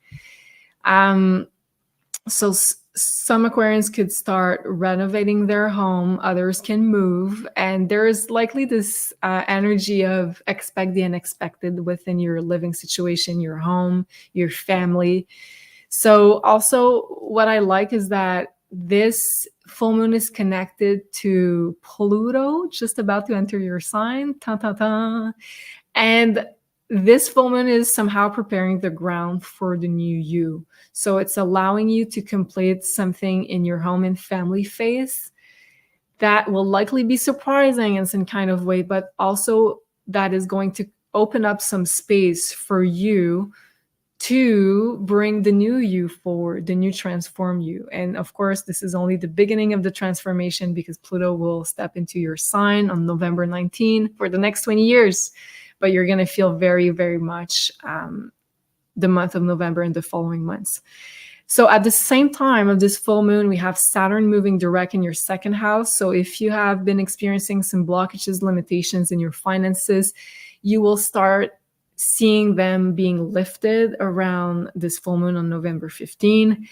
So some Aquarians could start renovating their home, others can move, and there's likely this energy of expect the unexpected within your living situation, your home, your family. So also what I like is that this full moon is connected to Pluto, just about to enter your sign. Ta ta ta. And this full moon is somehow preparing the ground for the new you. So it's allowing you to complete something in your home and family phase that will likely be surprising in some kind of way, but also that is going to open up some space for you to bring the new you forward, the new transform you. And of course, this is only the beginning of the transformation, because Pluto will step into your sign on November 19 for the next 20 years. But you're going to feel very, very much the month of November and the following months. So at the same time of this full moon, we have Saturn moving direct in your second house. So if you have been experiencing some blockages, limitations in your finances, you will start seeing them being lifted around this full moon on November 15.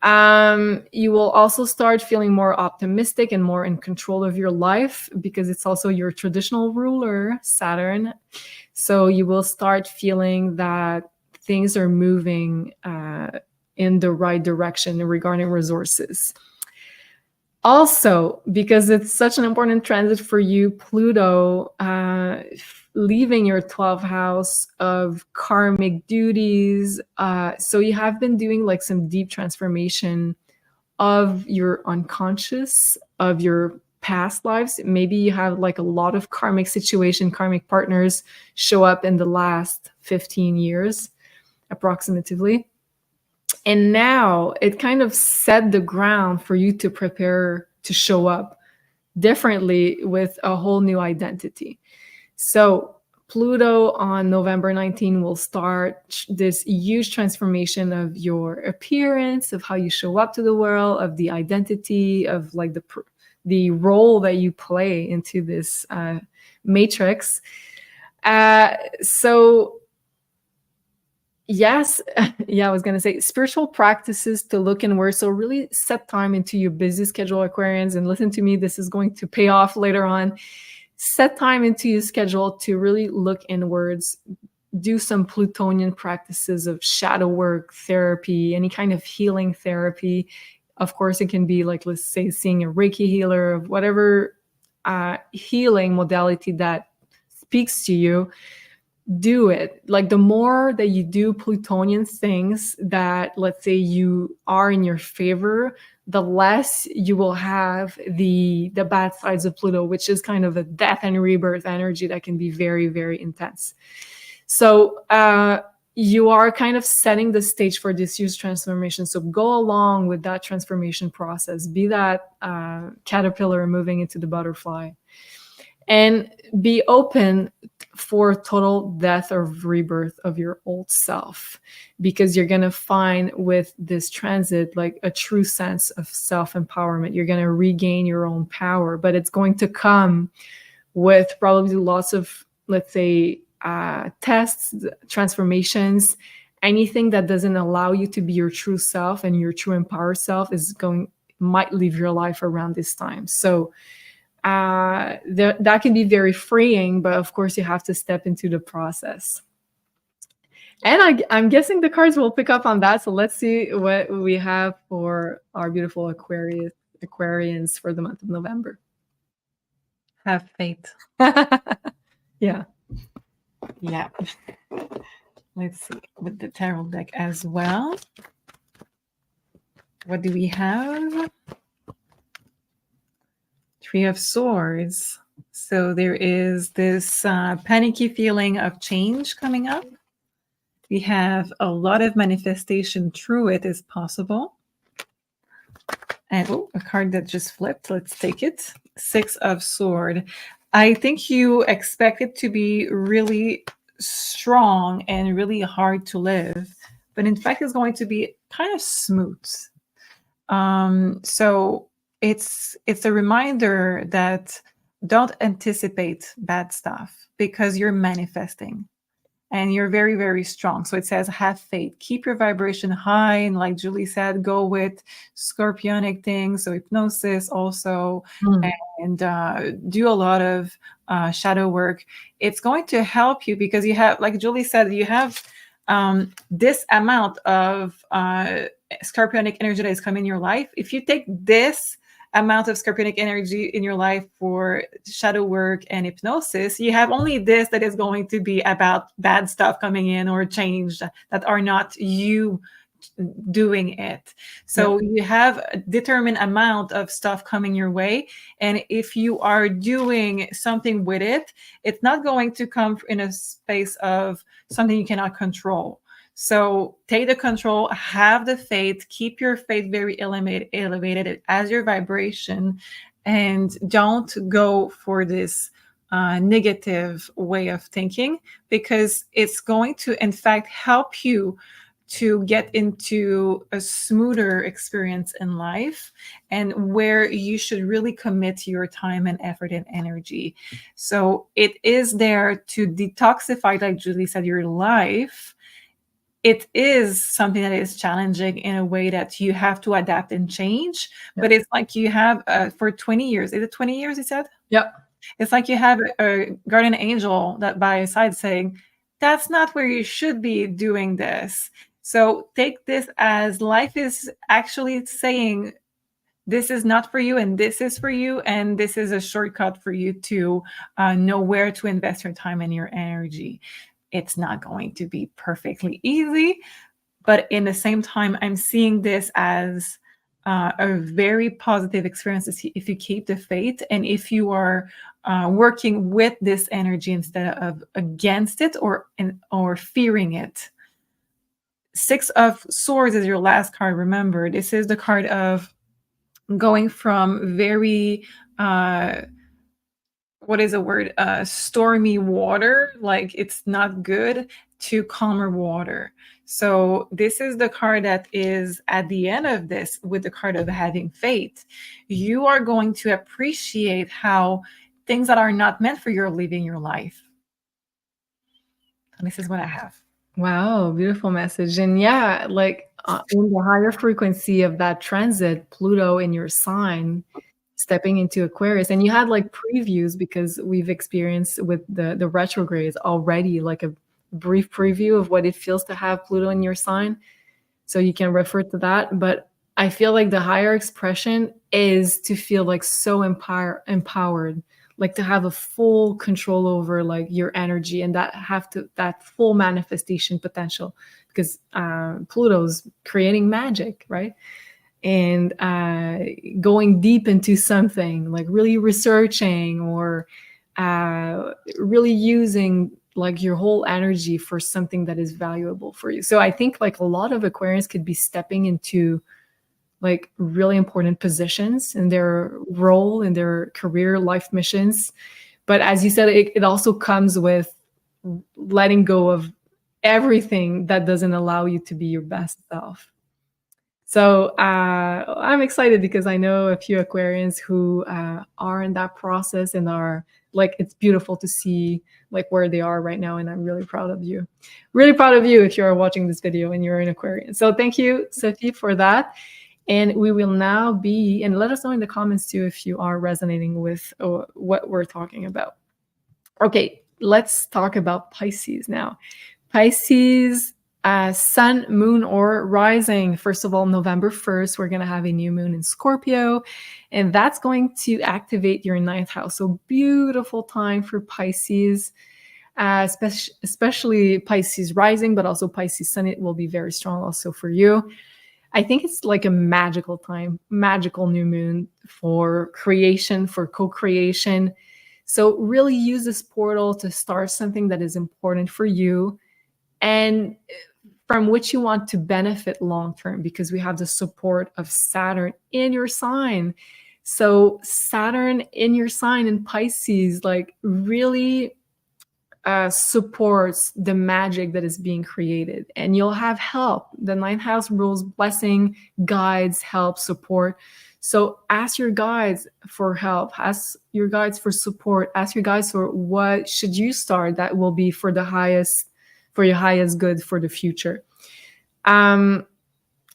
You will also start feeling more optimistic and more in control of your life, because it's also your traditional ruler, Saturn. So you will start feeling that things are moving in the right direction regarding resources. Also, because it's such an important transit for you, Pluto leaving your 12th house of karmic duties. So you have been doing like some deep transformation of your unconscious, of your past lives. Maybe you have like a lot of karmic situation, karmic partners show up in the last 15 years, approximately. And now it kind of set the ground for you to prepare to show up differently with a whole new identity. So Pluto on November 19 will start this huge transformation of your appearance, of how you show up to the world, of the identity, of like the role that you play into this matrix. So yes, yeah, I was going to say spiritual practices to look inward. So really set time into your busy schedule, Aquarians, and listen to me, this is going to pay off later on. Set time into your schedule to really look inwards, do some Plutonian practices of shadow work, therapy, any kind of healing therapy. Of course, it can be like, let's say, seeing a Reiki healer, of whatever healing modality that speaks to you. Do it. Like the more that you do Plutonian things that, let's say, you are in your favor, the less you will have the bad sides of Pluto, which is kind of a death and rebirth energy that can be very, very intense. So you are kind of setting the stage for this huge transformation. So go along with that transformation process. Be that caterpillar moving into the butterfly. And be open for total death or rebirth of your old self, because you're going to find with this transit like a true sense of self-empowerment. You're going to regain your own power, but it's going to come with probably lots of, let's say, tests, transformations. Anything that doesn't allow you to be your true self and your true empowered self might leave your life around this time. So that can be very freeing, but of course you have to step into the process. And I'm guessing the cards will pick up on that. So let's see what we have for our beautiful Aquarians for the month of November. Have faith. Yeah. Yeah. Let's see with the tarot deck as well. What do we have? Three of Swords. So there is this panicky feeling of change coming up. We have a lot of manifestation through it is possible. And a card that just flipped. Let's take it. Six of Swords. I think you expect it to be really strong and really hard to live, but in fact it's going to be kind of smooth. So it's a reminder that don't anticipate bad stuff, because you're manifesting and you're very, very strong. So it says, have faith, keep your vibration high. And like Julie said, go with scorpionic things. So hypnosis also, and do a lot of shadow work. It's going to help you because you have, like Julie said, you have this amount of scorpionic energy that is coming in your life, if you take this amount of scorpionic energy in your life for shadow work and hypnosis, you have only this that is going to be about bad stuff coming in or change that are not you doing it. So you have a determined amount of stuff coming your way, and if you are doing something with it, it's not going to come in a space of something you cannot control. So take the control, have the faith, keep your faith very elevated as your vibration, and don't go for this negative way of thinking, because it's going to, in fact, help you to get into a smoother experience in life, and where you should really commit your time and effort and energy. So it is there to detoxify, like Julie said, your life. It is something that is challenging in a way that you have to adapt and change. But it's like you have for 20 years. Is it 20 years, he said? Yep. It's like you have a guardian angel that by your side saying, that's not where you should be doing this. So take this as life is actually saying, this is not for you and this is for you, and this is a shortcut for you to know where to invest your time and your energy. It's not going to be perfectly easy, but in the same time, I'm seeing this as a very positive experience if you keep the faith, and if you are working with this energy instead of against it or fearing it. Six of Swords is your last card. Remember, this is the card of going from very what is a word? Stormy water, like it's not good, to calmer water. So this is the card that is at the end of this with the card of having faith. You are going to appreciate how things that are not meant for you are living your life. And this is what I have. Wow, beautiful message. And yeah, like in the higher frequency of that transit, Pluto in your sign, stepping into Aquarius, and you had like previews because we've experienced with the retrogrades already, like a brief preview of what it feels to have Pluto in your sign. So you can refer to that. But I feel like the higher expression is to feel like so empowered, like to have a full control over like your energy, and that full manifestation potential, because Pluto's creating magic, right? And going deep into something, like really researching or really using like your whole energy for something that is valuable for you. So I think like a lot of Aquarians could be stepping into like really important positions in their role, in their career, life missions. But as you said, it also comes with letting go of everything that doesn't allow you to be your best self. So I'm excited because I know a few Aquarians who are in that process and are like, it's beautiful to see like where they are right now. And I'm really proud of you. Really proud of you if you're watching this video and you're an Aquarian. So thank you, Sophie, for that. And we will now be, and let us know in the comments too if you are resonating with what we're talking about. Okay, let's talk about Pisces now. Pisces, sun, moon, or rising. First of all, November 1st, we're going to have a new moon in Scorpio, and that's going to activate your 9th house. So beautiful time for Pisces, especially Pisces rising, but also Pisces sun. It will be very strong also for you. I think it's like a magical time, magical new moon for creation, for co-creation. So really use this portal to start something that is important for you and from which you want to benefit long-term, because we have the support of Saturn in your sign. So Saturn in your sign in Pisces, like really supports the magic that is being created, and you'll have help. The 9th house rules blessing, guides, help, support. So ask your guides for help, ask your guides for support, ask your guides for what should you start that will be for the highest, for your highest good for the future.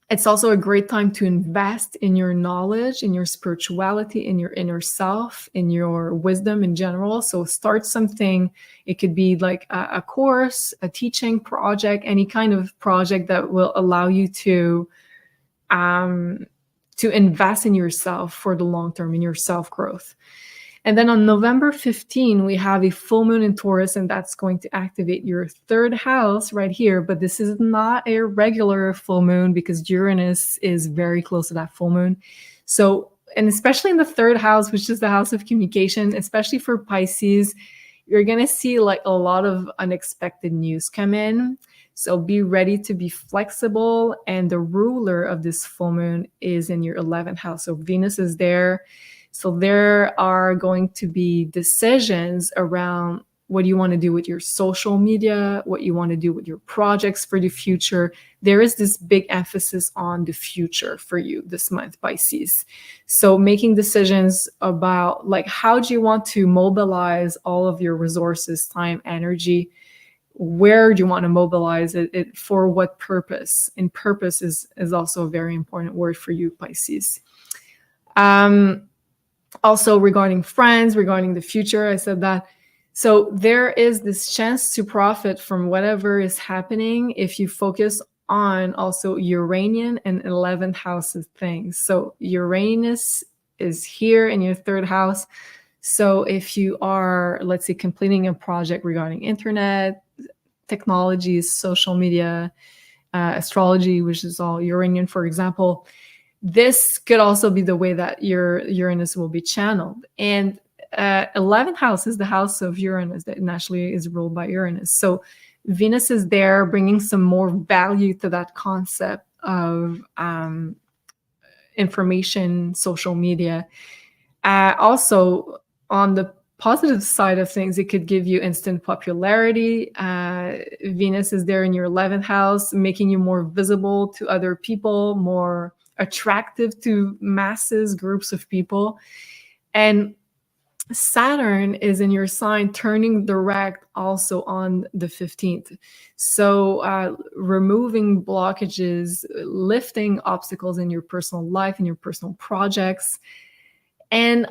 It's also a great time to invest in your knowledge, in your spirituality, in your inner self, in your wisdom in general. So start something. It could be like a course, a teaching project, any kind of project that will allow you to to invest in yourself for the long term, in your self-growth. And then on November 15, we have a full moon in Taurus, and that's going to activate your third house right here. But this is not a regular full moon because Uranus is very close to that full moon. So, and especially in the third house, which is the house of communication, especially for Pisces, you're going to see like a lot of unexpected news come in. So be ready to be flexible. And the ruler of this full moon is in your 11th house. So Venus is there. So there are going to be decisions around what you want to do with your social media, what you want to do with your projects for the future. There is this big emphasis on the future for you this month, Pisces. So making decisions about like, how do you want to mobilize all of your resources, time, energy? Where do you want to mobilize it for what purpose? And purpose is also a very important word for you, Pisces. Also regarding friends, regarding the future, I said that. So there is this chance to profit from whatever is happening if you focus on also Uranian and 11th houses things. So Uranus is here in your third house. So if you are, let's say, completing a project regarding internet, technologies, social media, astrology, which is all Uranian, for example, this could also be the way that your Uranus will be channeled. And 11th house is the house of Uranus that naturally is ruled by Uranus. So Venus is there bringing some more value to that concept of information, social media. Also, on the positive side of things, it could give you instant popularity. Venus is there in your 11th house, making you more visible to other people, more attractive to masses, groups of people. And Saturn is in your sign, turning direct also on the 15th. So removing blockages, lifting obstacles in your personal life, in your personal projects. And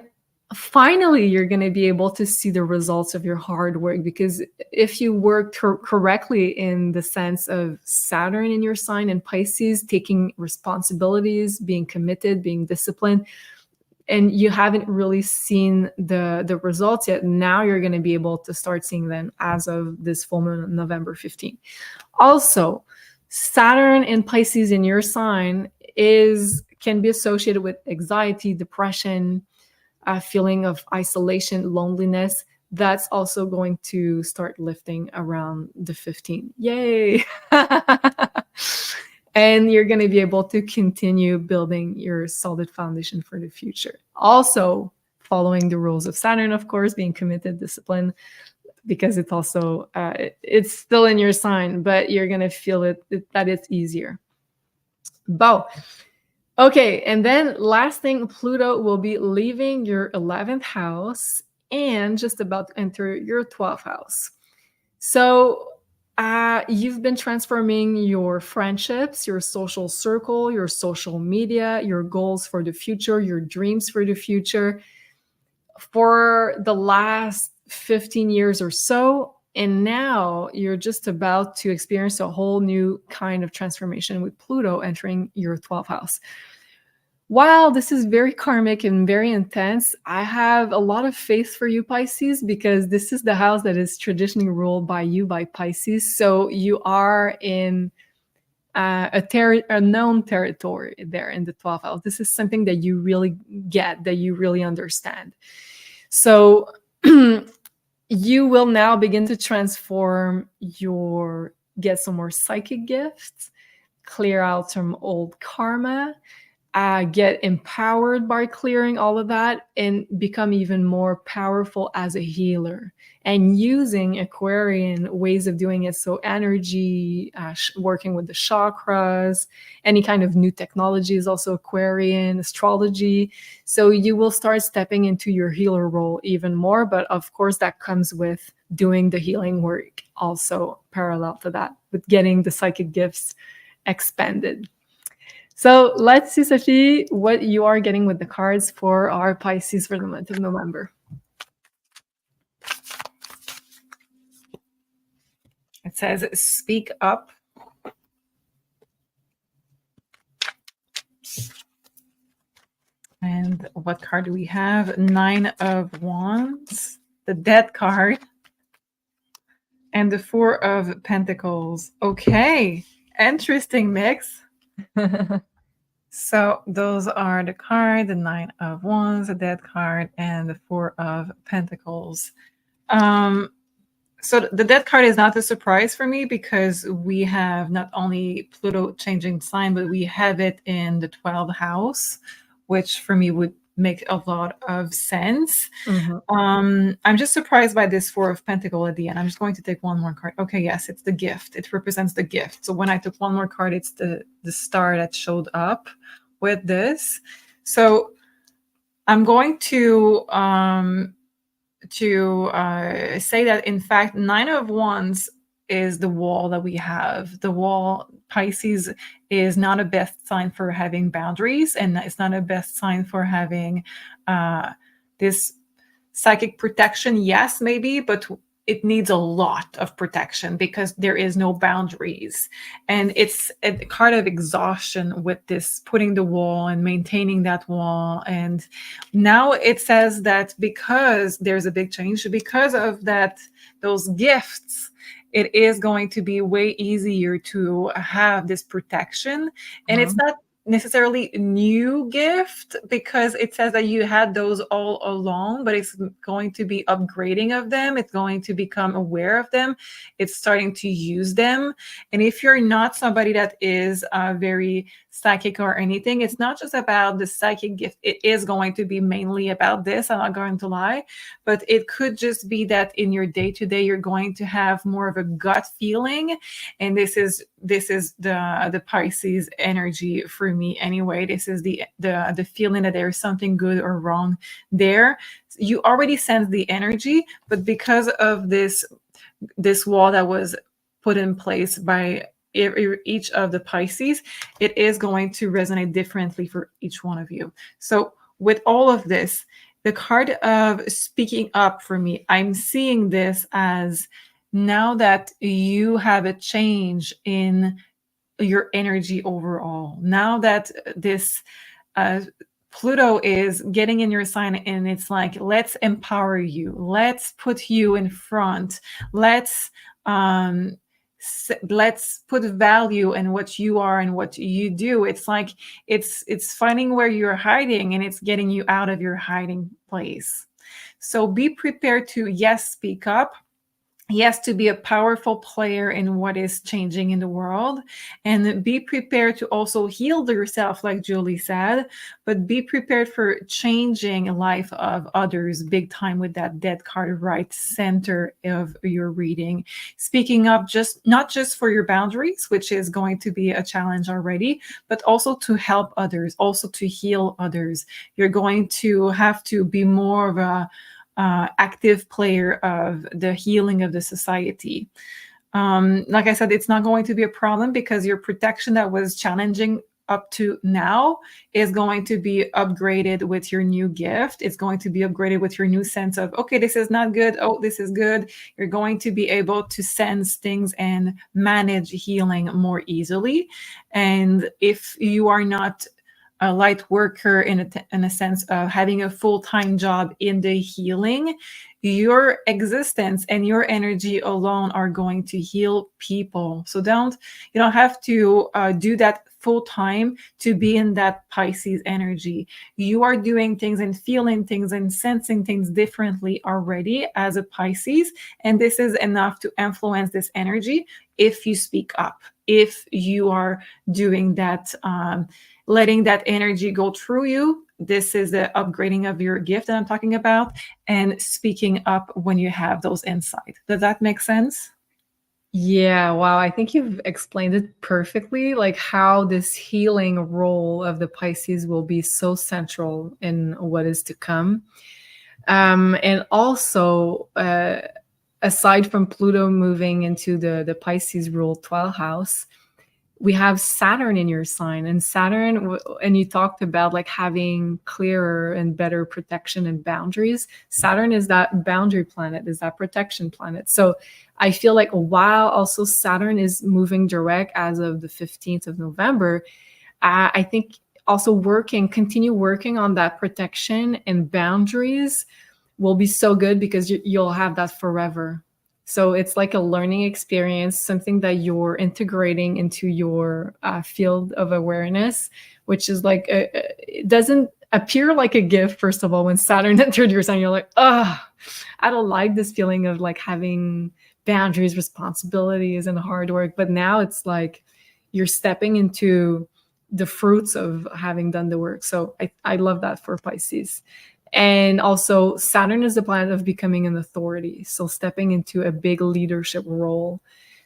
finally, you're going to be able to see the results of your hard work, because if you work correctly in the sense of Saturn in your sign and Pisces, taking responsibilities, being committed, being disciplined, and you haven't really seen the results yet, now you're going to be able to start seeing them as of this full moon on November 15th. Also, Saturn in Pisces in your sign can be associated with anxiety, depression, a feeling of isolation, loneliness. That's also going to start lifting around the 15th. Yay! And you're going to be able to continue building your solid foundation for the future. Also, following the rules of Saturn, of course, being committed, disciplined, because it's also, it's still in your sign, but you're going to feel that it's easier. Okay, and then last thing, Pluto will be leaving your 11th house and just about to enter your 12th house. So you've been transforming your friendships, your social circle, your social media, your goals for the future, your dreams for the future for the last 15 years or so. And now you're just about to experience a whole new kind of transformation with Pluto entering your 12th house. While this is very karmic and very intense, I have a lot of faith for you, Pisces, because this is the house that is traditionally ruled by you, by Pisces. So you are in a known territory there in the 12th house. This is something that you really get, that you really understand. So you will now begin to transform get some more psychic gifts, clear out some old karma, get empowered by clearing all of that, and become even more powerful as a healer, and using Aquarian ways of doing it. So energy, working with the chakras, any kind of new technology is also Aquarian, astrology. So you will start stepping into your healer role even more. But of course, that comes with doing the healing work also parallel to that, with getting the psychic gifts expanded. So let's see, Sophie, what you are getting with the cards for our Pisces for the month of November. It says, speak up. And what card do we have? 9 of Wands, the Death card, and the 4 of Pentacles. Okay, interesting mix. So those are the card, the 9 of Wands, the Death card, and the 4 of Pentacles. So the Death card is not a surprise for me because we have not only Pluto changing sign, but we have it in the 12th house, which for me would make a lot of sense. I'm just surprised by this 4 of Pentacle at the end. I'm just going to take one more card. Okay, yes, it's the gift. It represents the gift. So when I took one more card, it's the star that showed up with this. So I'm going to say that in fact 9 of Wands is the wall that we have. The wall, Pisces, is not a best sign for having boundaries, and it's not a best sign for having this psychic protection. Yes, maybe, but it needs a lot of protection because there is no boundaries. And it's a card of exhaustion with this putting the wall and maintaining that wall. And now it says that because there's a big change, because of that, those gifts, it is going to be way easier to have this protection. And it's not necessarily a new gift because it says that you had those all along, but it's going to be upgrading of them. It's going to become aware of them. It's starting to use them. And if you're not somebody that is very psychic or anything, it's not just about the psychic gift. It is going to be mainly about this. I'm not going to lie, but it could just be that in your day-to-day, you're going to have more of a gut feeling. And this is the Pisces energy for me anyway. This is the feeling that there's something good or wrong there. You already sense the energy, but because of this wall that was put in place by each of the Pisces, it is going to resonate differently for each one of you. So with all of this, the card of speaking up for me, I'm seeing this as now that you have a change in your energy overall, now that this Pluto is getting in your sign, and it's like, let's empower you, let's put you in front, let's put value in what you are and what you do. It's like it's finding where you're hiding, and it's getting you out of your hiding place. So be prepared to, yes, speak up. Yes, to be a powerful player in what is changing in the world, and be prepared to also heal yourself, like Julie said, but be prepared for changing the life of others big time with that Death card right center of your reading. Speaking up, not just for your boundaries, which is going to be a challenge already, but also to help others, also to heal others. You're going to have to be more of a active player of the healing of the society. Like I said, it's not going to be a problem because your protection that was challenging up to now is going to be upgraded with your new gift. It's going to be upgraded with your new sense of, okay, this is not good. Oh, this is good. You're going to be able to sense things and manage healing more easily. And if you are not a light worker in a sense of having a full-time job in the healing, your existence and your energy alone are going to heal people. So you don't have to do that full-time to be in that Pisces energy. You are doing things and feeling things and sensing things differently already as a Pisces, and this is enough to influence this energy if you speak up, if you are doing that, letting that energy go through you. This is the upgrading of your gift that I'm talking about, and speaking up when you have those insights. Does that make sense? Yeah, wow. I think you've explained it perfectly, like how this healing role of the Pisces will be so central in what is to come. And also, aside from Pluto moving into the Pisces ruled 12th house, we have Saturn in your sign, and Saturn, and you talked about like having clearer and better protection and boundaries. Saturn is that boundary planet, is that protection planet. So I feel like while also Saturn is moving direct as of the 15th of November, I think also continue working on that protection and boundaries will be so good, because you'll have that forever. So it's like a learning experience, something that you're integrating into your field of awareness, which is like, it doesn't appear like a gift, first of all. When Saturn entered your sign, you're like, oh, I don't like this feeling of like having boundaries, responsibilities, and hard work. But now it's like you're stepping into the fruits of having done the work. So I love that for Pisces. And also Saturn is the planet of becoming an authority. So stepping into a big leadership role.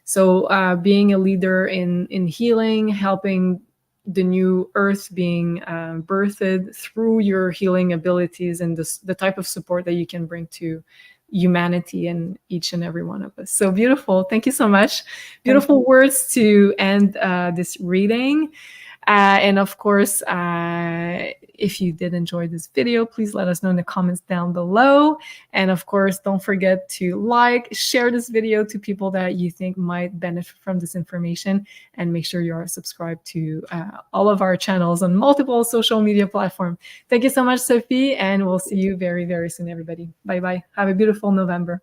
So being a leader in healing, helping the new earth being birthed through your healing abilities, and the type of support that you can bring to humanity and each and every one of us. So beautiful. Thank you so much. Beautiful words to end this reading. And of course, if you did enjoy this video, please let us know in the comments down below. And of course, don't forget to share this video to people that you think might benefit from this information, and make sure you are subscribed to all of our channels on multiple social media platforms. Thank you so much, Sophie, and we'll see you very, very soon, everybody. Bye-bye. Have a beautiful November.